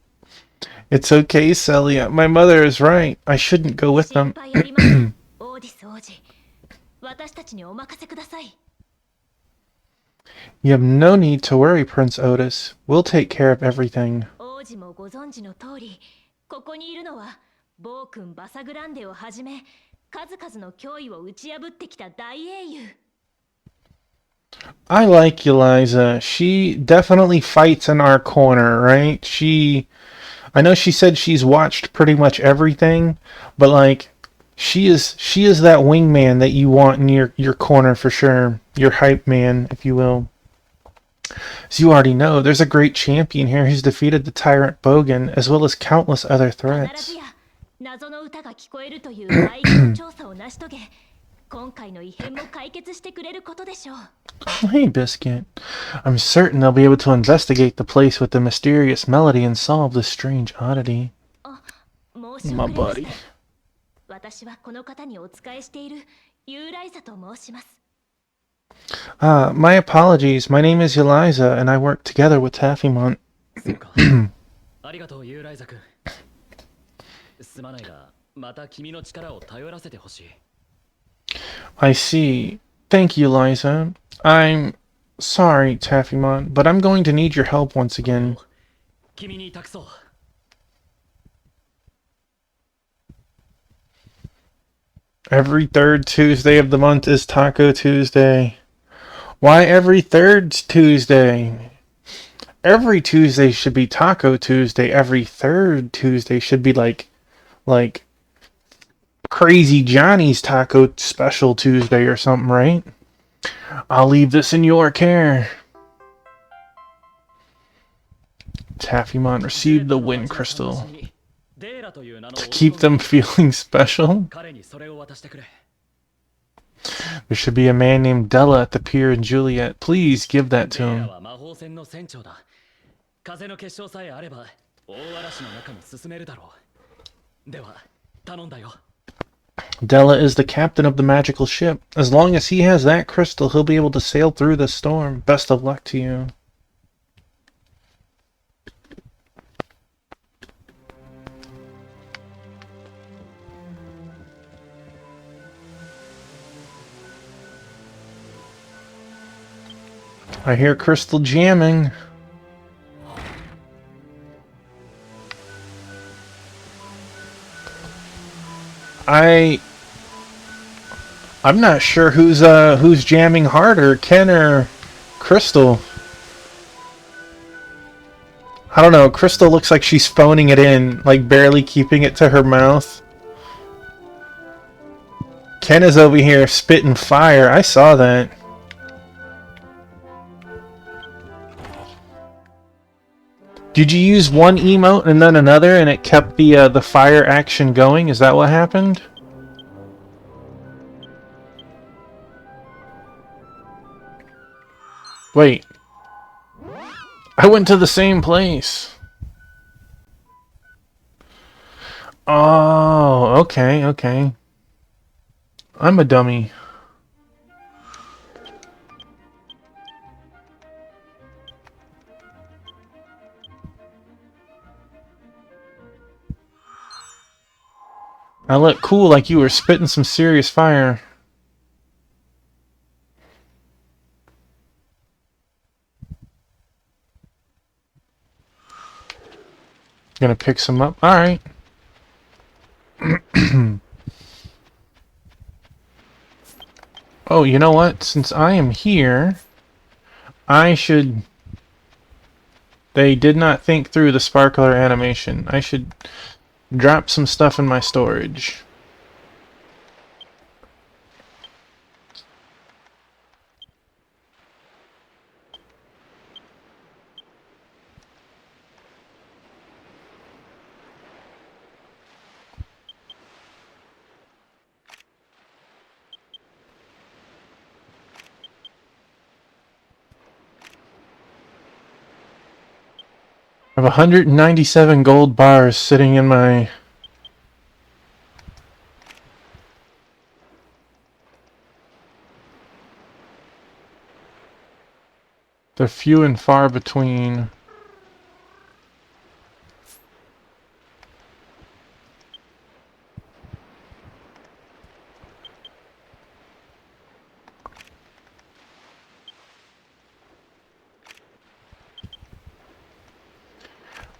S1: It's okay, Celia. My mother is right. I shouldn't go with them.
S8: オーディス王子、私たちにお任せください。
S1: You have no need to worry, Prince Otis. We'll take care of everything.
S8: 王子もご存知の通り、ここにいるのは暴君バサグランデをはじめ数々の脅威を打ち破ってきた大英雄。
S1: I like Eliza. She definitely fights in our corner, right? I know she said she's watched pretty much everything, but like, she is that wingman that you want in your corner for sure. Your hype man, if you will. As you already know, there's a great champion here who's defeated the tyrant Bogan, as well as countless other
S8: 必
S1: threats.
S8: ずや謎の歌が聞こえるという大規模調査を成し遂げ、今回の異変も解決してくれることでしょう。
S1: Hey, Biscuit. I'm certain they'll be able to investigate the place with the mysterious melody and solve this strange oddity.
S8: 申し
S1: My
S8: 遅れまし
S1: buddy.
S8: た。私はこの方にお仕えしているユーライザと申します。
S1: My apologies. My name is Eliza, and I work together with Taffymont.
S9: そうか。ありがとうユーライザ君。すまないが、また君の力を頼らせてほしい。
S1: I see. Thank you, Eliza. I'm sorry, Taffymont, but I'm going to need your help once again.
S9: 君に託そう。
S1: Every third Tuesday of the month is Taco Tuesday. Why every third Tuesday? Every Tuesday should be Taco Tuesday. Every third Tuesday should be like Crazy Johnny's Taco Special Tuesday or something, right? I'll leave this in your care. Taffymont received the Wind Crystal. To keep them feeling special?
S9: 彼にそれを渡してくれ。
S1: There should be a man named Della at the pier in Juliet. Please give that to
S9: デー
S1: him.
S9: ラは魔法船の船長だ。風の結晶さえあれば大嵐の中に進めるだろう。では頼んだよ。
S1: Della is the captain of the magical ship. As long as he has that crystal, he'll be able to sail through the storm. Best of luck to you. I hear crystal jamming. I'm not sure who's jamming harder, Ken or Crystal. I don't know, Crystal looks like she's phoning it in, like barely keeping it to her mouth. Ken is over here spitting fire. I saw that. Did you use one emote and then another and it kept the fire action going? Is that what happened? Wait. I went to the same place. Oh, okay, okay. I'm a dummy. I look cool like you were spitting some serious fire. Gonna pick some up? Alright. Oh, you know what? Since I am here, I should... They did not think through the sparkler animation. I should drop some stuff in my storage. I have 197 gold bars sitting in my... They're few and far between.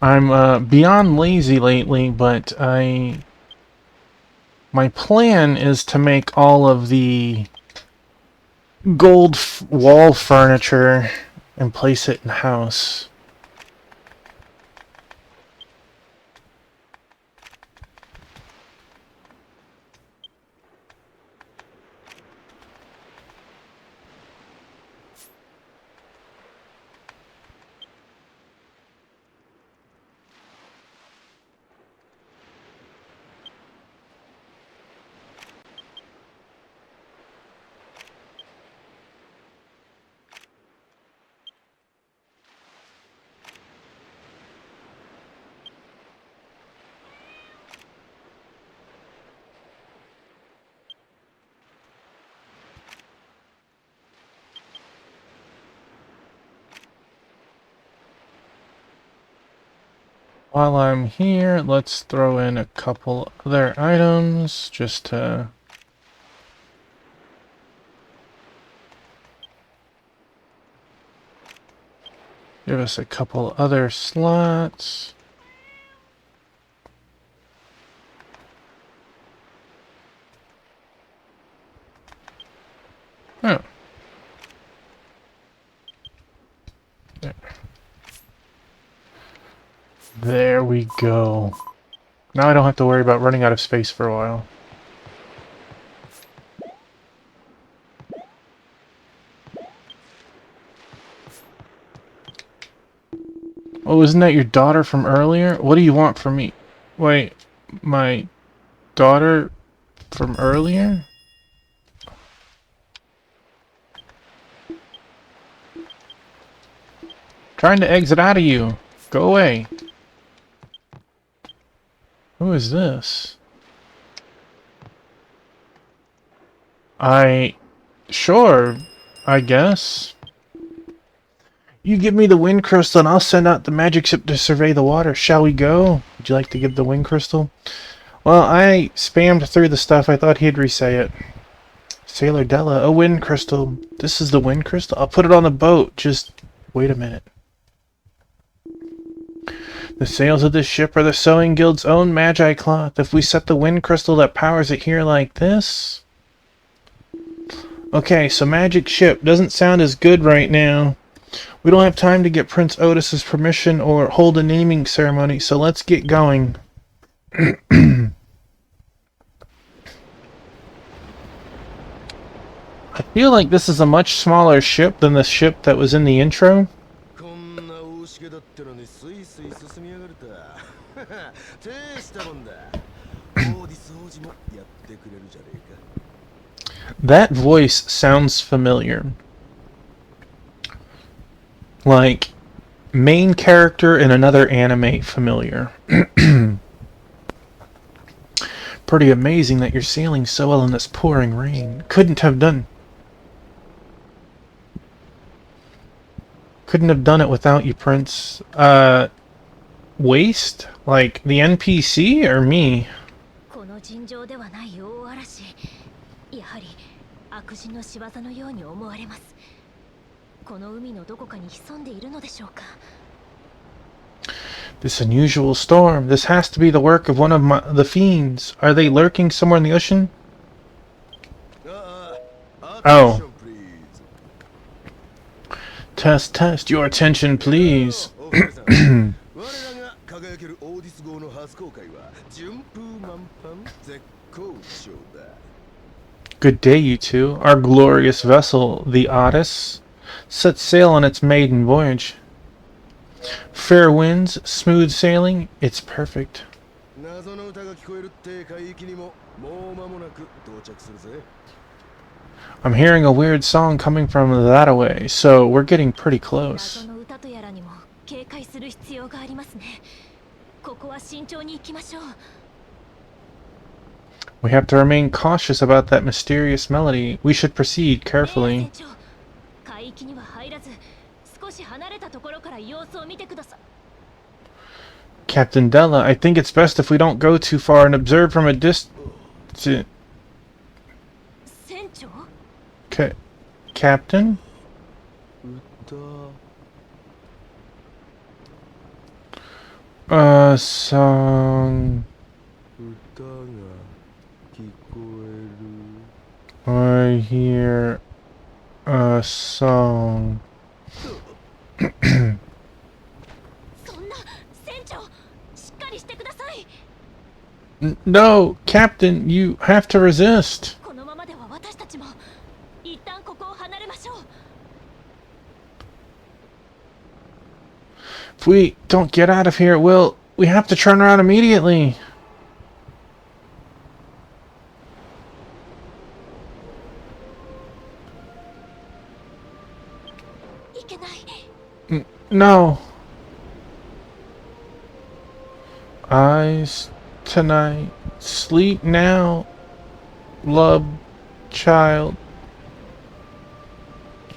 S1: I'm beyond lazy lately, but my plan is to make all of the gold wall furniture and place it in the house. While I'm here, let's throw in a couple other items just to... give us a couple other slots. Oh. There. There we go. Now I don't have to worry about running out of space for a while. Oh, isn't that your daughter from earlier? What do you want from me? Wait, my daughter from earlier? Trying to exit out of you. Go away. Who is this? Sure, I guess. You give me the wind crystal and I'll send out the magic ship to survey the water. Shall we go? Would you like to give the wind crystal? Well, I spammed through the stuff. I thought he'd re-say it. Sailor Della, a wind crystal. This is the wind crystal? I'll put it on the boat. Just wait a minute. The sails of this ship are the Sewing Guild's own Magi cloth. If we set the wind crystal that powers it here like this... Okay, so magic ship doesn't sound as good right now. We don't have time to get Prince Otis's permission or hold a naming ceremony, so let's get going. I feel like this is a much smaller ship than the ship that was in the intro. That voice sounds familiar. Like, main character in another anime familiar. Pretty amazing that you're sailing so well in this pouring rain. Couldn't have done it without you, Prince. Waste? Like, the NPC or me?
S8: この尋常ではない大嵐。やはり悪人の仕業のように思われます。この海のどこかに潜んでいるのでしょうか。
S1: This unusual storm. This has to be the work of one of the fiends. Are they lurking somewhere in the ocean? Oh. Test, test. Your attention, please.
S7: 我らが輝けるオーディス号の初公開は順風満帆絶好調だ。
S1: Good day, you two. Our glorious vessel, the Otis, sets sail on its maiden voyage. Fair winds, smooth sailing, it's perfect.
S7: 謎の歌が聞こえるって海域にももう間もなく到着するぜ。
S1: I'm hearing a weird song coming from that away, so we're getting pretty
S8: 謎
S1: close.
S8: の歌とやらにも警戒する必要がありますね。ここは慎重に行きましょう。
S1: We have to remain cautious about that mysterious melody. We should proceed carefully.
S8: 船長、海域には入らず、少し離れたところから様子を見てください。
S1: Captain Della, I think it's best if we don't go too far and observe from a distance.
S8: 船長？
S1: Captain?
S7: 歌
S1: Song.
S7: 歌が聞こえる。
S1: I hear a song.
S8: そんな、船長、しっかりしてください。
S1: No, Captain, you have to resist.
S8: このままでは私たちも一旦ここを離れましょう。
S1: If we don't get out of here, we have to turn around immediately.
S8: いけない。
S1: No. Eyes tonight. Sleep now. Love, child.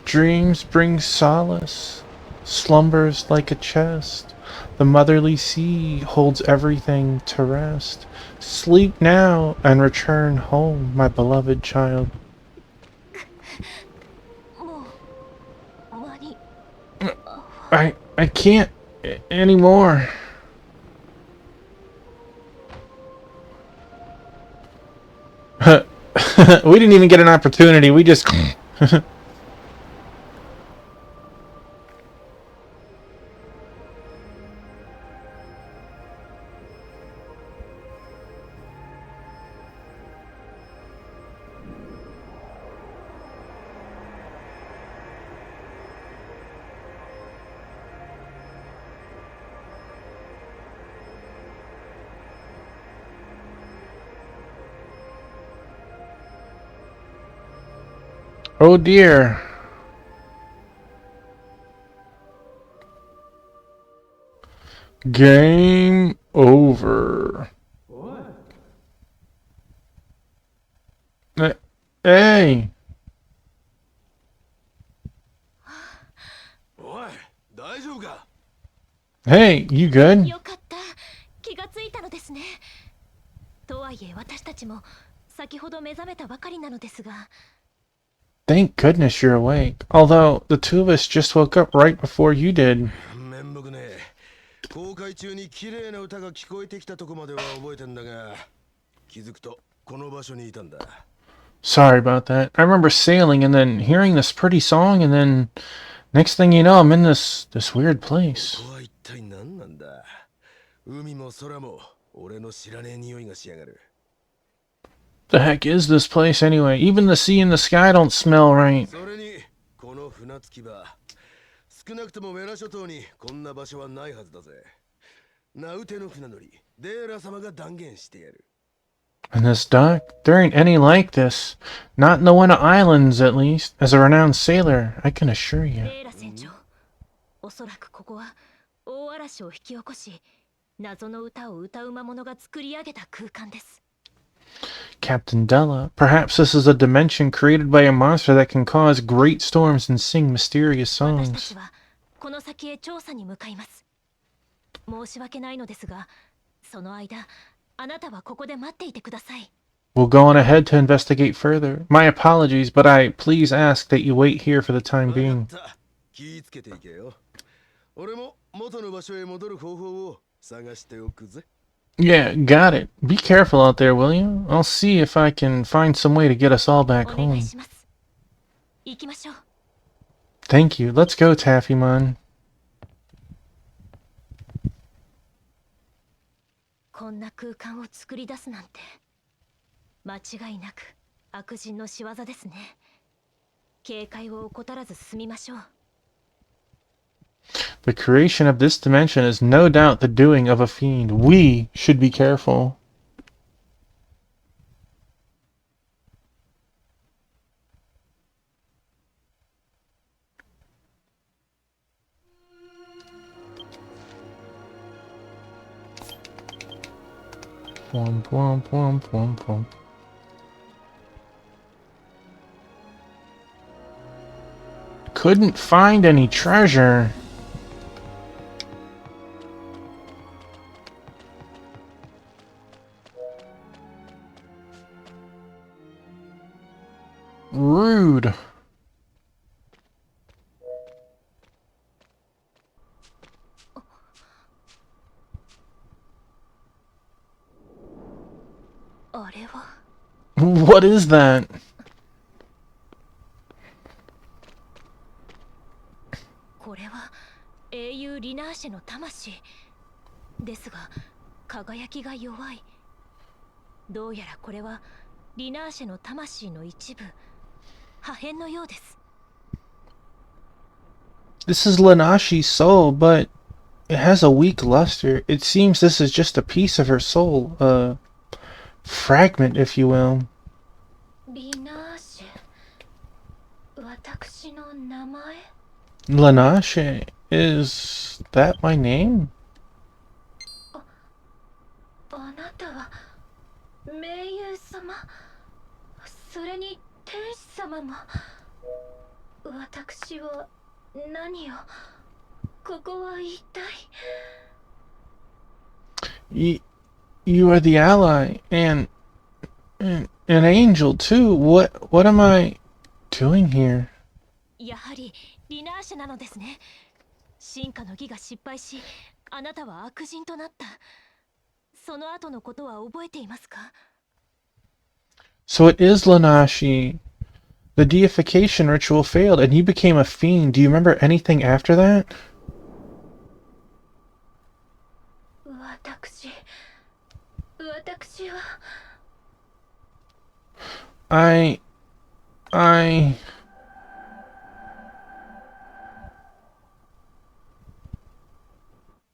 S1: Dreams bring solace. Slumbers like a chest. The motherly sea holds everything to rest. Sleep now and return home, my beloved child.
S8: もう間に
S1: I can't anymore. We didn't even get an opportunity. We just Oh dear. Game over. Hey.
S7: おい、大丈夫か？
S1: Hey, you good?
S8: よかった。気がついたのですね。とはいえ私たちも先ほど目覚めたばかりなのですが。
S1: Thank goodness you're awake. Although the two of us just woke up right before you did.
S7: 面目ねえ。航海中に綺麗な歌が聞こえてきたとこまでは覚えてんだが、気づくとこの場所にいたんだ。
S1: Sorry about that. I remember sailing and then hearing this pretty song and then next thing you know I'm in this weird place.
S7: ここは一体何なんだ。海も空も俺の知らねえ匂いがしやがる。
S1: The heck is this place anyway? Even the sea and the sky don't smell right.
S7: それにこの船着き場、少なくともメラ諸島にこんな場所はないはずだぜ。ナウテの船乗り、デーラ様が断言してやる。
S1: In this dock, there ain't any like this. Not in the Winter Islands, at least. As a renowned sailor, I can assure you.
S8: レイラ船長、おそらくここは大嵐を引き起こし、謎の歌を歌う魔物が作り上げた空間です。
S1: Captain Della, perhaps this is a dimension created by a monster that can cause great storms and sing mysterious
S8: 私た
S1: songs.
S8: ちはこの先へ調査に向かいます。申し訳ないのですが、その間、あなたはここで待っていてください。
S1: We'll go on ahead to investigate further. My apologies, but I please ask that you wait here for the time
S7: わか
S1: being.
S7: った。気ぃつけていけよ。俺も元の場所へ戻る方法を探しておくぜ。
S1: Yeah, got it. Be careful out there, will you? I'll see if I can find some way to get us all back
S8: お願い
S1: home.
S8: します。行きましょう。
S1: Thank you. Let's go, Taffymon.
S8: こんな空間を作り出すなんて間違いなく悪人の仕業ですね。警戒を怠らず進みましょう。
S1: The creation of this dimension is no doubt the doing of a fiend. We should be careful. Womp womp womp womp womp. Couldn't find any treasure. Rude. What is that?
S8: これは英雄リナーシェの魂ですが、輝きが弱い。どうやらこれはリナーシェの魂の一部、破片のようです。
S1: This is Lanashi's soul, but it has a weak luster. It seems this is just a piece of her soul, a fragment, if you will.
S8: リナーシェ、私の名前？
S1: Lanache, is that my name?
S8: あなたは名優様、それに天使様も。私は何を、ここは一体。
S1: You are the ally, and an angel too. What am I doing here?
S8: やはりリナーシェなのですね。進化の儀が失敗し、あなたは悪人となった。その後のことは覚えていますか？
S1: So it is Lanashi. The deification ritual failed, and you became a fiend. Do you remember anything after that?
S8: 私は。
S1: I...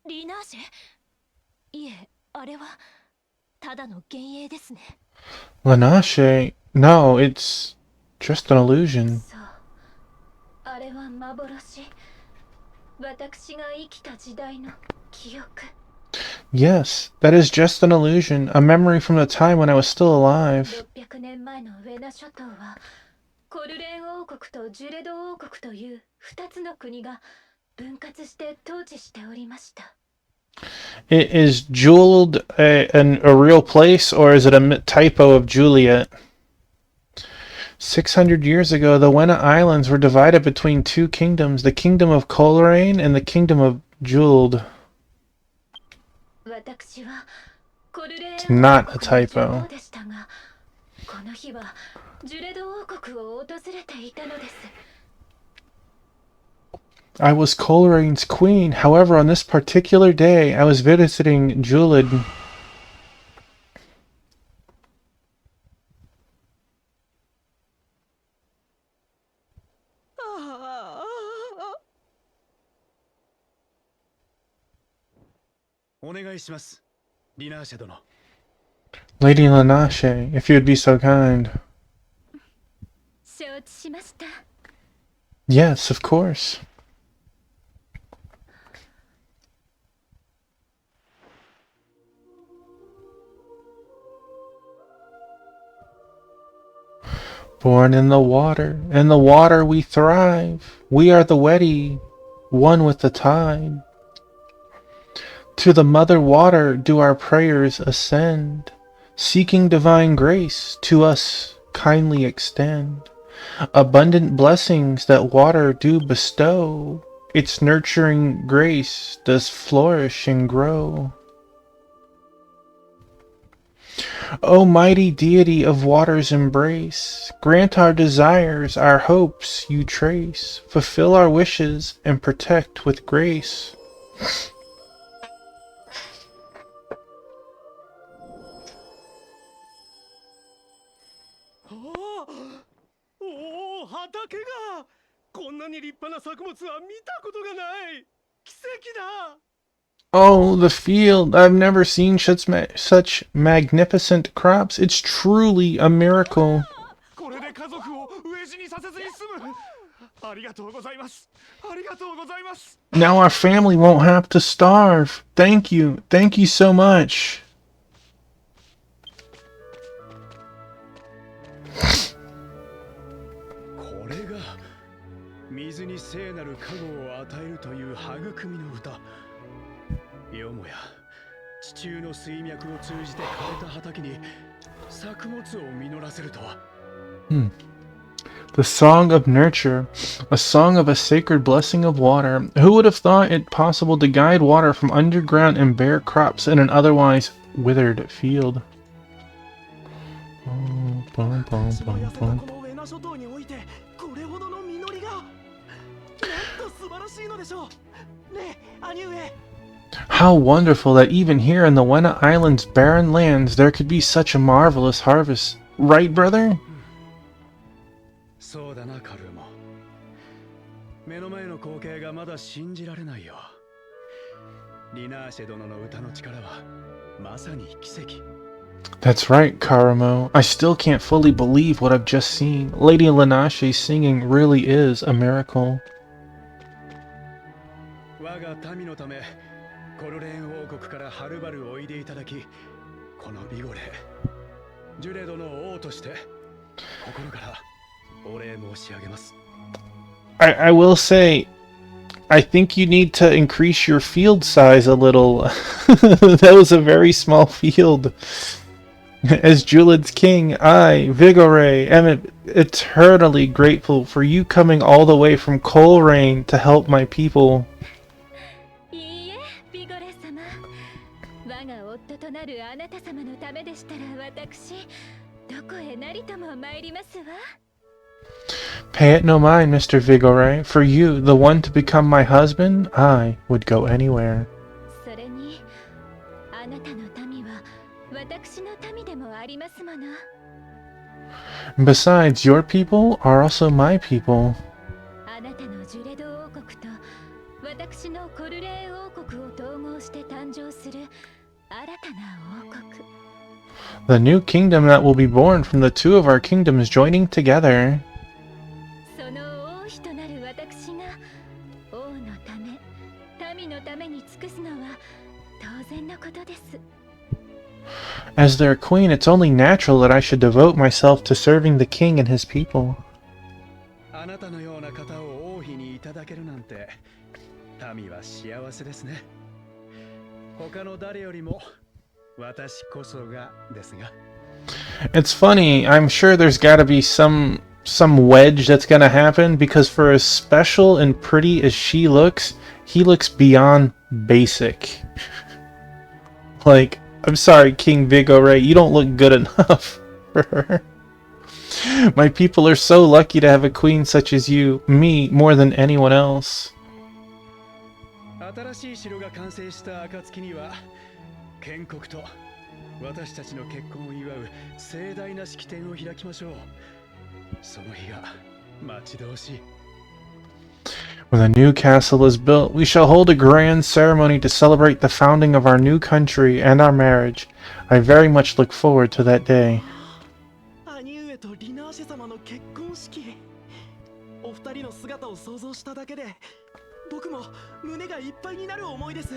S8: リナーシェ？いえ、あれはただの幻影ですね。
S1: Lanache? No, it's just an illusion.
S8: そう、あれは幻。私が生きた時代の記憶。
S1: Yes, that is just an illusion, a memory from the time when I was still alive.
S8: 600年前のウェナ諸島はコルレーン王国とジュレド王国という2つの国が分割して統治しておりました。
S1: Is Jeweled a real place, or is it a typo of Juliet? 600 years ago, the Wena Islands were divided between two kingdoms, the kingdom of Coleraine and the kingdom of Jeweled.
S8: 私はコルレーン
S1: It's not a typo.
S8: でしたが、この日はジュレド王国を訪れていたのです。
S1: I was Colerane's queen. However, on this particular day, I was visiting Julid.
S7: お願いします、リナーシェ殿。
S1: Lady Lanache, if you would be so kind.
S8: 承知しました。
S1: Yes, of course. Born in the water we thrive. We are the Wedi, one with the tide. To the mother water do our prayers ascend, seeking divine grace to us kindly extend. Abundant blessings that water do bestow, its nurturing grace does flourish and grow. O mighty deity of water's embrace, grant our desires, our hopes you trace, fulfill our wishes, and protect with grace.
S5: おお、畑がこんなに立派な作物は見たことがない。奇跡だ。
S1: Oh, the field! I've never seen such magnificent crops. It's truly a miracle.
S5: これで家族を飢え死にさせずに済む。ありがとうございます。ありがとうございます。
S1: Now our family won't have to starve. Thank you. Thank you so much.
S7: これが水に聖なる加護を与えるという育みの歌。よもや地中の水脈を通じて枯れた畑に作物を実らせるとは。
S1: The song of nurture, a song of a sacred blessing of water. Who would have thought it possible to guide water from underground and bear crops in an otherwise withered field?
S5: 私が痩せたこのウェナ諸島においてこれほどの実りがなんと素晴らしいのでしょう。ねえ、兄上。
S1: How wonderful that even here in the Wena Islands' barren lands there could be such a marvelous harvest. Right, brother?
S7: そうだな、カルーモ。目の前の光景がまだ信じられないよ。リナーシェ殿の歌の力はまさに奇跡。
S1: That's right, Karamo. I still can't fully believe what I've just seen. Lady Linache's singing really is a miracle.
S7: 我が民のためコルレーン王国からはるばるおいでいただき、このビゴレジュレドの王として心からお礼申し上げます。
S1: I will say, I think you need to increase your field size a little. That was a very small field. As Julids king, I, Vigore, am eternally grateful for you coming all the way from Coleraine to help my people.
S8: いいえ、ビゴレ様。我が夫となるあなた様のためでしたら私、どこへなりとも参りますわ。
S1: Pay it no mind, Mr. Vigore. For you, the one to become my husband, I would go anywhere.
S8: それに、あなたの民は私の民でもありますもの。
S1: Besides, your people are also my people.
S8: あなたのジュレド王国と私のコルレー王国を統合して誕生する新たな王国。
S1: The new kingdom that will be born from the two of our kingdoms joining together.
S8: その王妃となる私が王のため、民のために尽くすのは当然のことです。
S1: As their queen, it's only natural that I should devote myself to serving the king and his people.
S7: あなたのような方を王妃にいただけるなんて、民は幸せですね。他の誰よりも私こそがですが。
S1: It's funny, I'm sure there's gotta be some wedge that's gonna happen, because for as special and pretty as she looks, he looks beyond basic. Like, I'm sorry, King Vigore, you don't look good enough for her. My people are so lucky to have a queen such as you, me more than anyone else.
S7: 新しい城が完成した暁には、建国と私たちの結婚を祝う盛大な式典を開きましょう。その日が待ち遠しい。
S1: When a new castle is built, we shall hold a grand ceremony to celebrate the founding of our new country and our marriage. I very much look forward to that day.
S5: 兄上とリナーシェ様の結婚式。お二人の姿を想像しただけで、僕も胸がいっぱいになる思いです。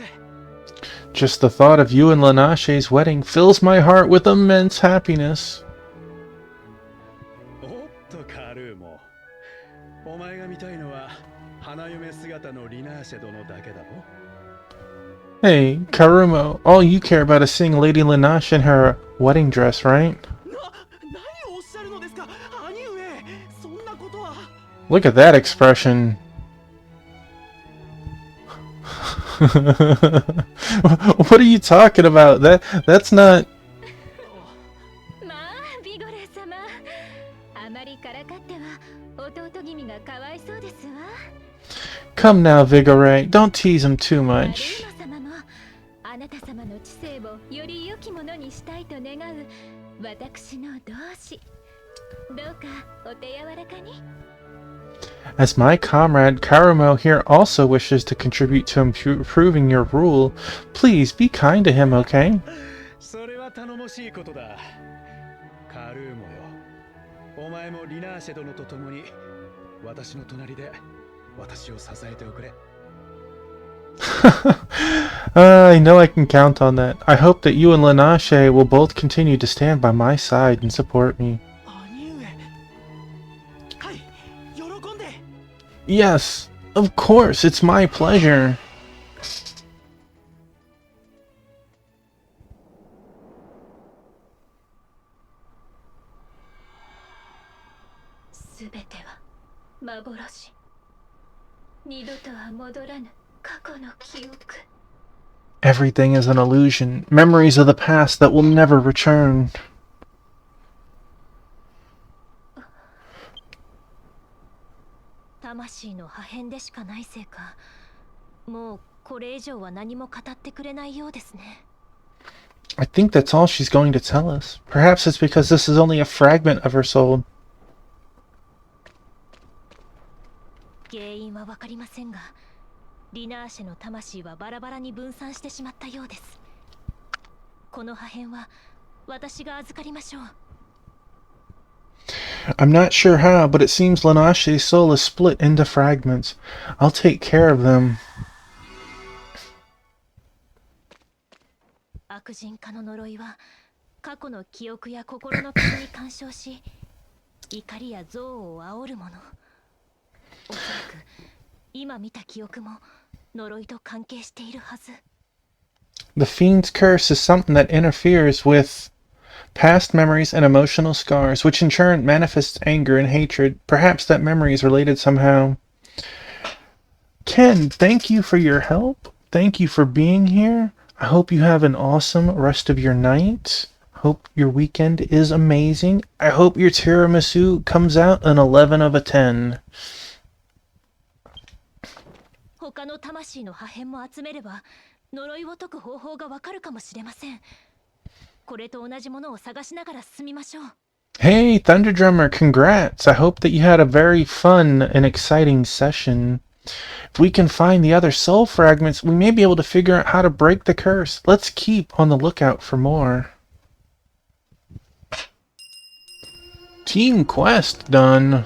S1: Just the thought of you and Linache's wedding fills my heart with immense happiness.
S7: おっとカルーモ、お前が見たいのは花嫁姿のリナーシェ殿だけだろ。
S1: Hey, Karumo, all you care about is seeing Lady Linache in her wedding dress, right?
S5: 何をおっしゃるのですか、兄上。そんなことは。
S1: Look at that expression. What are you talking about? That's not...
S2: ですわ。
S1: Come now, Vigorite. Don't tease him too much.
S8: アルーノ様もあなた様の知性をより良きものにしたいと願う私の同志。どうかお手柔らかに。
S1: As my comrade Karumo here also wishes to contribute to improving your rule, please be kind to him, okay?
S7: それは頼もしいことだ。カルーモよ。お前もリナーシェ殿と共に私の隣で私を支えておくれ。
S1: I know I can count on that. I hope that you and Linache will both continue to stand by my side and support me.
S5: 兄上。はい、喜んで。
S1: Yes, of course, it's my pleasure.
S8: すべては幻。二度とは戻らぬ過去の記憶。
S1: Everything is an illusion, memories of the past that will never return.
S8: 魂の破片でしかないせいか、もうこれ以上は何も語ってくれないようですね。
S1: I think that's all she's going to tell us. Perhaps it's because this is only a fragment of her soul.
S8: 原因はわかりませんが、リナーシェの魂はバラバラに分散してしまったようです。この破片は私が預かりましょう。
S1: I'm not sure how, but it seems Linache's soul is split into fragments. I'll take care of them.
S8: 悪人化の呪いは過去の記憶や心の傷に干渉し、怒りや憎悪を煽るもの。おそらく今見た記憶も呪いと関係しているはず。
S1: The fiend's curse is something that interferes with past memories and emotional scars, which in turn manifests anger and hatred. Perhaps that memory is related somehow. Ken, thank you for your help. Thank you for being here. I hope you have an awesome rest of your night. Hope your weekend is amazing. I hope your tiramisu comes out an 11 of a 10.
S8: 他の魂の破片も集めれば呪いを解く方法がわかるかもしれません。これと同じものを探しながら進みましょう。
S1: Hey, Thunder Drummer, congrats. I hope that you had a very fun and exciting session. If we can find the other soul fragments, we may be able to figure out how to break the curse. Let's keep on the lookout for more. Team quest done.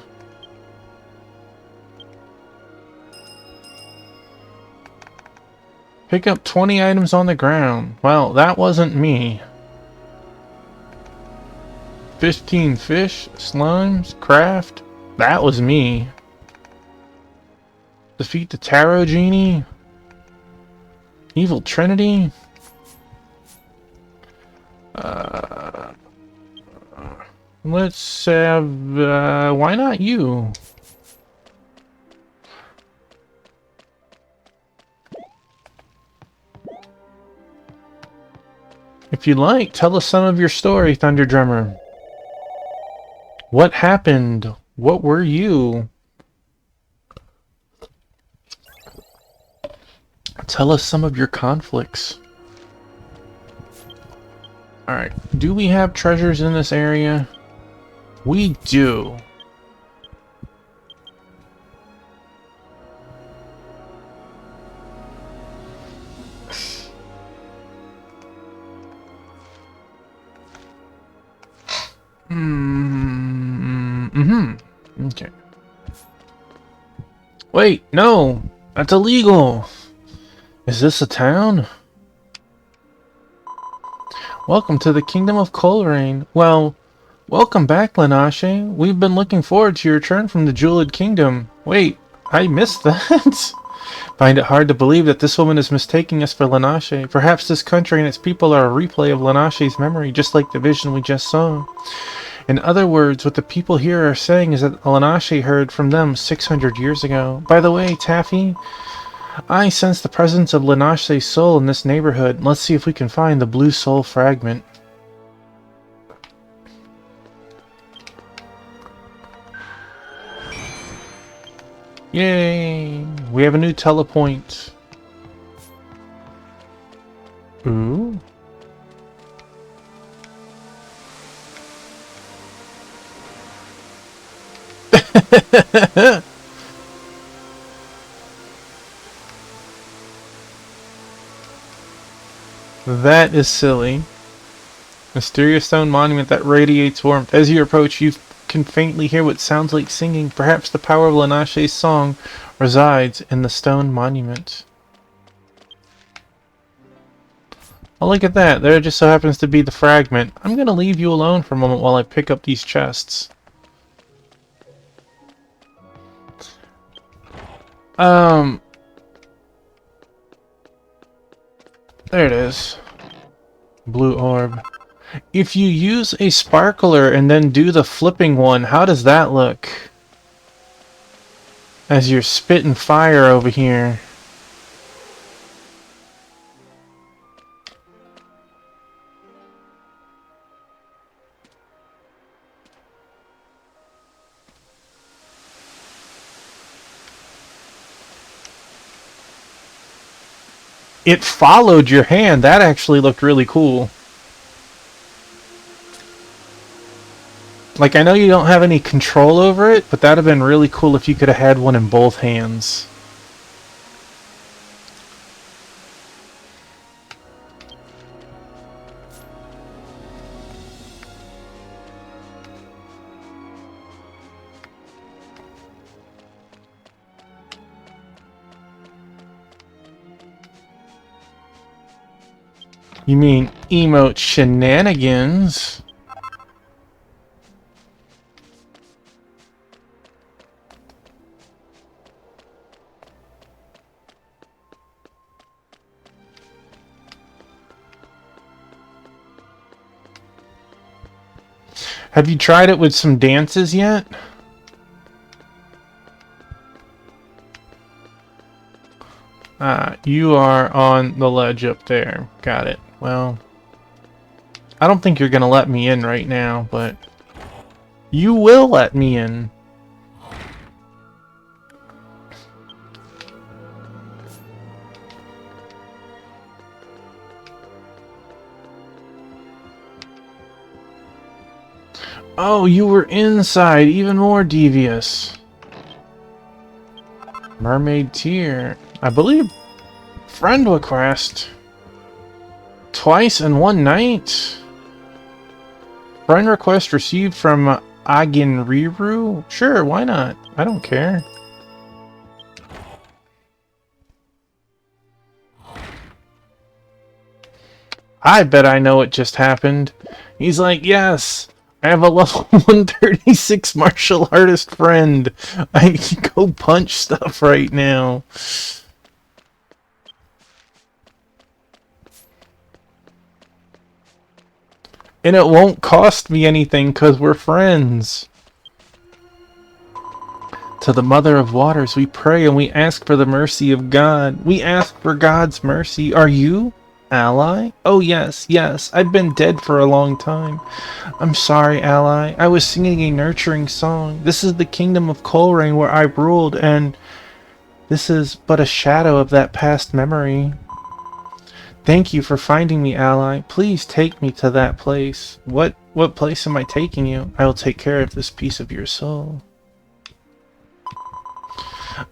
S1: Pick up 20 items on the ground. Well, that wasn't me. 15 fish, slimes, craft. That was me. Defeat the Tarot Genie. Evil Trinity. Let's have, why not you? If you like, tell us some of your story, Thunder Drummer. What happened? What were you? Tell us some of your conflicts. Alright, do we have treasures in this area? We do. Okay. Wait, no! That's illegal! Is this a town? Welcome to the Kingdom of Coleraine. Well, welcome back, Linache. We've been looking forward to your return from the Jeweled Kingdom. Wait, I missed that. Find it hard to believe that this woman is mistaking us for Linache. Perhaps this country and its people are a replay of Linache's memory, just like the vision we just saw. In other words, what the people here are saying is that Linache heard from them 600 years ago. By the way, Taffy, I sense the presence of Linache's soul in this neighborhood. Let's see if we can find the blue soul fragment. Yay! We have a new telepoint. Ooh. That is silly. Mysterious stone monument that radiates warmth. As you approach, you can faintly hear what sounds like singing. Perhaps the power of Lanashe's song resides in the stone monument. Oh, look at that. There just so happens to be the fragment. I'm going to leave you alone for a moment while I pick up these chests. There it is. Blue orb. If you use a sparkler and then do the flipping one, how does that look? As you're spitting fire over here. It followed your hand. That actually looked really cool. Like, I know you don't have any control over it, but that would have been really cool if you could have had one in both hands. You mean emote shenanigans? Have you tried it with some dances yet? You are on the ledge up there. Got it. Well, I don't think you're gonna let me in right now, but you will let me in. Oh, you were inside. Even more devious. Mermaid tier. I believe friend request. Twice in one night? Friend request received from Aginriru? Sure, why not? I don't care. I bet I know what just happened. He's like, yes, I have a level 136 martial artist friend. I can go punch stuff right now. And it won't cost me anything because we're friends. To the Mother of Waters we pray and we ask for the mercy of God. We ask for God's mercy. Are you? Ally? Oh yes, yes. I've been dead for a long time. I'm sorry, Ally. I was singing a nurturing song. This is the kingdom of Coleraine where I ruled, and this is but a shadow of that past memory. Thank you for finding me, Ally. Please take me to that place. What place am I taking you? I will take care of this piece of your soul.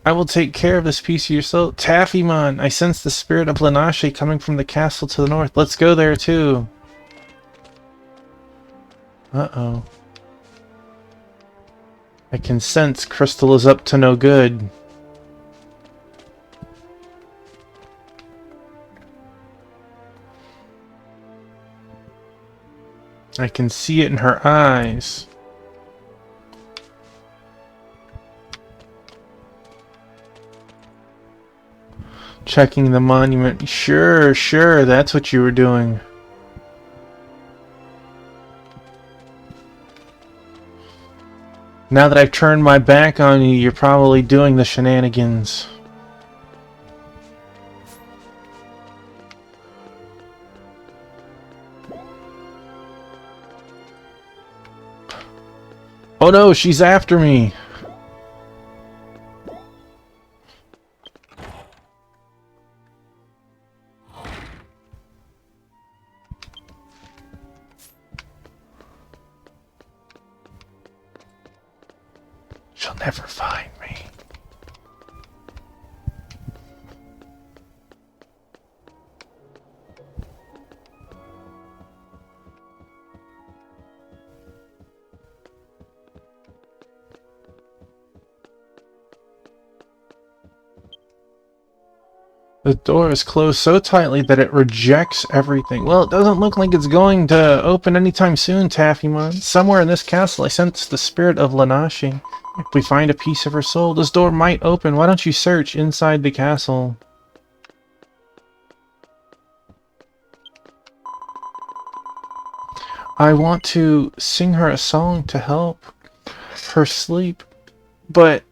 S1: I will take care of this piece of your soul. Taffymon, I sense the spirit of Lanashe coming from the castle to the north. Let's go there too. Uh-oh. I can sense Crystal is up to no good. I can see it in her eyes. Checking the monument. Sure, sure, that's what you were doing. Now that I've turned my back on you, you're probably doing the shenanigans. Oh no, she's after me. never find me. The door is closed so tightly that it rejects everything. Well, it doesn't look like it's going to open anytime soon, Taffymon. Somewhere in this castle, I sense the spirit of Lanashi. If we find a piece of her soul, this door might open. Why don't you search inside the castle? I want to sing her a song to help her sleep, but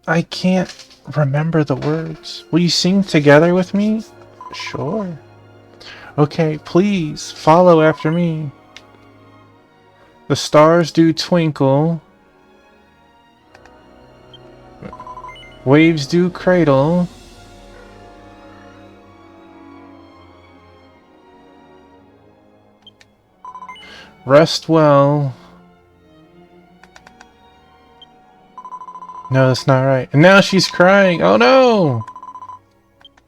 S1: I can't remember the words. Will you sing together with me? Sure. Okay, please follow after me. The stars do twinkle. Waves do cradle. Rest well. No, that's not right. And now she's crying. Oh no!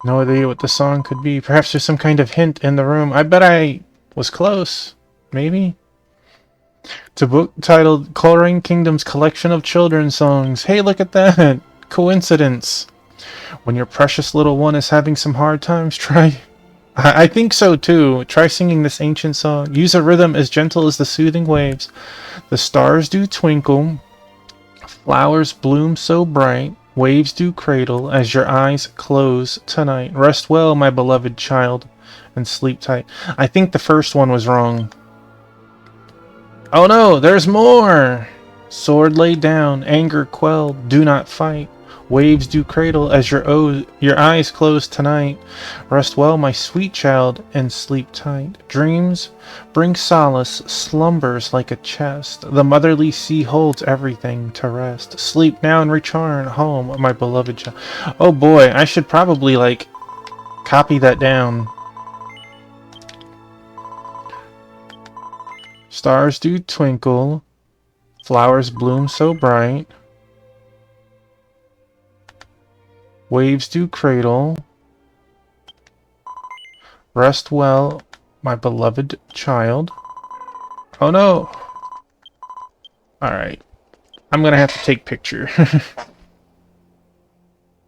S1: No idea what the song could be. Perhaps there's some kind of hint in the room. I bet I was close. Maybe? It's a book titled Coloring Kingdom's Collection of Children's Songs. Hey, look at that! Coincidence. When your precious little one is having some hard times, try... I think so too. Try singing this ancient song. Use a rhythm as gentle as the soothing waves. The stars do twinkle. Flowers bloom so bright, waves do cradle as your eyes close tonight. Rest well, my beloved child, and sleep tight. I think the first one was wrong. Oh no, there's more! Sword laid down, anger quelled, do not fight. Waves do cradle as your eyes close tonight. Rest well, my sweet child, and sleep tight. Dreams bring solace, slumbers like a chest. The motherly sea holds everything to rest. Sleep now and return home, my beloved child. Oh boy, I should probably, like, copy that down. Stars do twinkle. Flowers bloom so bright. Waves do cradle. Rest well, my beloved child. Oh no! Alright. I'm gonna have to take picture.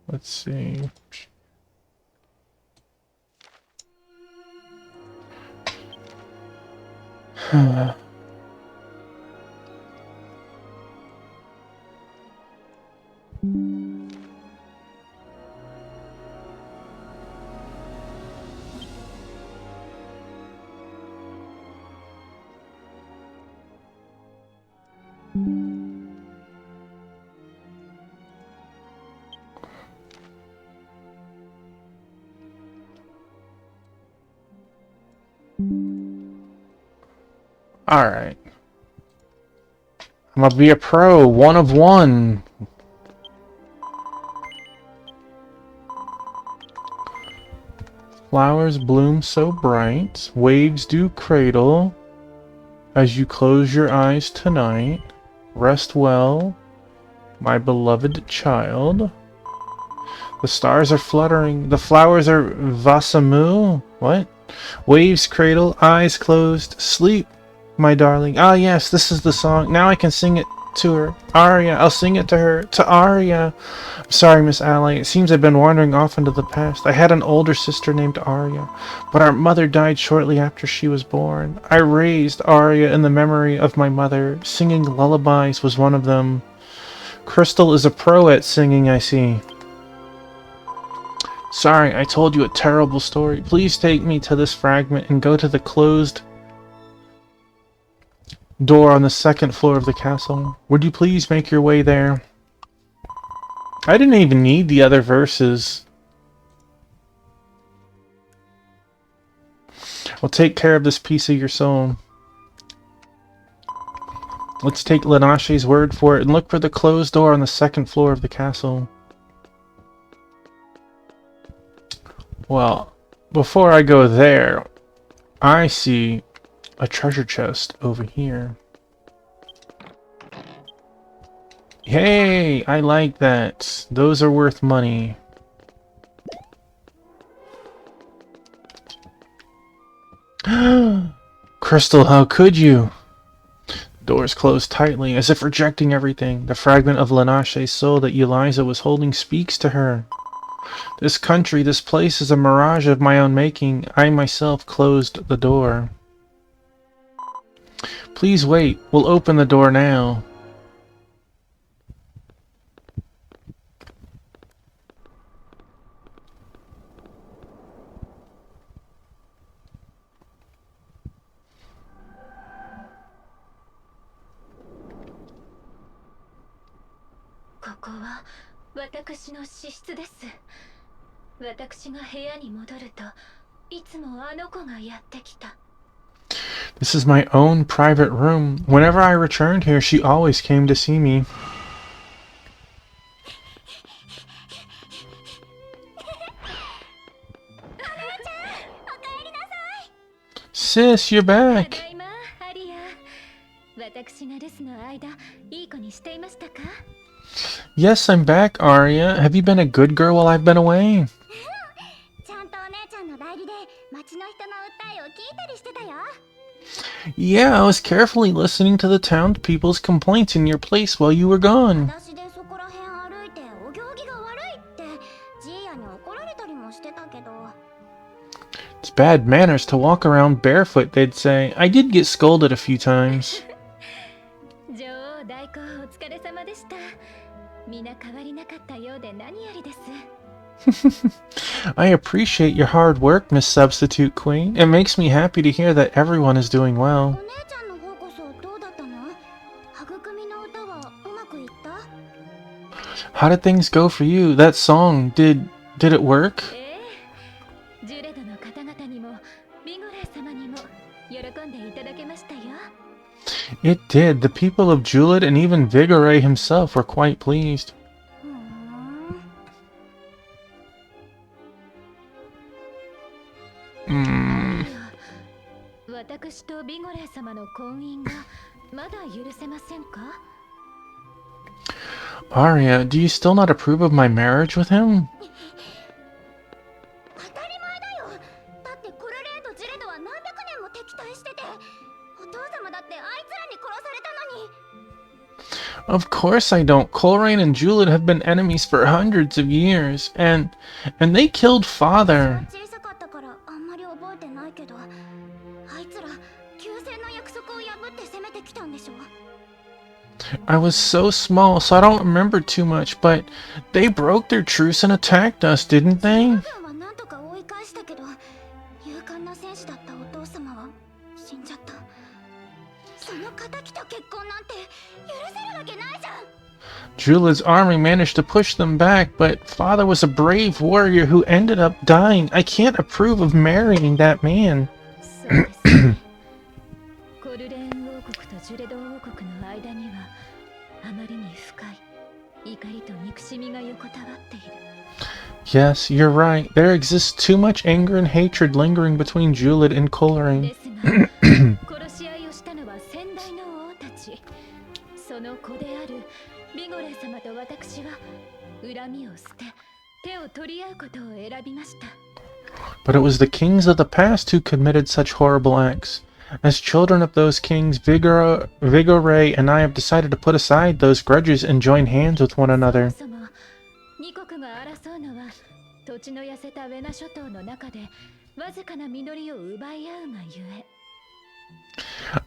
S1: Let's see. Alright. I'm gonna be a pro. 1 of 1. Flowers bloom so bright. Waves do cradle. As you close your eyes tonight. Rest well, my beloved child. The stars are fluttering. The flowers are Vasamu. What? Waves cradle, eyes closed. Sleep, my darling. Ah, yes, this is the song. Now I can sing it to her. Arya, I'll sing it to her. To Arya. I'm sorry, Miss Ally. It seems I've been wandering off into the past. I had an older sister named Arya, but our mother died shortly after she was born. I raised Arya in the memory of my mother. Singing lullabies was one of them. Crystal is a pro at singing, I see. Sorry, I told you a terrible story. Please take me to this fragment and go to the closed door on the 2nd floor of the castle. Would you please make your way there? I didn't even need the other verses. I'll take care of this piece of your soul. Let's take Lanashi's word for it and look for the closed door on the 2nd floor of the castle. Well, before I go there, I see a treasure chest over here. Hey, I like that. Those are worth money. Crystal, how could you? Doors closed tightly, as if rejecting everything. The fragment of Lanache's soul that Eliza was holding speaks to her. This country, this place is a mirage of my own making. I myself closed the door. Please wait. We'll open the door now. This is my own private room. Whenever I returned here, she always came to see me. Sis, you're back. Yes, I'm back, Arya. Have you been a good girl while I've been away? Yeah, I was carefully listening to the townspeople's complaints in your place while you were gone. It's bad manners to walk around barefoot, they'd say. I did get scolded a few times. I appreciate your hard work, Miss Substitute Queen. It makes me happy to hear that everyone is doing well. How did things go for you? That song, did it work? It did. The people of Julid and even Vigore himself were quite pleased. Arya, do you still not approve of my marriage with him? Of course I don't. Coleraine and Julid have been enemies for hundreds of years, and they killed father. I was so small, so I don't remember too much, but they broke their truce and attacked us, didn't they? Julid's army managed to push them back, but father was a brave warrior who ended up dying. I can't approve of marrying that man. Yes, you're right. There exists too much anger and hatred lingering between Julid and Coleraine. But it was the kings of the past who committed such horrible acts. As children of those kings, Vigore and I have decided to put aside those grudges and join hands with one another.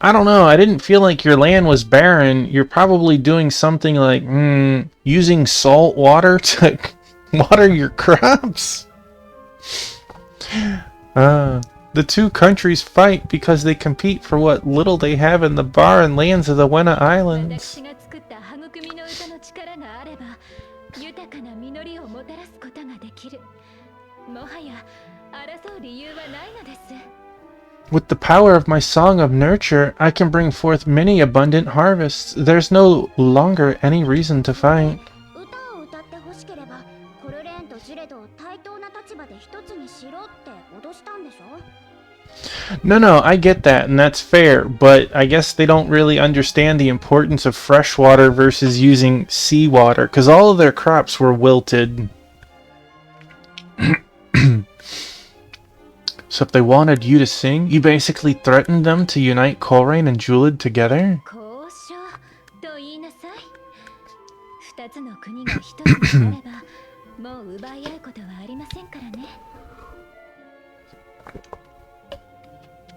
S1: I don't know, I didn't feel like your land was barren. You're probably doing something like, using salt water to water your crops. The two countries fight because they compete for what little they have in the barren lands of the Wena Islands. With the power of my Song of Nurture, I can bring forth many abundant harvests. There's no longer any reason to fight. No, I get that, and that's fair, but I guess they don't really understand the importance of fresh water versus using seawater, because all of their crops were wilted. So if they wanted you to sing, you basically threatened them to unite Coleraine and Julid together?
S8: 交渉と言いなさい。二つの国が一つになれば、もう奪い合うことはありませんからね。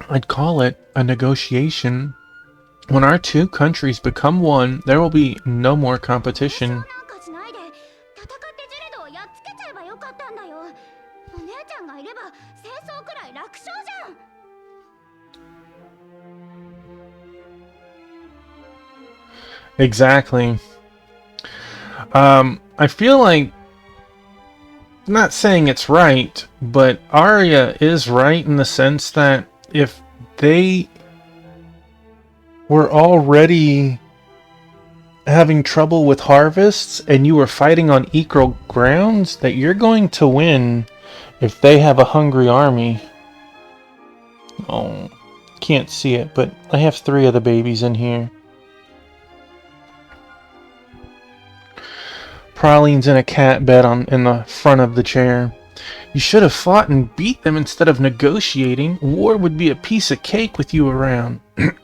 S1: I'd call it a negotiation. When our two countries become one, there will be no more competition.
S2: なんかしないで戦ってジュレドをやっつけちゃえばよかったんだよ。お姉ちゃんがいれば戦争くらい楽勝じゃん。
S1: Exactly. I feel like, I'm not saying it's right, but Arya is right in the sense that if they were already having trouble with harvests and you were fighting on equal grounds, that you're going to win if they have a hungry army. Oh, can't see it, but I have 3 of the babies in here. Praline's in a cat bed in the front of the chair. You should have fought and beat them instead of negotiating. War would be a piece of cake with you around.
S8: 確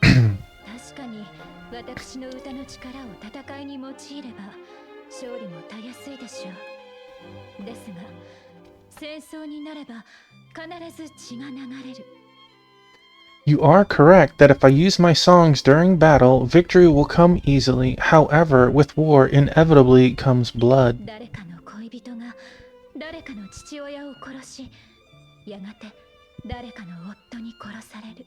S8: かに私の歌の力を戦いに用いれば勝利もたやすいでしょう。ですが戦争になれば必ず血が流れる。
S1: You are correct that if I use my songs during battle, victory will come easily. However, with war, inevitably comes blood.
S8: 誰かの恋人が誰かの父親を殺し、やがて誰かの夫に殺される。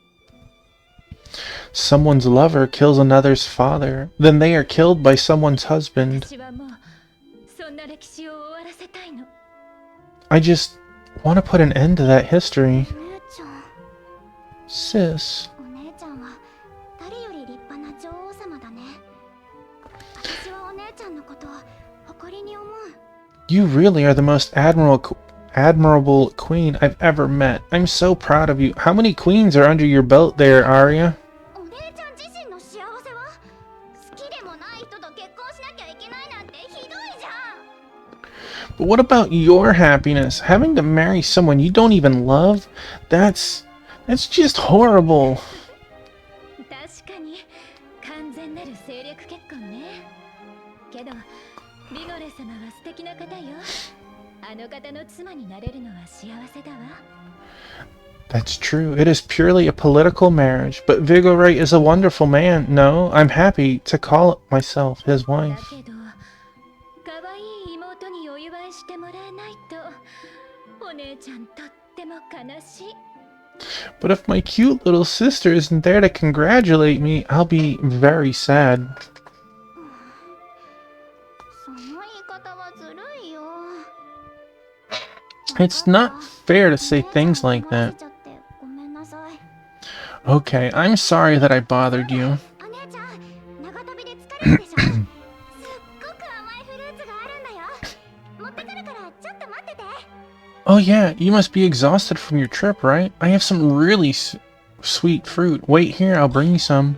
S1: Someone's lover kills another's father. Then they are killed by someone's husband.
S8: 私はもうそんな歴史を終わらせたいの。
S1: I just want to put an end to that history.
S2: 姉ちゃん。
S1: Sis.
S2: お姉ちゃんは誰より立派な女王様だね。私はお姉ちゃんのことを誇りに思う。
S1: You really are the most admirable queen I've ever met. I'm so proud of you. How many queens are under your belt there, Arya?
S2: お姉ちゃん自身の幸せは好きでもない人と結婚しなきゃいけないなんてひどいじゃん。
S1: But what about your happiness? Having to marry someone you don't even love? That's just horrible.
S8: 確かに完全なる政略結婚ね。けどビゴレ様は素敵な方よ。あの方の妻になれるのは幸せだわ。
S1: That's true. It is purely a political marriage, but Vigorite is a wonderful man. No, I'm happy to call myself his
S8: だ
S1: wife.
S8: けど可愛い妹にお祝いしてもらえないとお姉ちゃんとっても悲しい。
S1: But if my cute little sister isn't there to congratulate me, I'll be very sad.
S2: その言い方はずるいよ。
S1: It's not fair to say things like that.
S2: ごめんなさい。
S1: Okay, I'm sorry that I bothered you.
S2: お姉ちゃん、長旅で疲れるでしょ。すっごく甘いフルーツがあるんだよ。持ってくるからちょっと待ってて。
S1: Oh yeah, you must be exhausted from your trip, right? I have some really sweet fruit. Wait here, I'll bring you some.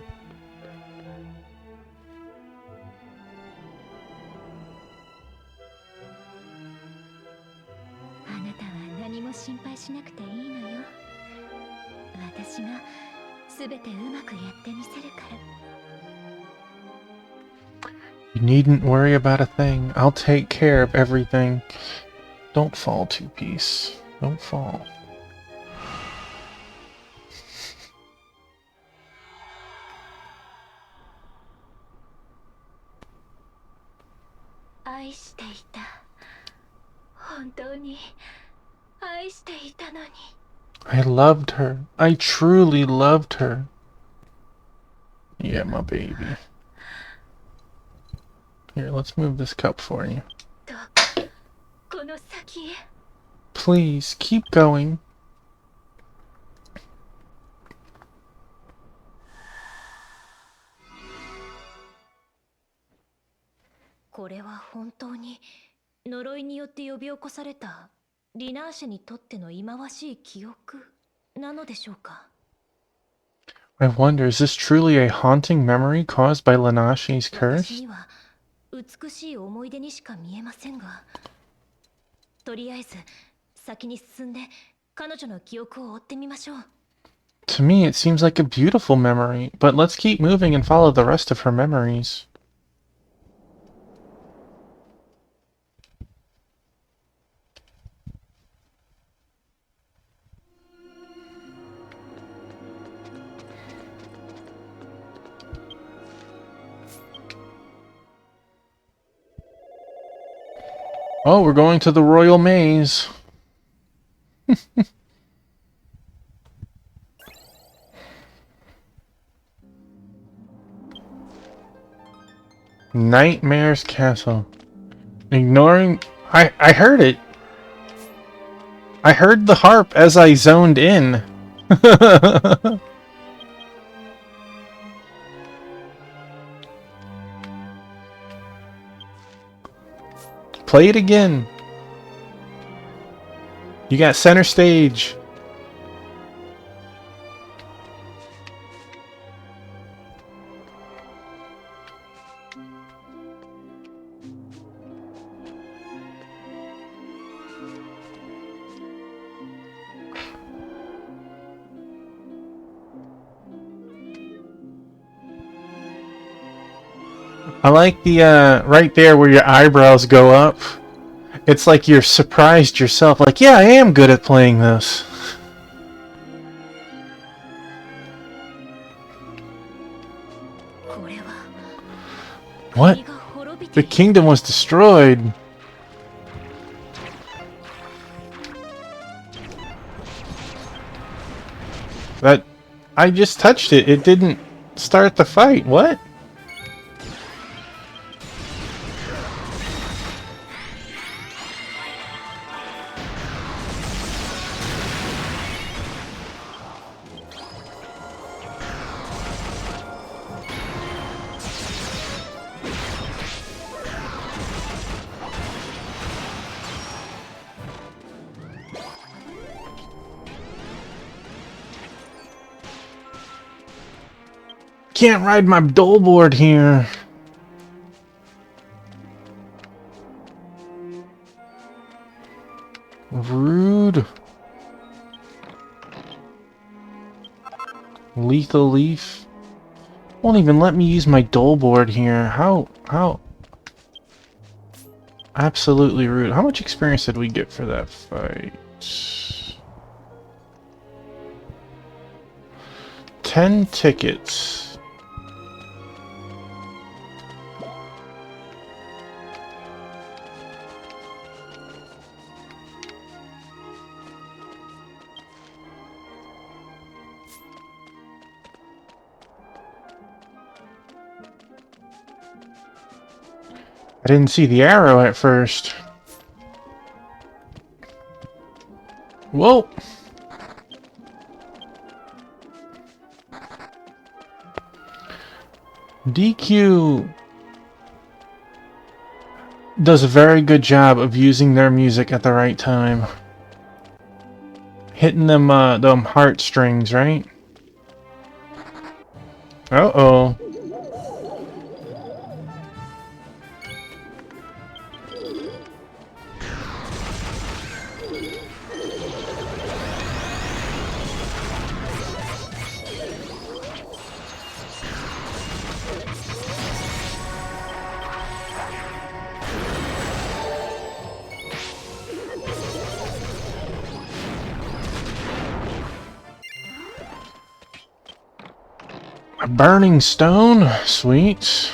S8: あなたは何も心配しなくていいのよ。私がすべてうまくやってみせるから。
S1: You needn't worry about a thing. I'll take care of everything. Don't fall, Two Piece. Don't fall.
S8: 愛していた。本当に愛していたのに。
S1: I loved her. I truly loved her. Yeah, my baby. Here, let's move this cup for you.
S8: どうかこの先へ。
S1: Please, keep going.
S8: これは本当に呪いによって呼び起こされたリナーシェにとっての忌まわしい記憶なのでしょうか。
S1: I wonder, is this truly a haunting memory caused by Lanashi's
S8: 私
S1: curse?
S8: には美しい思い出にしか見えませんが、とりあえず先に進んで彼女の記憶を追ってみましょう。
S1: To me, it seems like a beautiful memory, but let's keep moving and follow the rest of her memories. Oh, we're going to the Royal Maze. Nightmare's Castle. Ignoring... I heard it. I heard the harp as I zoned in. Play it again. You got center stage. I like the, right there where your eyebrows go up. It's like you're surprised yourself, like, yeah, I am good at playing this. What? The kingdom was destroyed. That... I just touched it. It didn't start the fight. What? Can't ride my dole board here. Rude. Lethal Leaf. Won't even let me use my dole board here. How? Absolutely rude. How much experience did we get for that fight? 10 tickets. I didn't see the arrow at first. Whoa! DQ does a very good job of using their music at the right time. Hitting them heartstrings, right? Uh-oh. A burning stone? Sweet.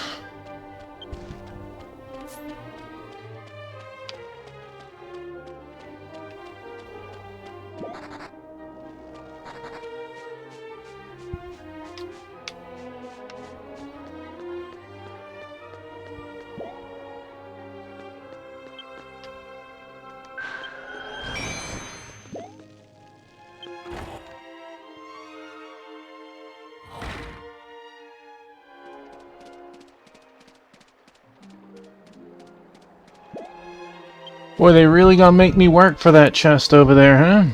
S1: Boy, they really gonna make me work for that chest over there, huh?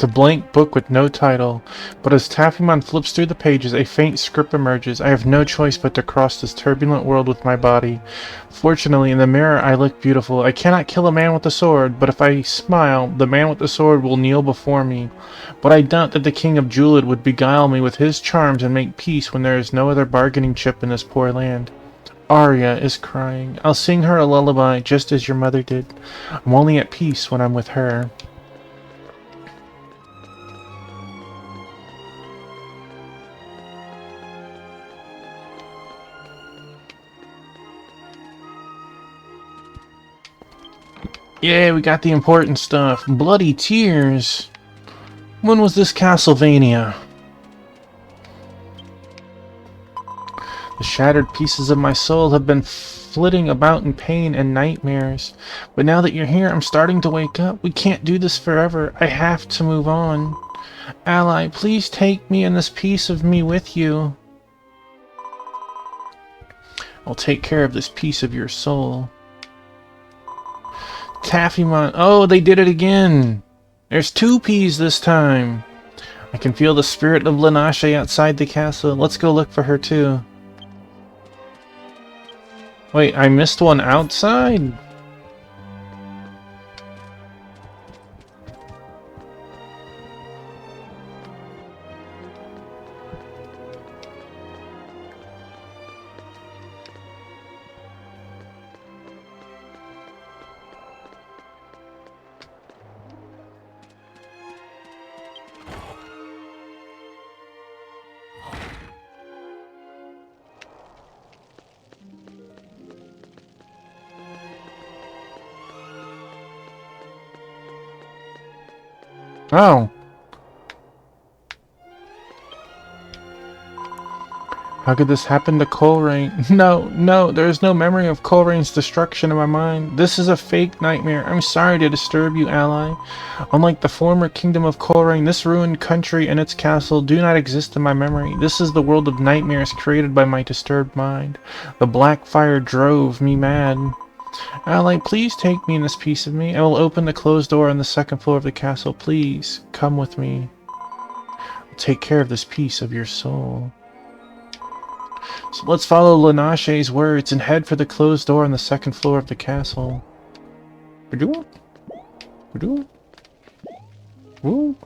S1: It's a blank book with no title, but as Taffymon flips through the pages, a faint script emerges. I have no choice but to cross this turbulent world with my body. Fortunately, in the mirror I look beautiful. I cannot kill a man with a sword, but if I smile, the man with the sword will kneel before me. But I doubt that the King of Julid would beguile me with his charms and make peace when there is no other bargaining chip in this poor land. Arya is crying. I'll sing her a lullaby, just as your mother did. I'm only at peace when I'm with her. Yeah, we got the important stuff. Bloody tears. When was this Castlevania? The shattered pieces of my soul have been flitting about in pain and nightmares. But now that you're here, I'm starting to wake up. We can't do this forever. I have to move on. Ally, please take me and this piece of me with you. I'll take care of this piece of your soul. Taffymon. Oh, they did it again. There's 2 P's this time. I can feel the spirit of Linache outside the castle. Let's go look for her too. Wait, I missed one outside? Oh. How could this happen to Coleraine? No, there is no memory of Coleraine's destruction in my mind. This is a fake nightmare. I'm sorry to disturb you, Ally. Unlike the former kingdom of Coleraine, this ruined country and its castle do not exist in my memory. This is the world of nightmares created by my disturbed mind. The black fire drove me mad. Ally, please take me in this piece of me. I will open the closed door on the 2nd floor of the castle. Please, come with me. I'll take care of this piece of your soul. So let's follow Linache's words and head for the closed door on the 2nd floor of the castle. Woo.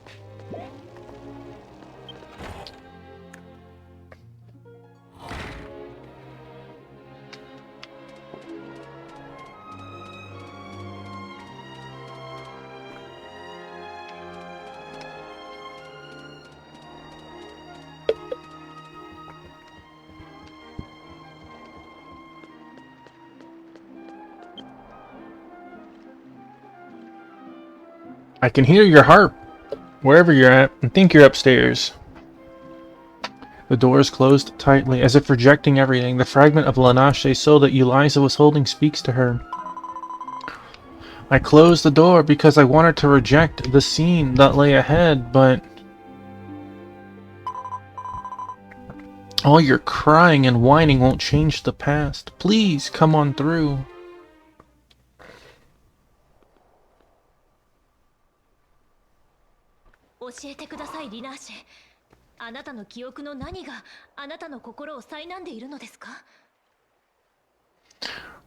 S1: I can hear your harp, wherever you're at, and think you're upstairs. The doors closed tightly, as if rejecting everything. The fragment of Linache's soul that Eliza was holding speaks to her. I closed the door because I wanted to reject the scene that lay ahead, but all your crying and whining won't change the past. Please, come on through.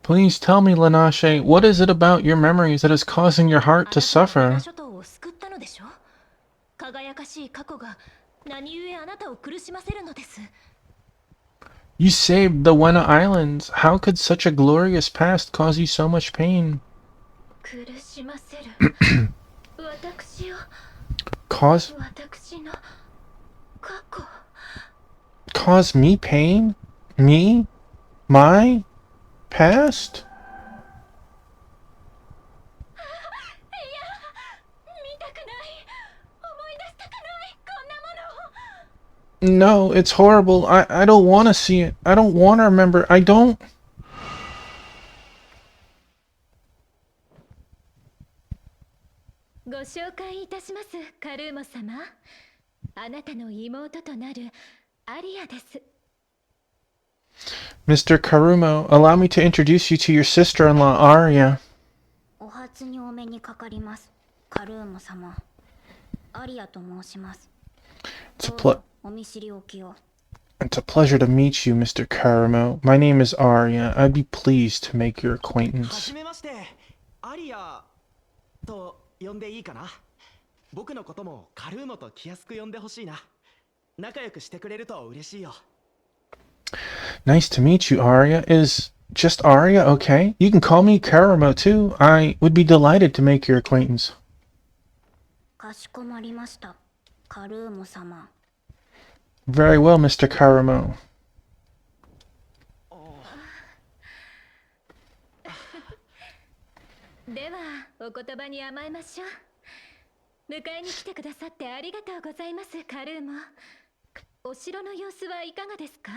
S1: Please tell me, Linache, what is it about your memories that is causing your heart to suffer? You saved the Wena Islands. How could such a glorious past cause you so much pain? Cause me pain? Me? My past? No, it's horrible. I don't want to see it. I don't want to remember. I don't.
S8: ご紹介いたします、カルーモ様。あなたの妹となるアリアです。
S1: Mr. Karumo, allow me to introduce you to your sister-in-law, Arya.
S2: お初にお目にかかります、カルーモ様。アリアと申します。
S1: It's a
S2: どう
S1: ple-
S2: ぞお見知りおきを。
S1: It's a pleasure to meet you, Mr. Karamo. My name is Arya. I'd be pleased to make your
S5: は
S1: acquaintance.
S5: じめまして、アリアと呼んでいいかな。僕のこともカルーモと気安く呼んでほしいな。仲良くしてくれると嬉しいよ。
S1: Nice to meet you, Arya. Is just Arya okay? You can call me Karamo too. I would be delighted to make your acquaintance.
S2: かしこまりました、カルーモ様。
S1: Very well, Mr. Karamo.
S8: ではお言葉に甘えましょう。迎えに来てくださってありがとうございます、カルーモ。お城の様子はいかがですか？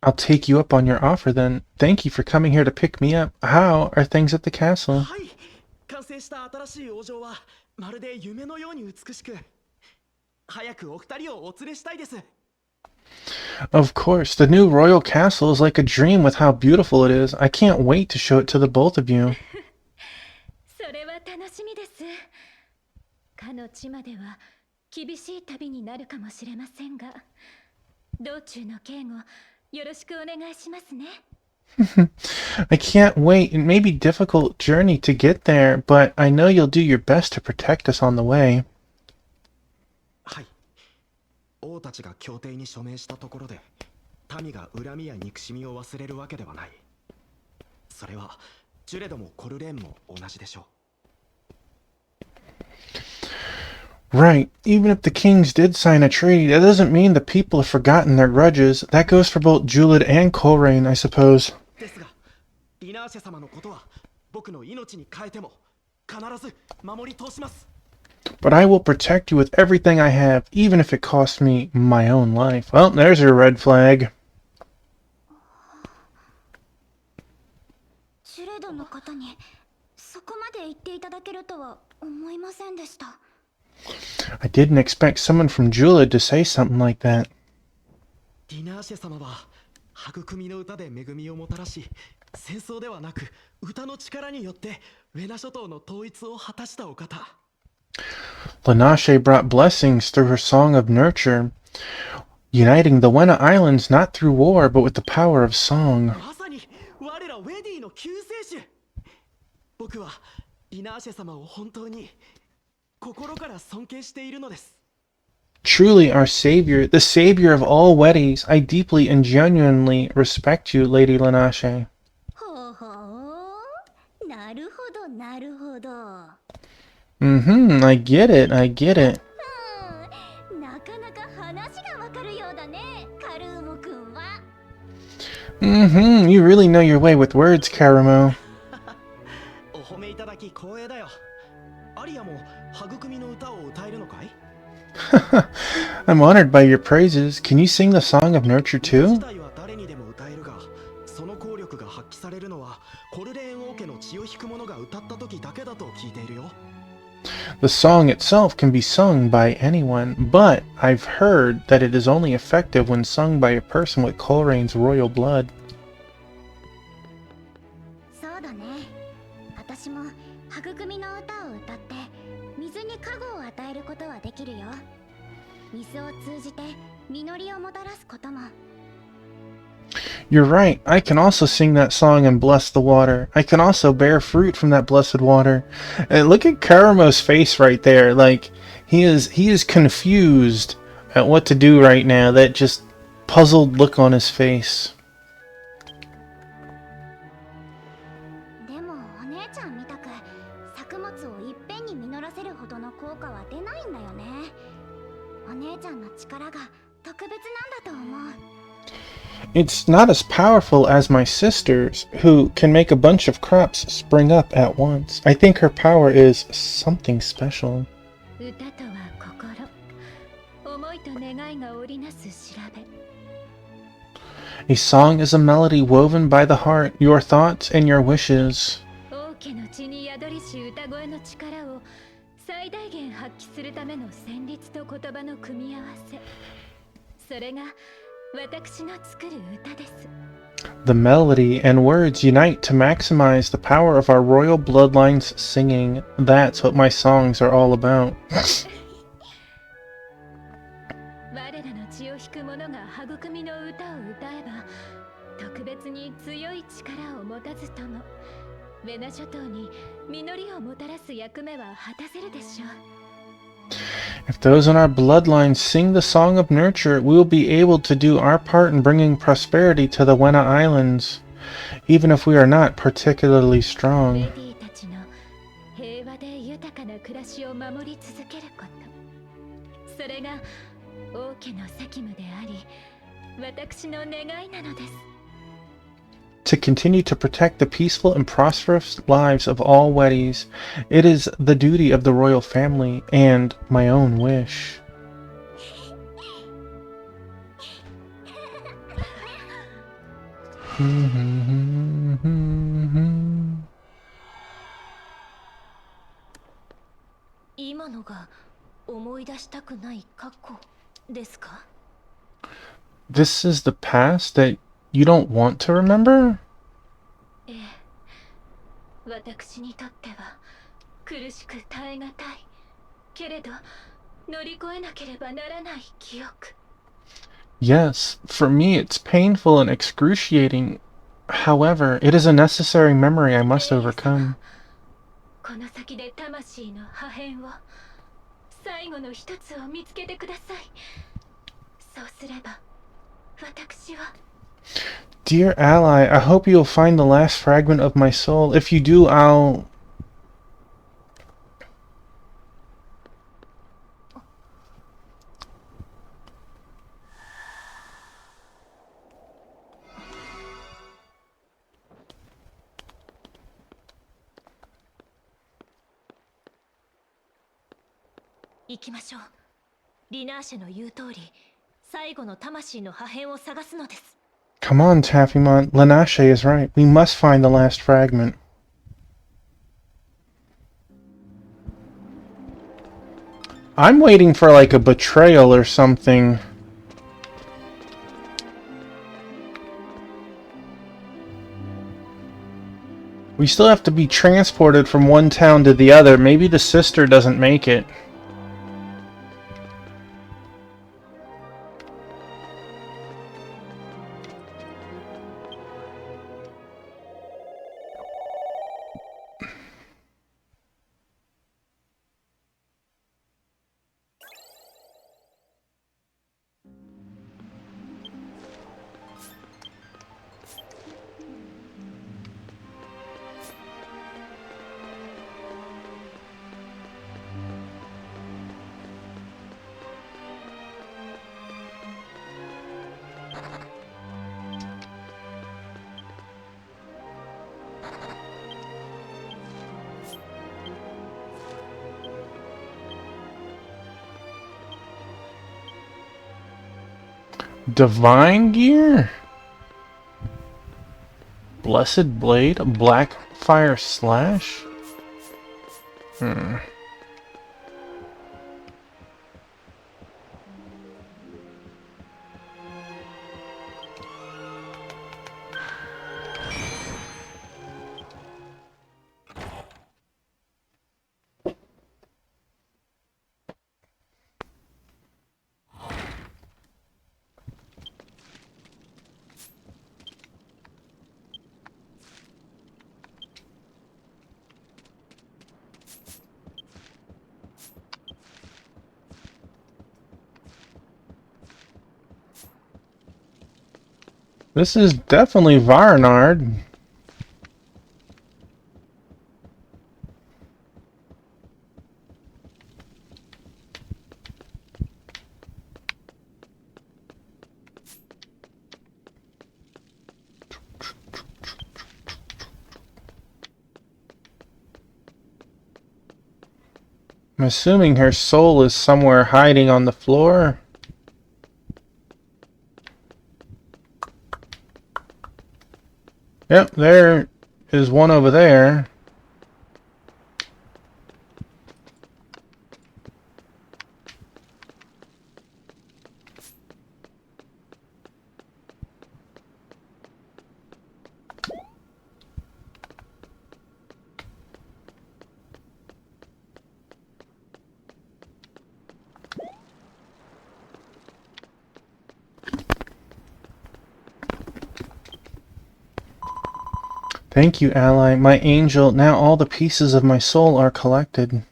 S1: I'll take you up on your offer then. Thank you for coming here to pick me up. How are things at the castle?
S5: はい、完成した新しい王城はまるで夢のように美しく、早くお二人をお連れしたいです。
S1: Of course, the new royal castle is like a dream with how beautiful it is. I can't wait to show it to the both of you.
S8: それは楽しみです。かの地までは厳しい旅になるかもしれませんが、道中の警護よろしくお願いしますね。
S1: I can't wait. It may be a difficult journey to get there, but I know you'll do your best to protect us on the way.
S5: はい、王たちが協定に署名したところで民が恨みや憎しみを忘れるわけではない。それはジュレドもコルレーンも同じでしょう。
S1: Right. Even if the kings did sign a treaty, that doesn't mean the people have forgotten their grudges. That goes for both Julid and Coleraine, I suppose.
S5: ですが、リナーシェ様のことは僕の命に変えても必ず守り通します。
S1: But I will protect you with everything I have, even if it costs me my own life. Well, there's your red flag.
S2: シュレドの方にそこまで言っていただけるとは思いませんでした。
S1: I didn't expect someone from Julid to say something like that.
S5: リナーシェ様は育みの歌で恵みをもたらし、戦争ではなく歌の力によってウェナ諸島の統一を果たしたお方。
S1: Lanache brought blessings through her song of nurture, uniting the Wena Islands not through war, but with the power of song.
S5: まさに我らウェディの救世主。僕はリナーシェ様を本当に心から尊敬しているのです。
S1: Truly our savior, the savior of all Weddies, I deeply and genuinely respect you, Lady Lanache.
S2: ほうほう、なるほどなるほど。
S1: Mm-hmm, I get it, I get it.
S2: なかなか話がわかるようだね、カルーモくんは。
S1: Mm-hmm, you really know your way with words, Karamo.
S5: お褒めいただき光栄だよ。アリアも育みの歌を歌えるのかい？
S1: I'm honored by your praises. Can you sing the Song of Nurture
S5: 自
S1: too?
S5: 体は誰にでも歌えるが、その効力が発揮されるのはコルレーン王家の血を引く者が歌った時だけだと聞いているよ。
S1: The song itself can be sung by anyone, but I've heard that it is only effective when sung by a person with Colerane's royal blood.
S2: そうだね。私も育みの歌を歌って水に加護を与えることはできるよ。水を通じて実りをもたらすことも。
S1: You're right. I can also sing that song and bless the water. I can also bear fruit from that blessed water. And look at Karamo's face right there. Like he is confused at what to do right now. That just puzzled look on his face.
S2: でもお姉ちゃんみたく作物をいっぺんに実らせるほどの効果は出ないんだよね。お姉ちゃんの力が特別なんだと思う。
S1: It's not as powerful as my sister's, who can make a bunch of crops spring up at once. I think her power is something special.
S8: 歌とは心、思いと願いが織りなす調べ。
S1: A song is a melody woven by the heart, your thoughts and your wishes.
S8: 王家の血に宿りし歌声の力を最大限発揮するための旋律と言葉の組み合わせ。それが私の作る歌です。
S1: The melody and words unite to maximize the power of our royal bloodlines singing. That's what my songs are all about.
S8: 我らの血を引く者が育みの歌を歌えば特別に強い力を持たずともウェナ諸島に実りをもたらす役目は果たせるでしょう。
S1: If those in our bloodline sing the song of nurture, we will be able to do our part in bringing prosperity to the Wena Islands, even if we are not particularly
S8: レ
S1: strong.
S8: ディーたちの平和で豊かな暮らしを守り続けること、それが王家の責務であり、私の願いなのです。
S1: To continue to protect the peaceful and prosperous lives of all Weddies, it is the duty of the royal family and my own wish.
S8: 今のが思い出したくない過去ですか？
S1: This is the past that you don't want to remember?
S8: ええ、私にとっては苦しく耐え難いけれど乗り越えなければならない記憶。
S1: Yes, for me it's painful and excruciating. However, it is a necessary memory I must overcome.
S8: この先で魂の破片を最後の一つを見つけてください。そうすれば私は
S1: Dear ally, I hope you'll find the last fragment of my soul. If you do, I'll...
S8: 「行きましょう。リナーシェの言う通り、最後の魂の破片を探すのです。
S1: Come on, Taffymon. Lanache is right. We must find the last fragment. I'm waiting for like a betrayal or something. We still have to be transported from one town to the other. Maybe the sister doesn't make it. Divine gear? Blessed blade? Black fire slash? This is definitely Varnard. I'm assuming her soul is somewhere hiding on the floor. Yep, there is one over there. Thank you, ally. My angel, now all the pieces of my soul are collected.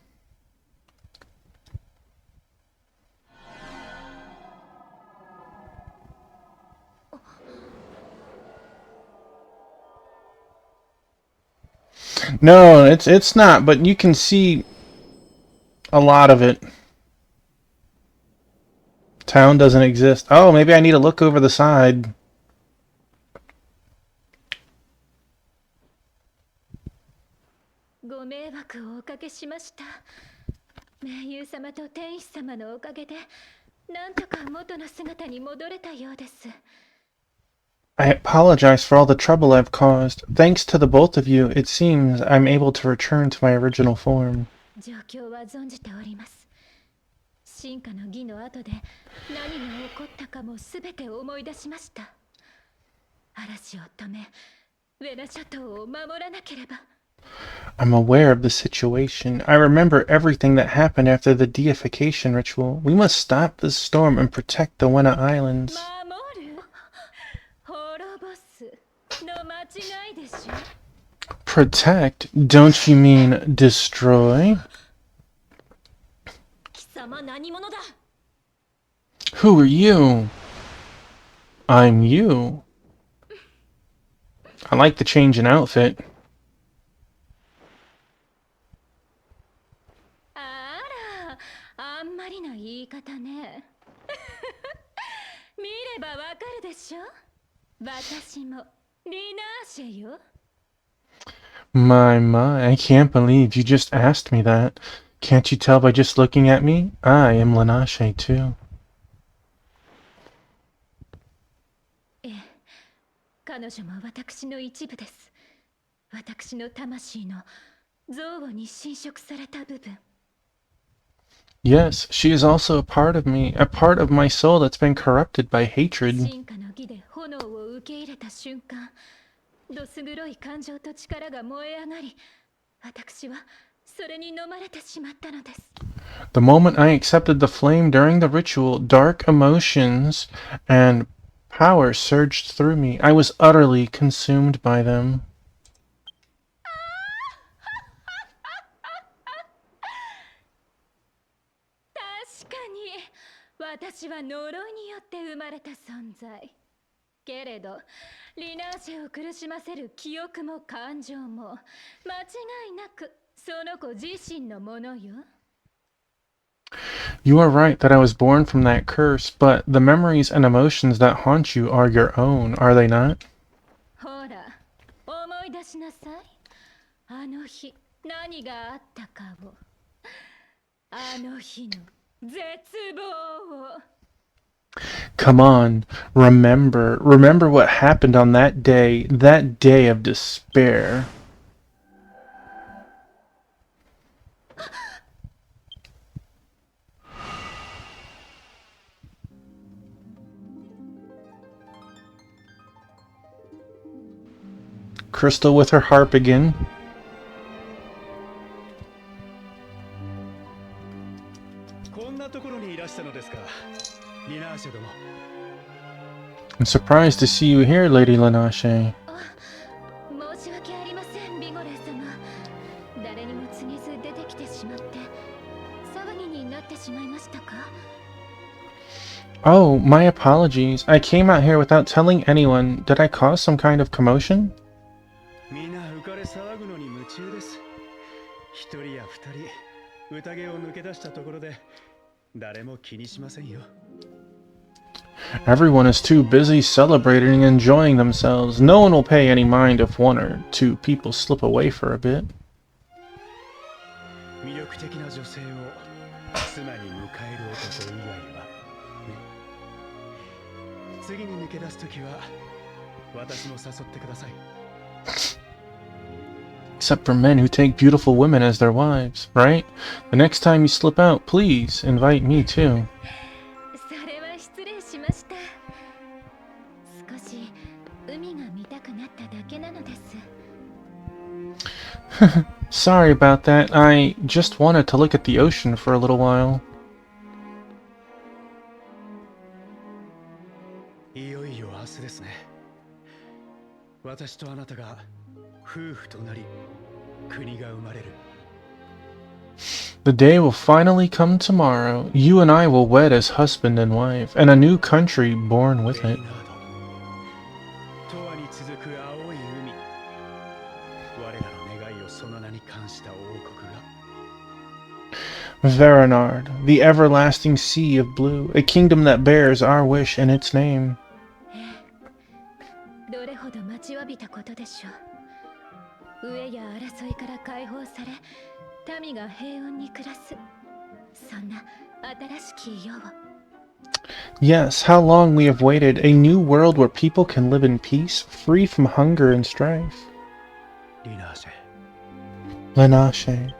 S1: No, it's not, but you can see a lot of it. Town doesn't exist. Oh, maybe I need to look over the side.
S8: ご迷惑をおかけしました。名優様と天使様のおかげで、なんとか元の姿に戻れたようです。
S1: I apologize for all the trouble I've caused. Thanks to the both of you, it seems I'm able to return to my original form.
S8: 状況は存じております。進化の儀の後で何が起こったかもすべて思い出しました。嵐を止め、ウェナ諸島を守らなければ。
S1: I'm aware of the situation. I remember everything that happened after the deification ritual. We must stop this storm and protect the Wena Islands.
S8: 守る？滅ぼすの間違いでしょ。
S1: Protect? Don't you mean destroy?
S8: 貴様何者だ?
S1: Who are you? I'm you. I like the change in outfit.
S8: あら、あんまりな言い方ね。見ればわかるでしょ。私もリナーシェよ。
S1: My, I can't believe you just asked me that. Can't you tell by just looking at me? I am Lanache too.
S8: ええ、彼女も私の一部です。私の魂の憎悪に侵食された部分。
S1: Yes, she is also a part of me, a part of my soul that's been corrupted by hatred.
S8: 進化の儀で炎を受け入れた瞬間、どす黒い感情と力が燃え上がり、私はそれに飲まれてしまったのです。
S1: The moment I accepted the flame during the ritual, dark emotions and power surged through me. I was utterly consumed by them.
S8: 確かに私は呪いによって生まれた存在。けれどリナーシェを苦しませる記憶も感情も間違いなくその子自身のものよ。
S1: You are right that I was born from that curse, but the memories and emotions that haunt you are your own, are they not?
S8: ほら、思い出しなさい。あの日何があったかを。あの日の絶望を。
S1: Come on, remember what happened on that day of despair. Crystal with her harp again. I'm surprised to see you here, Lady Lanache.
S8: 申し訳ありません、ビゴレー様。誰にも告げず出てきてしまって騒ぎになってしまいましたか?
S1: Oh, my apologies. I came out here without telling anyone. Did I cause some kind of commotion?
S10: みんな浮かれ騒ぐのに夢中です。一人や二人、宴を抜け出したところで誰も気にしませんよ。
S1: Everyone is too busy celebrating and enjoying themselves. No one will pay any mind if one or two people slip away for a bit.
S10: 魅力的な女性を妻に迎える男以外はね。次に抜け出すときは私も誘ってください。
S1: Except for men who take beautiful women as their wives, right? The next time you slip out, please invite me too.
S8: それは失礼しました。少し海が見たくなっただけなのです。
S1: Sorry about that. I just wanted to look at the ocean for a little while.
S10: いよいよ明日ですね。私とあなたが夫婦となり国が生まれる。
S1: The day will finally come tomorrow. You and I will wed as husband and wife, and a new country born with
S10: ベ
S1: it.
S10: リナード、永遠に続く青い海。我らの願いをその名に冠した王国が。
S1: Veronard, the everlasting sea of blue, a kingdom that bears our wish in its name.
S8: どれほど待ちわびたことでしょう。飢えや争いから解放され、民が平穏に暮らす、そんな新しき世を。
S1: Yes, how long we have waited. A new world where people can live in peace, free from hunger and strife.
S10: リナーシェ、
S1: Lenache.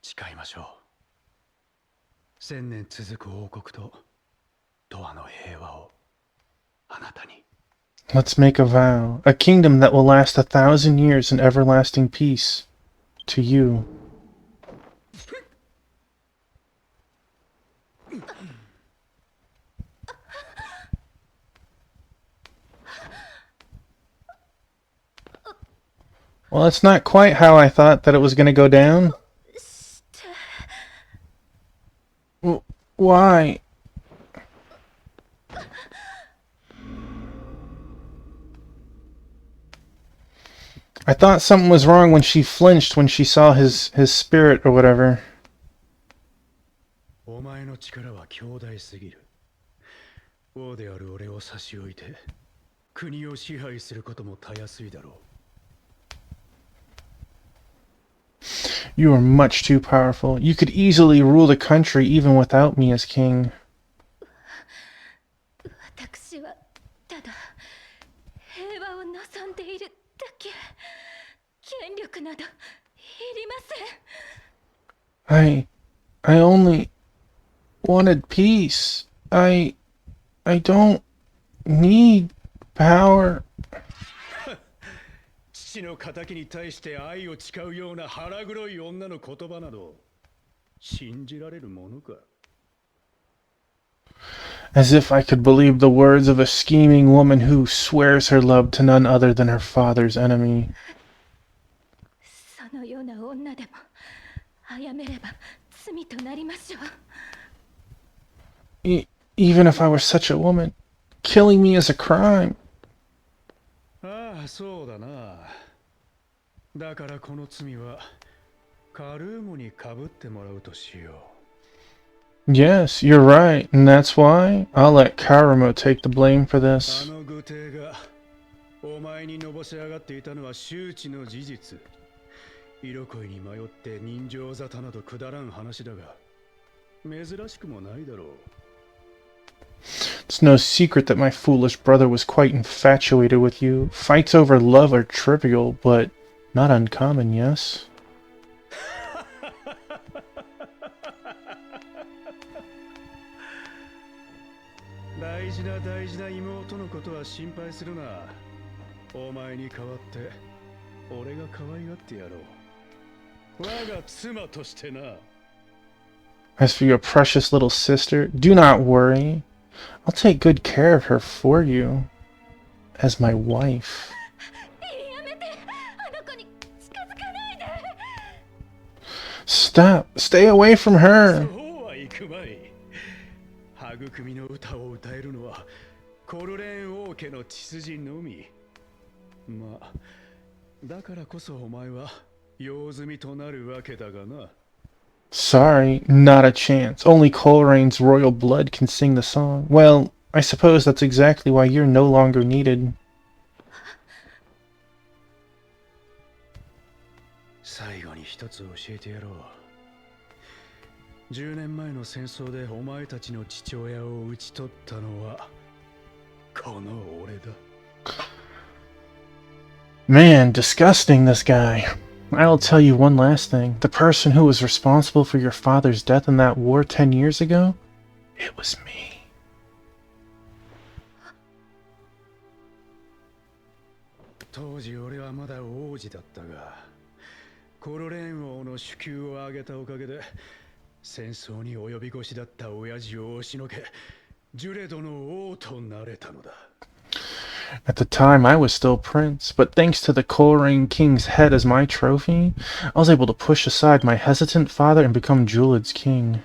S10: 誓いましょう。千年続く王国と永遠の平和をあなたに。
S1: Let's make a vow. A kingdom that will last 1,000 years in everlasting peace. To you. Well, it's not quite how I thought that it was going to go down. Why? I thought something was wrong when she flinched when she saw his spirit or whatever.
S10: お前の力は強大すぎる。王である俺を差し置いて国を支配することもたやすいだろう。
S1: You are much too powerful. You could easily rule the country even without me as king.
S8: 私はただ平和を望んでいるだけ。権力などいりません。
S1: I only wanted peace. I don't need power.
S10: 父の仇に対して愛を誓うような腹黒い女の言葉など信じられるものか。
S1: As if I could believe the words of a scheming woman who swears her love to none other than her father's enemy.
S8: そのような女でも殺めれば罪となりましょう。
S1: Even if I were such a woman, killing me is a crime.
S10: ああ、そうだな。だからこの罪はカルーモにかぶってもらうとしよう。
S1: Yes, you're right, and that's why I'll let Karumo take the blame for
S10: あ
S1: this.
S10: の愚帝がお前にのぼせ上がっていたのは周知の事実。色恋に迷って人情沙汰などくだらん話だが珍しくもないだろう。
S1: It's no secret that my foolish brother was quite infatuated with you. Fights over love are trivial, but not uncommon, yes?
S10: 大事な妹のことは心配するな。お前に代わって俺が可愛がってやろう。我が妻としてな。
S1: As for your precious little sister, do not worry. I'll take good care of her for you. As my wife.
S8: やめて、あの子に近づかないで。
S1: Stop! Stay away from her!
S10: そうはいくまい。育みの歌を歌えるのはコルレーン王家の血筋のみ。まあ、だからこそお前は用済みとなるわけだがな。
S1: Sorry, not a chance. Only Colerain's royal blood can sing the song. Well, I suppose that's exactly why you're no longer needed.
S10: 最後に一つ教えてやろう。10年前の戦争でお前たちの父親を討ち取ったのはこの俺だ。
S1: Man, disgusting, this guy. I'll tell you one last thing. The person who was responsible for your father's death in that war 10 years ago? It was me.
S10: 当時俺はまだ王子だったが、コロレーン王の手給を上げたおかげで戦争に及び腰だった親父を押しのけジュレドの王となれたのだ。
S1: At the time, I was still prince, but thanks to the Coleraine king's head as my trophy, I was able to push aside my hesitant father and become Juled's king.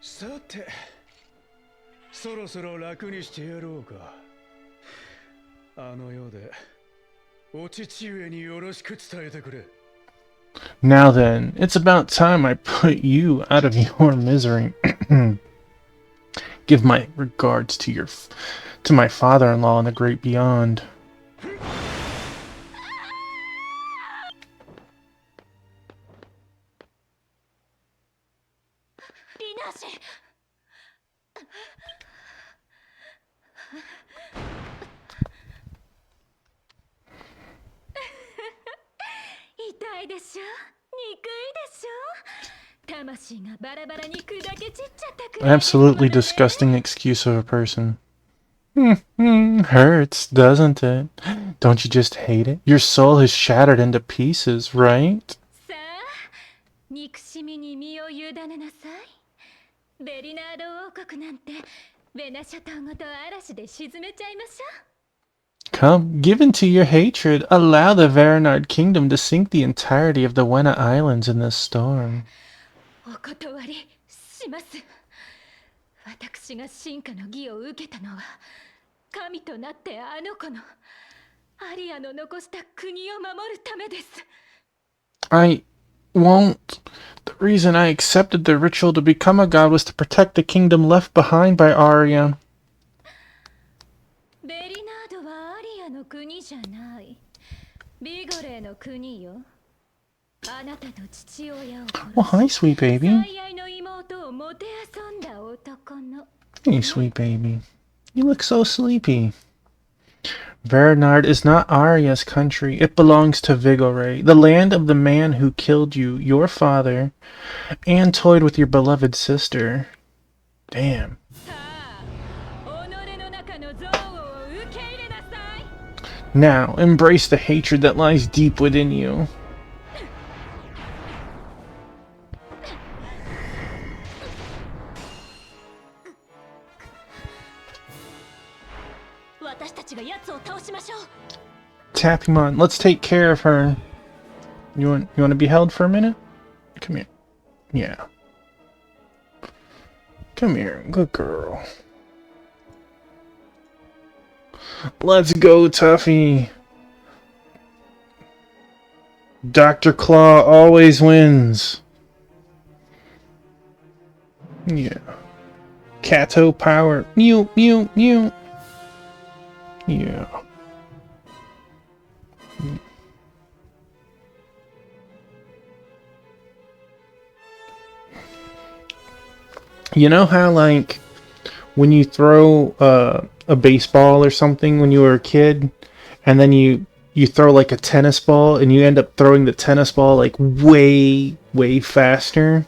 S10: さて、そろそろ楽にしてやろうか。あの世でお父上によろしく伝えてくれ。
S1: Now then, it's about time I put you out of your misery. Give my regards to my father-in-law in the great beyond.
S8: リナーシェ。痛いでしょ、憎いでしょ。魂がバラバラに砕け散っちゃったくらい。
S1: Absolutely disgusting excuse of a person. Hurts, doesn't it? Don't you just hate it? Your soul is shattered into pieces, right?
S8: さあ、憎しみに身を委ねなさい。ベリナード王国なんてベナ諸島ごと嵐で沈めちゃいましょ。
S1: Come, give in to your hatred. Allow the Verenard kingdom to sink the entirety of the Wena Islands in this storm.
S8: お断りします。私が進化の義を受けたのは神となってあの子のアリアの残した国を守るためです。
S1: I won't. The reason I accepted the ritual to become a god was to protect the kingdom left behind by Arya.
S8: ベリナードはアリアの国じゃない。ビゴレーの国よ。あなたと父親を
S1: Well, hi, sweet baby.
S8: 最愛の妹をもてあそんだ男の。
S1: Hey, sweet baby. You look so sleepy. Verenard is not Arya's country. It belongs to Vigore, the land of the man who killed you, your father, and toyed with your beloved sister. Damn. Now, embrace the hatred that lies deep within you. Tappymon, let's take care of her. You want to be held for a minute? Come here. Yeah. Come here, good girl. Let's go, Tuffy. Dr. Claw always wins. Yeah. Kato power. Mew, mew, mew. Yeah. You know how, like, when you throw a baseball or something when you were a kid, and then you throw like a tennis ball, and you end up throwing the tennis ball like way faster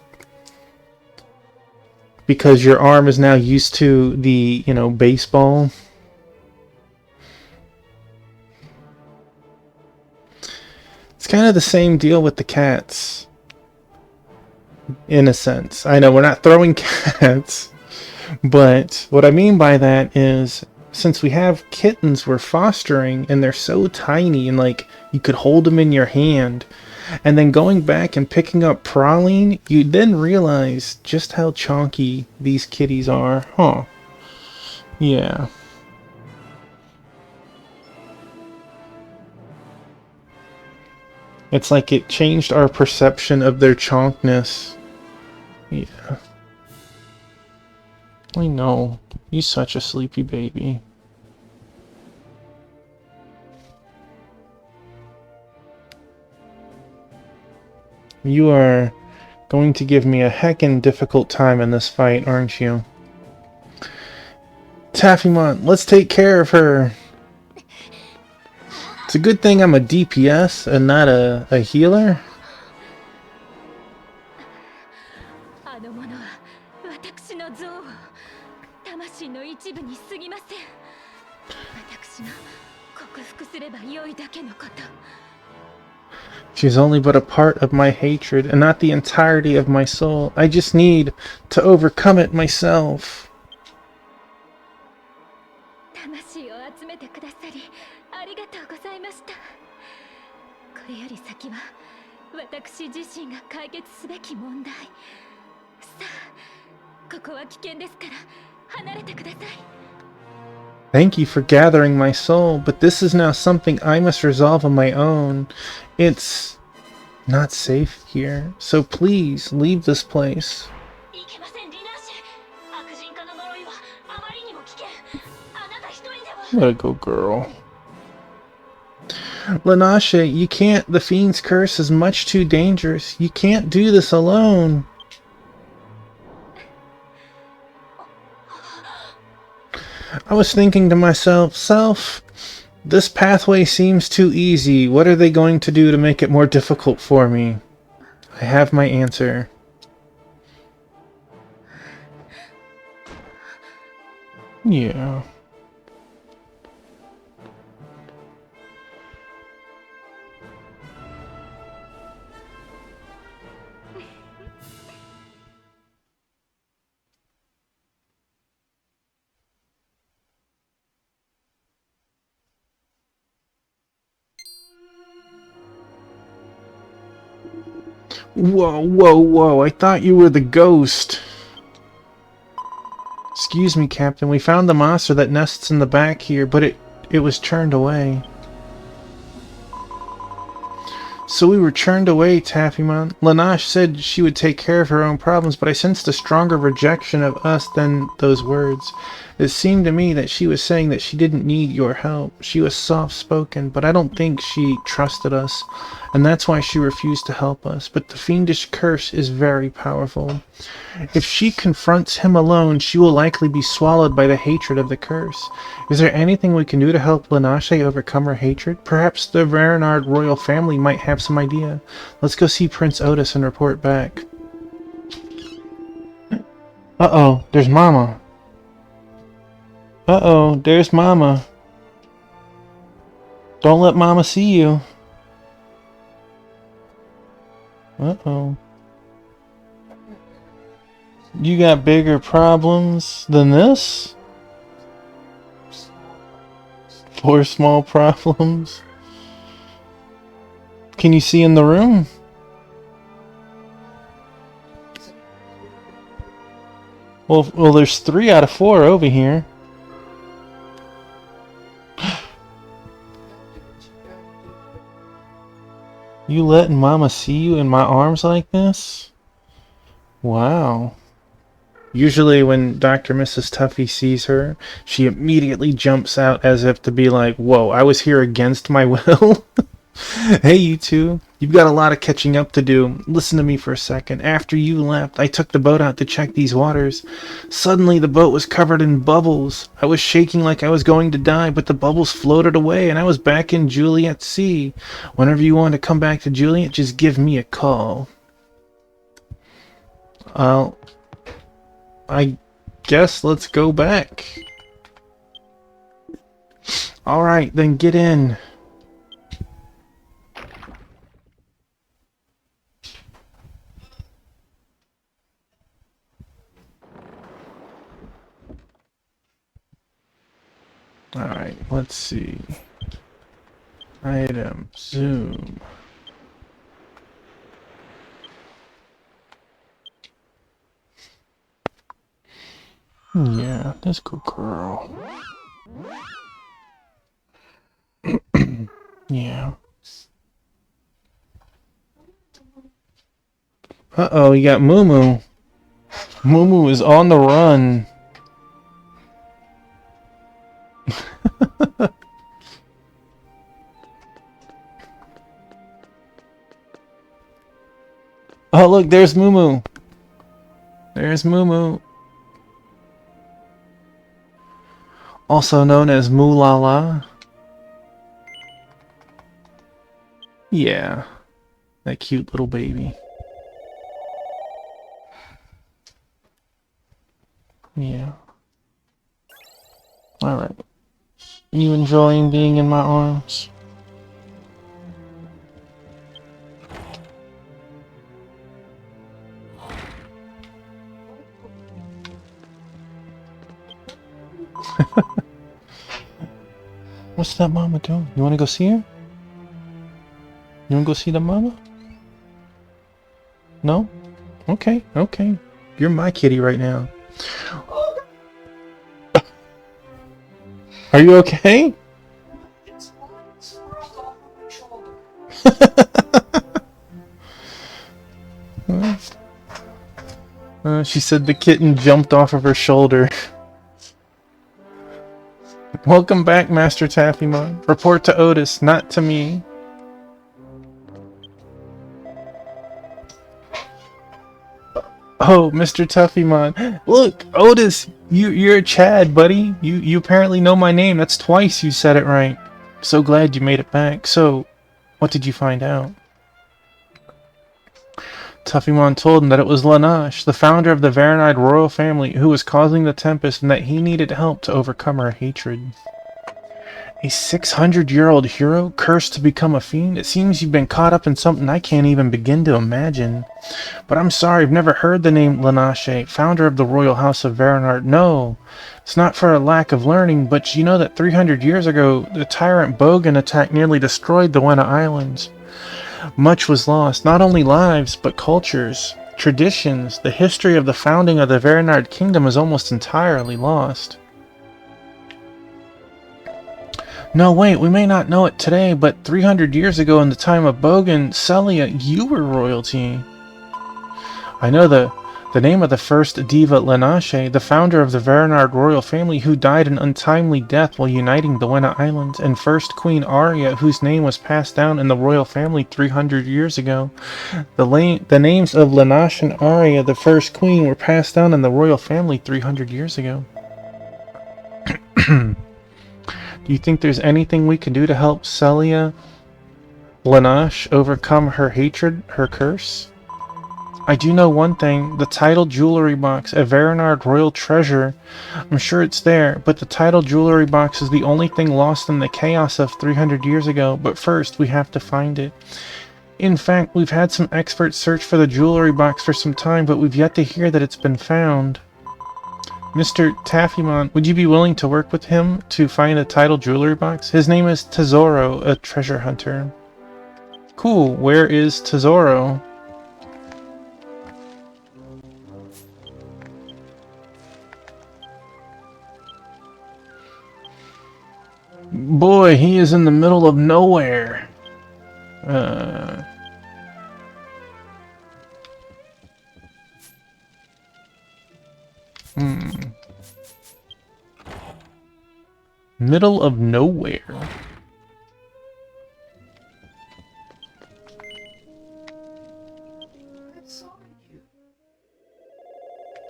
S1: because your arm is now used to the, you know, baseball. It's kind of the same deal with the cats. In a sense. I know we're not throwing cats, but what I mean by that is, since we have kittens we're fostering and they're so tiny and like you could hold them in your hand, and then going back and picking up Praline, you then realize just how chonky these kitties are. Huh. Yeah. It's like it changed our perception of their chonkness. Yeah. I know. You're such a sleepy baby. You are going to give me a heckin' difficult time in this fight, aren't you? Taffymon, let's take care of her. It's a good thing I'm a DPS and not a healer.
S8: あの者は私の像を魂の一部に過ぎません。私が克服すれば良いだけのこと。
S1: She's only but a part of my hatred and not the entirety of my soul. I just need to overcome it myself.
S8: 魂を集めてくださりありがとうございました。これより先は私自身が解決すべき問題。さあ、ここは危険ですから離れてください。
S1: Thank you for gathering my soul, but this is now something I must resolve on my own. It's not safe here, so please leave this place.
S8: いけません、リナーシェ。悪人化の呪いはあまりにも危険。あなた一人では。
S1: Let it go, girl. Lanashe, you can't. The fiend's curse is much too dangerous. You can't do this alone. I was thinking to myself, this pathway seems too easy. What are they going to do to make it more difficult for me? I have my answer. Yeah. Whoa, whoa, whoa, I thought you were the ghost. Excuse me, Captain, we found the monster that nests in the back here, but it was turned away. So we were turned away, Taffymon. Lanache said she would take care of her own problems, but I sensed a stronger rejection of us than those words. It seemed to me that she was saying that she didn't need your help. She was soft-spoken, but I don't think she trusted us, and that's why she refused to help us. But the fiendish curse is very powerful. If she confronts him alone, she will likely be swallowed by the hatred of the curse. Is there anything we can do to help Lanache overcome her hatred? Perhaps the Varanard royal family might have some idea. Let's go see Prince Otis and report back. Uh-oh, there's Mama. Uh-oh, there's Mama. Don't let Mama see you. Uh-oh. You got bigger problems than this? 4 small problems? Can you see in the room? Well, there's 3 out of 4 over here. You letting Mama see you in my arms like this? Wow. Usually when Dr. Mrs. Tuffy sees her, she immediately jumps out as if to be like, whoa, I was here against my will? Hey, you two. You've got a lot of catching up to do. Listen to me for a second. After you left, I took the boat out to check these waters. Suddenly, the boat was covered in bubbles. I was shaking like I was going to die, but the bubbles floated away, and I was back in Juliet's Sea. Whenever you want to come back to Juliet, just give me a call. I guess let's go back. Alright, then get in. Alright, let's see. Item, zoom. Yeah, let's go, girl. Yeah. Uh-oh, you got Moo. Moo is on the run. Oh, look, there's Moo. There's Moo. Also known as Moolala. Yeah, that cute little baby. Yeah. Alright. You enjoying being in my arms? What's that mama doing? You wanna go see her? You wanna go see the mama? No? Okay, okay. You're my kitty right now. Are you okay? She said the kitten jumped off of her shoulder. Welcome back, Master Taffymon. Report to Otis, not to me. Oh, Mr. Tuffymon. Look, Otis, you're Chad, buddy. You apparently know my name. That's twice you said it right. So glad you made it back. So, what did you find out? Tuffymon told him that it was Lanache, the founder of the Varanide royal family, who was causing the Tempest and that he needed help to overcome her hatred. A 600-year-old hero cursed to become a fiend? It seems you've been caught up in something I can't even begin to imagine. But I'm sorry, I've never heard the name Lanache, founder of the royal house of Varanard. No, it's not for a lack of learning, but you know that 300 years ago, the tyrant Bogan attack nearly destroyed the Wena Islands. Much was lost, not only lives, but cultures, traditions. The history of the founding of the Varanard kingdom is almost entirely lost. No, wait, we may not know it today, but 300 years ago in the time of Bogan, Celia, you were royalty. I know the name of the first diva, Lanache, the founder of the Varanard royal family who died an untimely death while uniting the Wena Islands, and first Queen Arya, whose name was passed down in the royal family 300 years ago. The names of Lanache and Arya, the first queen, were passed down in the royal family 300 years ago. Do you think there's anything we can do to help Celia Lanache overcome her hatred, her curse? I do know one thing, the title jewelry box, a Varanard royal treasure. I'm sure it's there, but the title jewelry box is the only thing lost in the chaos of 300 years ago, but first we have to find it. In fact, we've had some experts search for the jewelry box for some time, but we've yet to hear that it's been found. Mr. Taffymon, would you be willing to work with him to find the title jewelry box? His name is Tesoro, a treasure hunter. Cool, where is Tesoro? Boy, he is in the middle of nowhere. Middle of nowhere.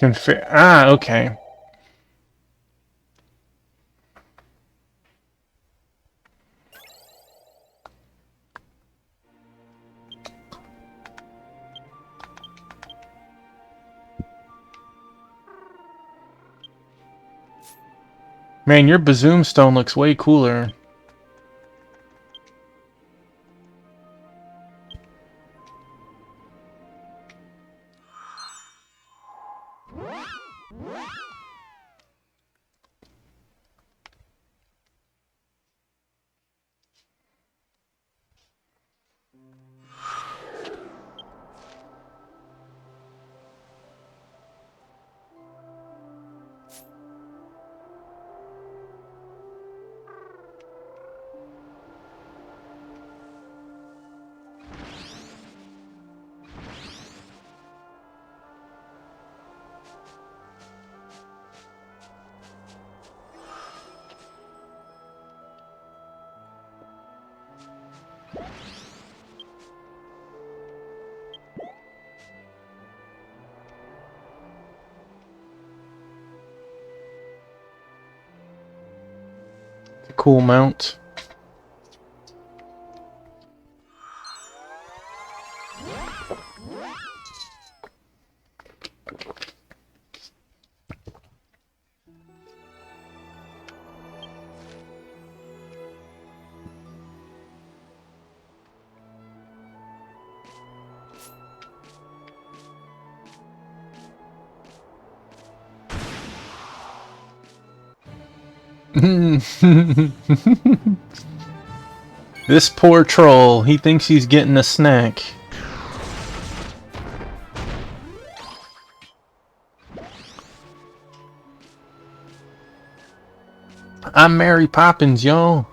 S1: Okay. Man, your Bazoom stone looks way cooler. Cool mount. This poor troll, he thinks he's getting a snack. I'm Mary Poppins, yo.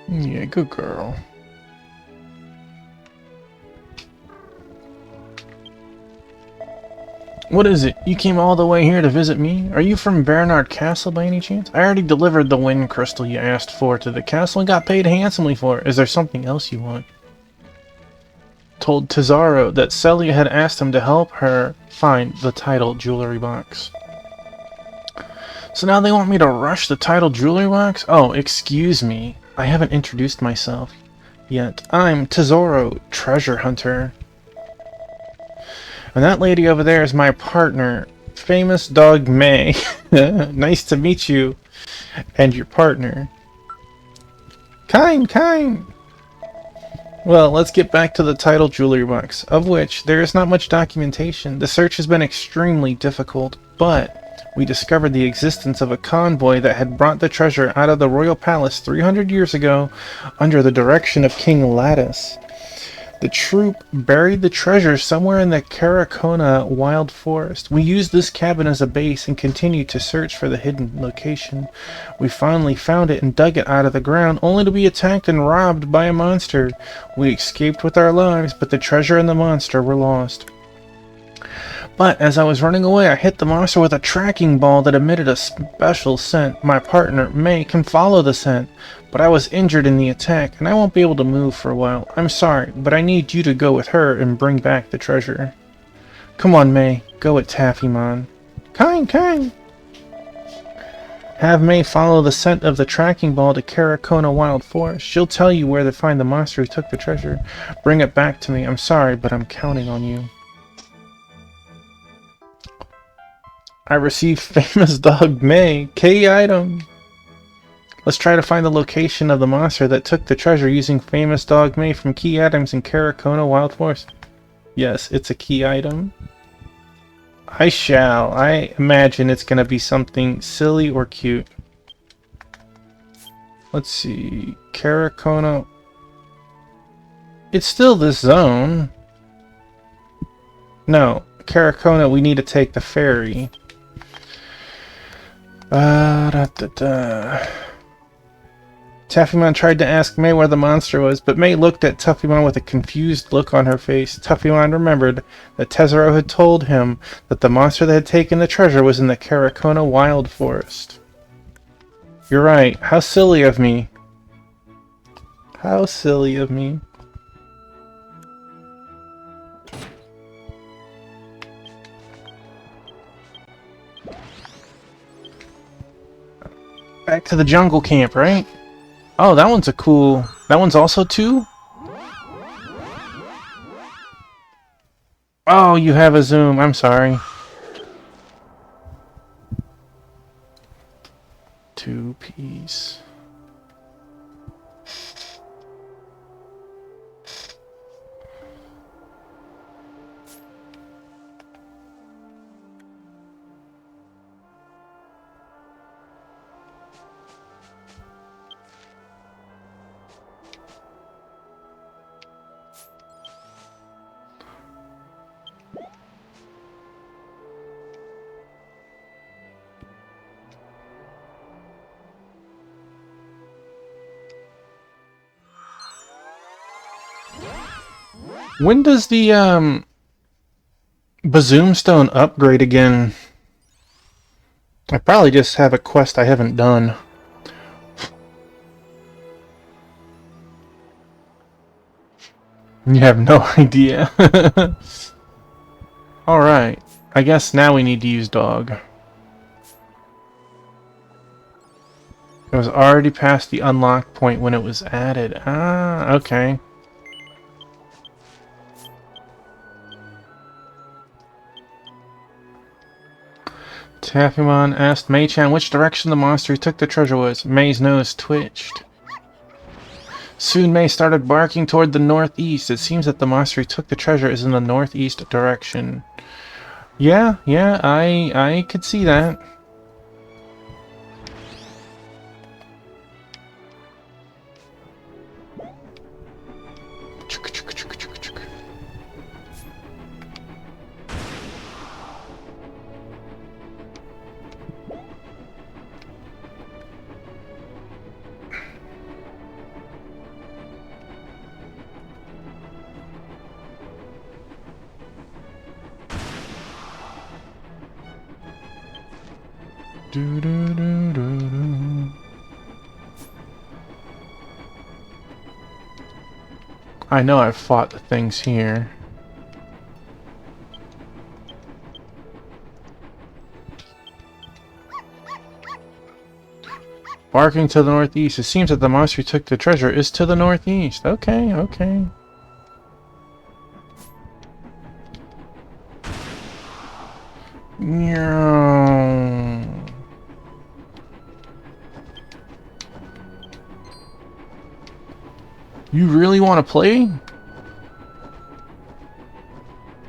S1: Yeah, good girl. What is it? You came all the way here to visit me? Are you from Bernard Castle by any chance? I already delivered the wind crystal you asked for to the castle and got paid handsomely for it. Is there something else you want? Told Tizaro that Celia had asked him to help her find the title jewelry box. So now they want me to rush the title jewelry box? Oh, excuse me. I haven't introduced myself yet. I'm Tizaro, treasure hunter. And that lady over there is my partner, famous dog May. Nice to meet you and your partner. Kind. Well, let's get back to the title jewelry box, of which there is not much documentation. The search has been extremely difficult, but we discovered the existence of a convoy that had brought the treasure out of the royal palace 300 years ago under the direction of King Lattice. The troop buried the treasure somewhere in the Karakona wild forest. We used this cabin as a base and continued to search for the hidden location. We finally found it and dug it out of the ground, only to be attacked and robbed by a monster. We escaped with our lives, but the treasure and the monster were lost. But as I was running away, I hit the monster with a tracking ball that emitted a special scent. My partner, May, can follow the scent, but I was injured in the attack, and I won't be able to move for a while. I'm sorry, but I need you to go with her and bring back the treasure. Come on, May. Go with Taffymon. Kind. Have May follow the scent of the tracking ball to Karakona Wild Forest. She'll tell you where to find the monster who took the treasure. Bring it back to me. I'm sorry, but I'm counting on you. I received famous dog May. Key item. Let's try to find the location of the monster that took the treasure using famous dog May from key items in Karakona Wild Forest. Yes, it's a key item. I shall. I imagine it's going to be something silly or cute. Let's see. Karakona. It's still this zone. No. Karakona, we need to take the ferry. Taffymon tried to ask May where the monster was, but May looked at Tuffymon with a confused look on her face. Tuffymon remembered that Tezero had told him that the monster that had taken the treasure was in the Karakona Wild Forest. You're right. How silly of me. How silly of me. Back to the jungle camp, right? Oh, that one's a cool... That one's also 2? Oh, you have a zoom. I'm sorry. 2-piece. When does the Bazoomstone upgrade again? I probably just have a quest I haven't done. You have no idea. Alright, I guess now we need to use dog. It was already past the unlock point when it was added. Ah, okay. Taffymon asked Mei-chan which direction the monster who took the treasure was. Mei's nose twitched. Soon Mei started barking toward the northeast. It seems that the monster who took the treasure is in the northeast direction. Yeah, I could see that. I know I've fought the things here. Barking to the northeast. It seems that the monster who took the treasure is to the northeast. Okay, okay. You really want to play?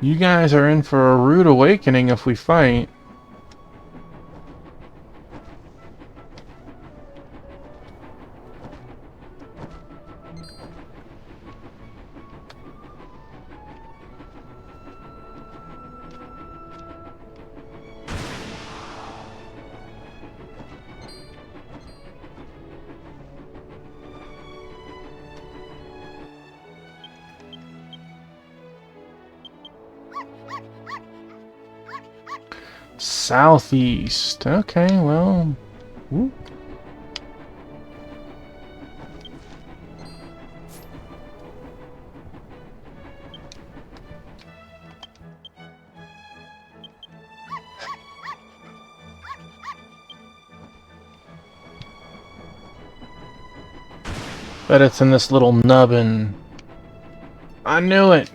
S1: You guys are in for a rude awakening if we fight. Southeast. Okay, well. Whoop. Bet it's in this little nubbin. I knew it.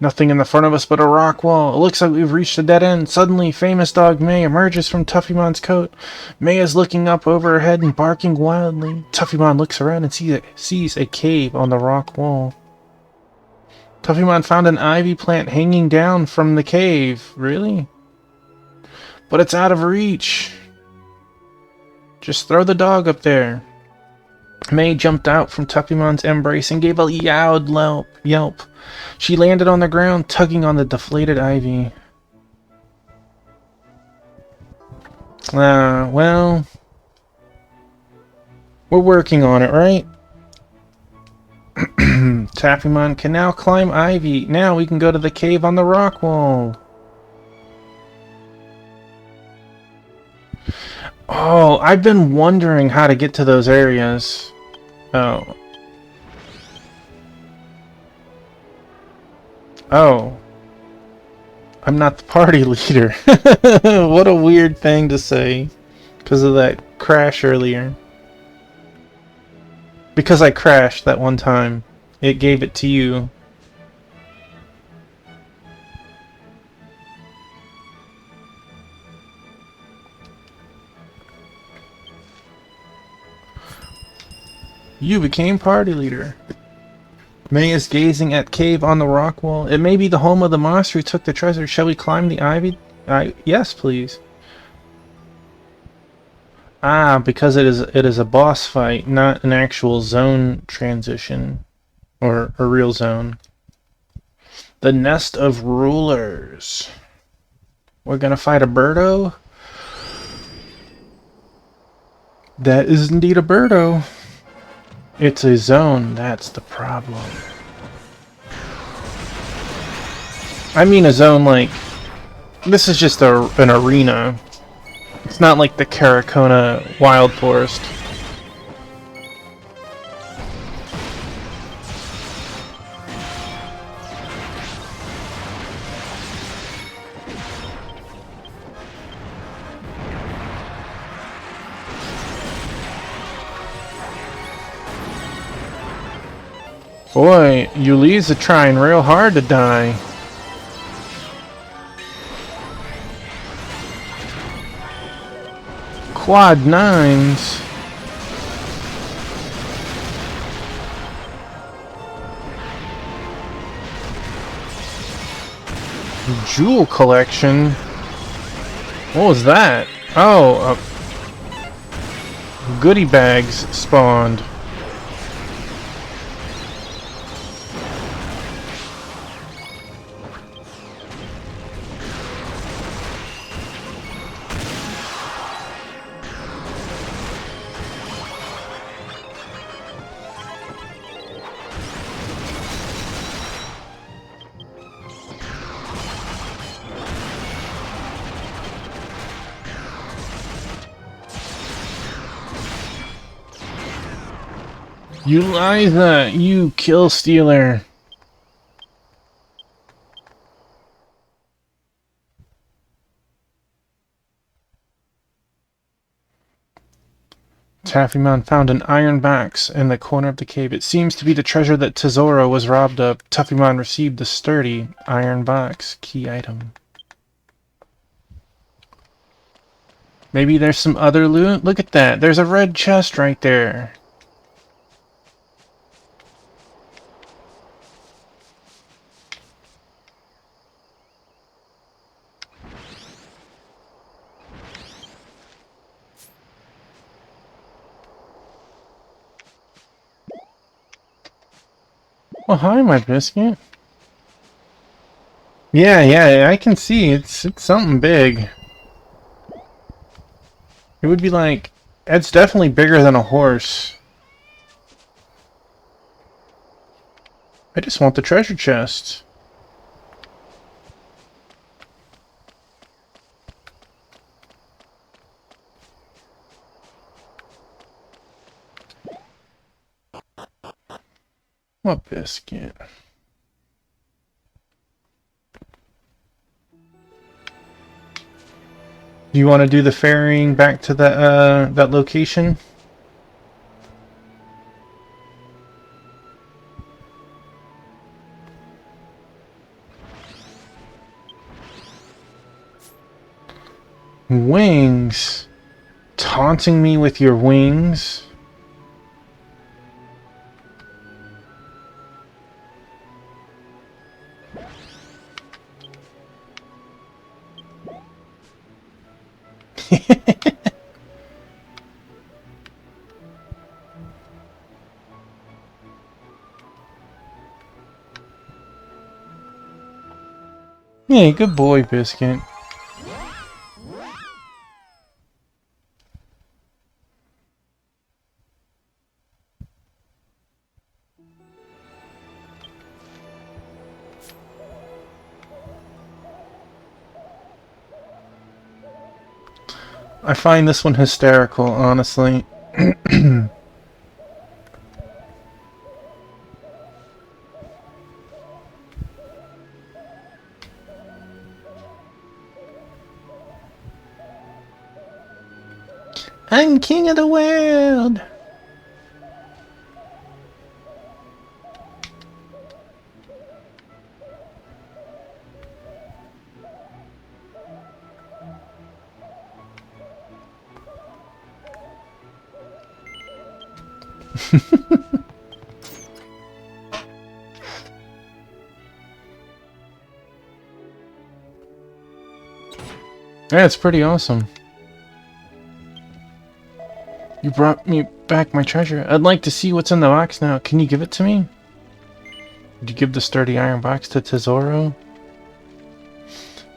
S1: Nothing in the front of us but a rock wall. It looks like we've reached a dead end. Suddenly, famous dog Mei emerges from Tuffymon's coat. Mei is looking up over her head and barking wildly. Tuffymon looks around and sees a cave on the rock wall. Tuffymon found an ivy plant hanging down from the cave. Really? But it's out of reach. Just throw the dog up there. Mei jumped out from Tuffymon's embrace and gave a loud yelp. She landed on the ground, tugging on the deflated ivy. Well... we're working on it, right? Tuffymon can now climb ivy. Now we can go to the cave on the rock wall. Oh, I've been wondering how to get to those areas. Oh. Oh. I'm not the party leader. What a weird thing to say. Because of that crash earlier. Because I crashed that one time. It gave it to you. You became party leader. Mei is gazing at cave on the rock wall. It may be the home of the monster who took the treasure. Shall we climb the ivy? Yes, please. Ah, because it is a boss fight, not an actual zone transition. Or a real zone. The Nest of Rulers. We're gonna fight a Birdo? That is indeed a Birdo. It's a zone, that's the problem. I mean a zone like... this is just an arena. It's not like the Karakona Wild Forest. Boy, Yuli's trying real hard to die. Quad 9s. Jewel collection. What was that? Oh, goodie bags spawned. Eliza, you kill stealer. Taffymon found an iron box in the corner of the cave. It seems to be the treasure that Tesoro was robbed of. Taffymon received the sturdy iron box. Key item. Maybe there's some other loot? Look at that. There's a red chest right there. Well, hi, my biscuit. Yeah, I can see. It's something big. It would be like... It's definitely bigger than a horse. I just want the treasure chest. What biscuit? Do you want to do the ferrying back to that location? Wings? Taunting me with your wings? Yeah, good boy, Biscuit. I find this one hysterical, honestly. I'm king of the world! Yeah, it's pretty awesome. You brought me back my treasure. I'd like to see what's in the box now. Can you give it to me? Did you give the sturdy iron box to Tesoro?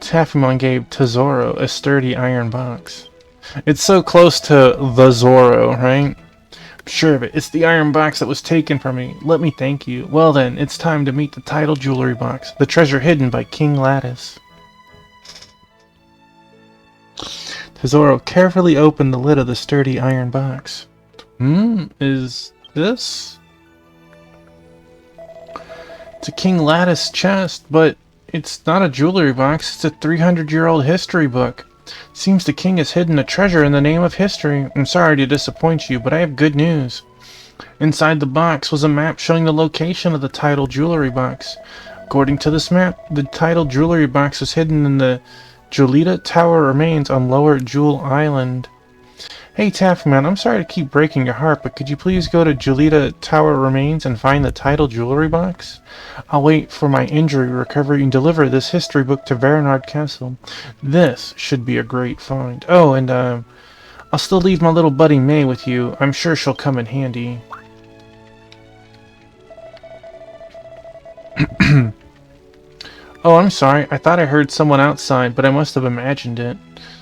S1: Taffymon gave Tesoro a sturdy iron box. It's so close to the Zoro, right? Sure of it. It's the iron box that was taken from me. Let me thank you. Well then, it's time to meet the title jewelry box. The treasure hidden by King Lattice. Tesoro carefully opened the lid of the sturdy iron box. Is this? It's a King Lattice chest, but it's not a jewelry box. It's a 300-year-old history book. Seems the king has hidden a treasure in the name of history. I'm sorry to disappoint you, but I have good news. Inside the box was a map showing the location of the title jewelry box. According to this map, the title jewelry box was hidden in the Julita Tower remains on Lower Jewel Island. Hey Taffyman, I'm sorry to keep breaking your heart, but could you please go to Julita Tower remains and find the title jewelry box? I'll wait for my injury recovery and deliver this history book to Varanard Castle. This should be a great find. Oh, and I'll still leave my little buddy May with you. I'm sure she'll come in handy. Oh, I'm sorry. I thought I heard someone outside, but I must have imagined it.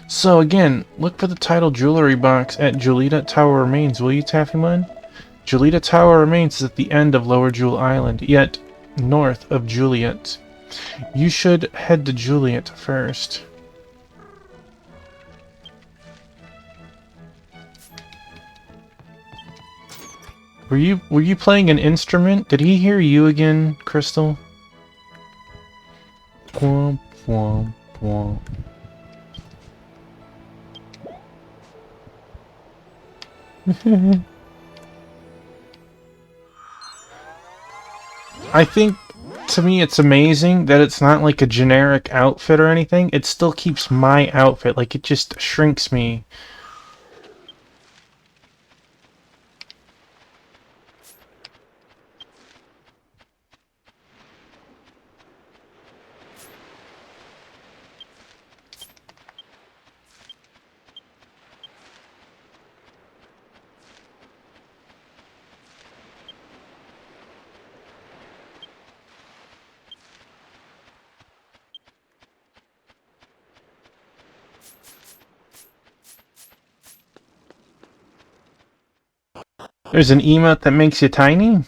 S1: So again, look for the title jewelry box at Julita Tower Remains, will you, Taffyman? Julita Tower Remains is at the end of Lower Jewel Island, yet north of Juliet. You should head to Juliet first. Were you playing an instrument? Did he hear you again, Crystal? Womp, womp, womp. I think, to me, it's amazing that it's not like a generic outfit or anything. It still keeps my outfit, like it just shrinks me. There's an emote that makes you tiny?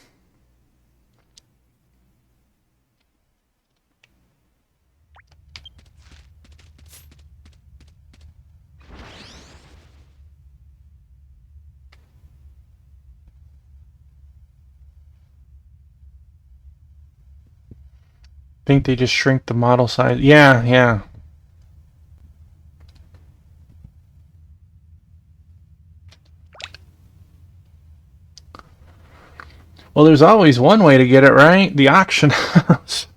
S1: Think they just shrink the model size. Yeah, yeah. Well, there's always one way to get it right. The auction house.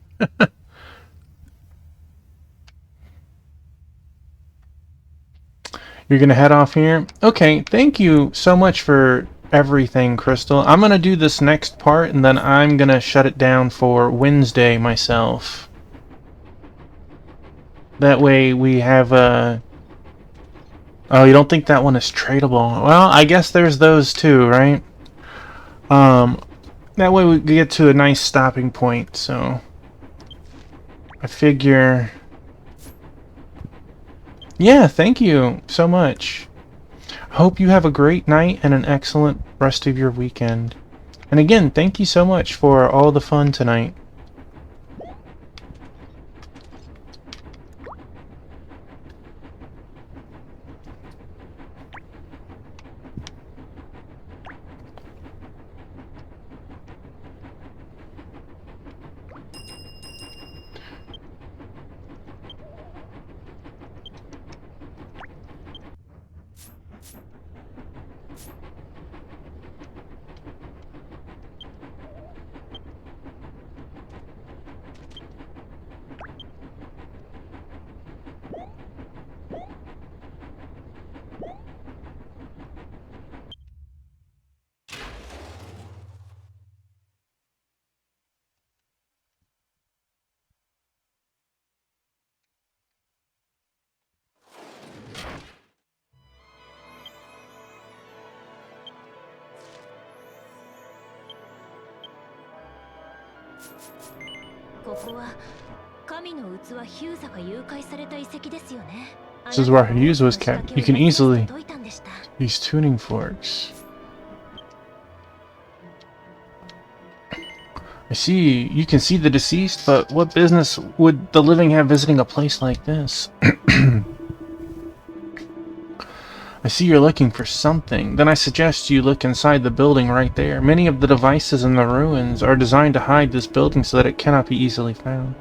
S1: You're gonna head off here? Okay, thank you so much for everything, Crystal. I'm gonna do this next part, and then I'm gonna shut it down for Wednesday myself. That way we have a... Oh, you don't think that one is tradable? Well, I guess there's those too, right? That way we get to a nice stopping point, so... I figure... Yeah, thank you so much. Hope you have a great night and an excellent rest of your weekend. And again, thank you so much for all the fun tonight. This is where Hughes was kept. You can easily use tuning forks. I see. You can see the deceased, but what business would the living have visiting a place like this? I see you're looking for something. Then I suggest you look inside the building right there. Many of the devices in the ruins are designed to hide this building so that it cannot be easily found.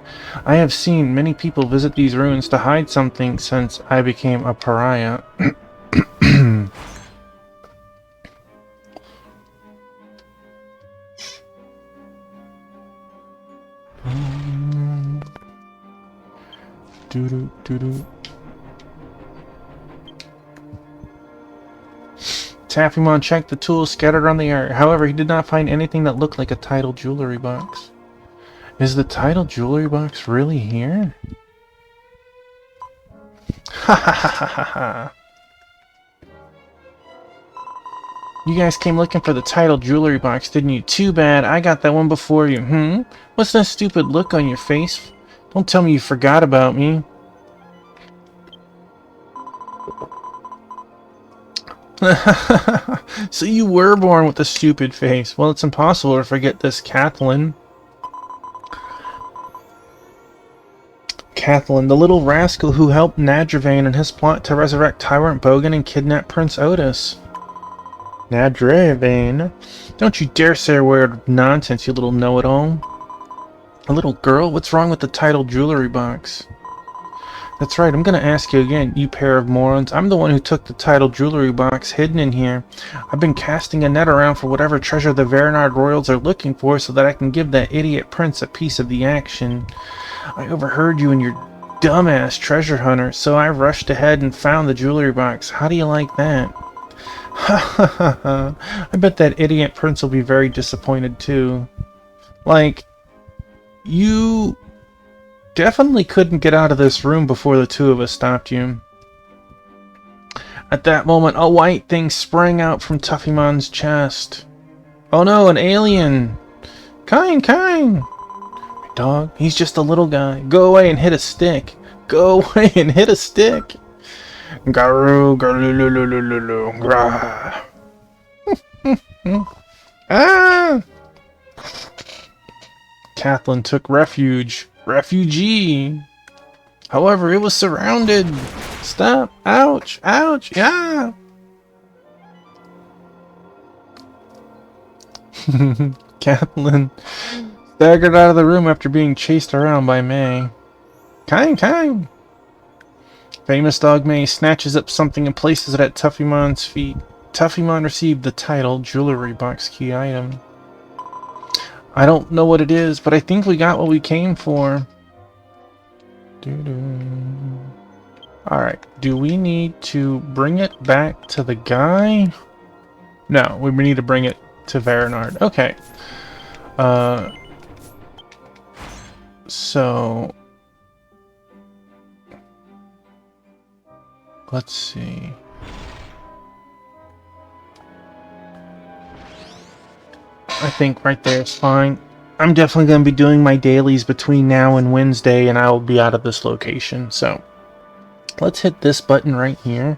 S1: I have seen many people visit these ruins to hide something since I became a pariah. Doo-doo, doo-doo. Taffymon checked the tools scattered on the art. However, he did not find anything that looked like a title jewelry box. Is the title jewelry box really here? Ha ha ha ha ha ha. You guys came looking for the title jewelry box, didn't you? Too bad, I got that one before you. What's that stupid look on your face? Don't tell me you forgot about me. So you were born with a stupid face. Well, it's impossible to forget this, Kathleen. Kathleen, the little rascal who helped Nadravain in his plot to resurrect Tyrant Bogan and kidnap Prince Otis. Nadravain? Don't you dare say a word of nonsense, you little know-it-all. A little girl? What's wrong with the title jewelry box? That's right, I'm gonna ask you again, you pair of morons. I'm the one who took the title jewelry box hidden in here. I've been casting a net around for whatever treasure the Verenard Royals are looking for so that I can give that idiot prince a piece of the action. I overheard you and your dumbass treasure hunter, so I rushed ahead and found the jewelry box. How do you like that? Ha ha ha ha. I bet that idiot prince will be very disappointed too. Like, you definitely couldn't get out of this room before the two of us stopped you. At that moment, a white thing sprang out from Tuffymon's chest. Oh no, an alien! Kine! Dog, he's just a little guy. Go away and hit a stick. Go away and hit a stick. Garu, garululululu, gra. Ah! Kathleen took refuge. Refugee. However, it was surrounded. Stop. Ouch. Ouch. Yeah. Kathleen staggered out of the room after being chased around by May. Kine. Famous dog May snatches up something and places it at Tuffymon's feet. Tuffymon received the title jewelry box key item. I don't know what it is, but I think we got what we came for. Alright, do we need to bring it back to the guy? No, we need to bring it to Verenard. Okay. So let's see. I think right there is fine. I'm definitely going to be doing my dailies between now and Wednesday, and I will be out of this location. So let's hit this button right here.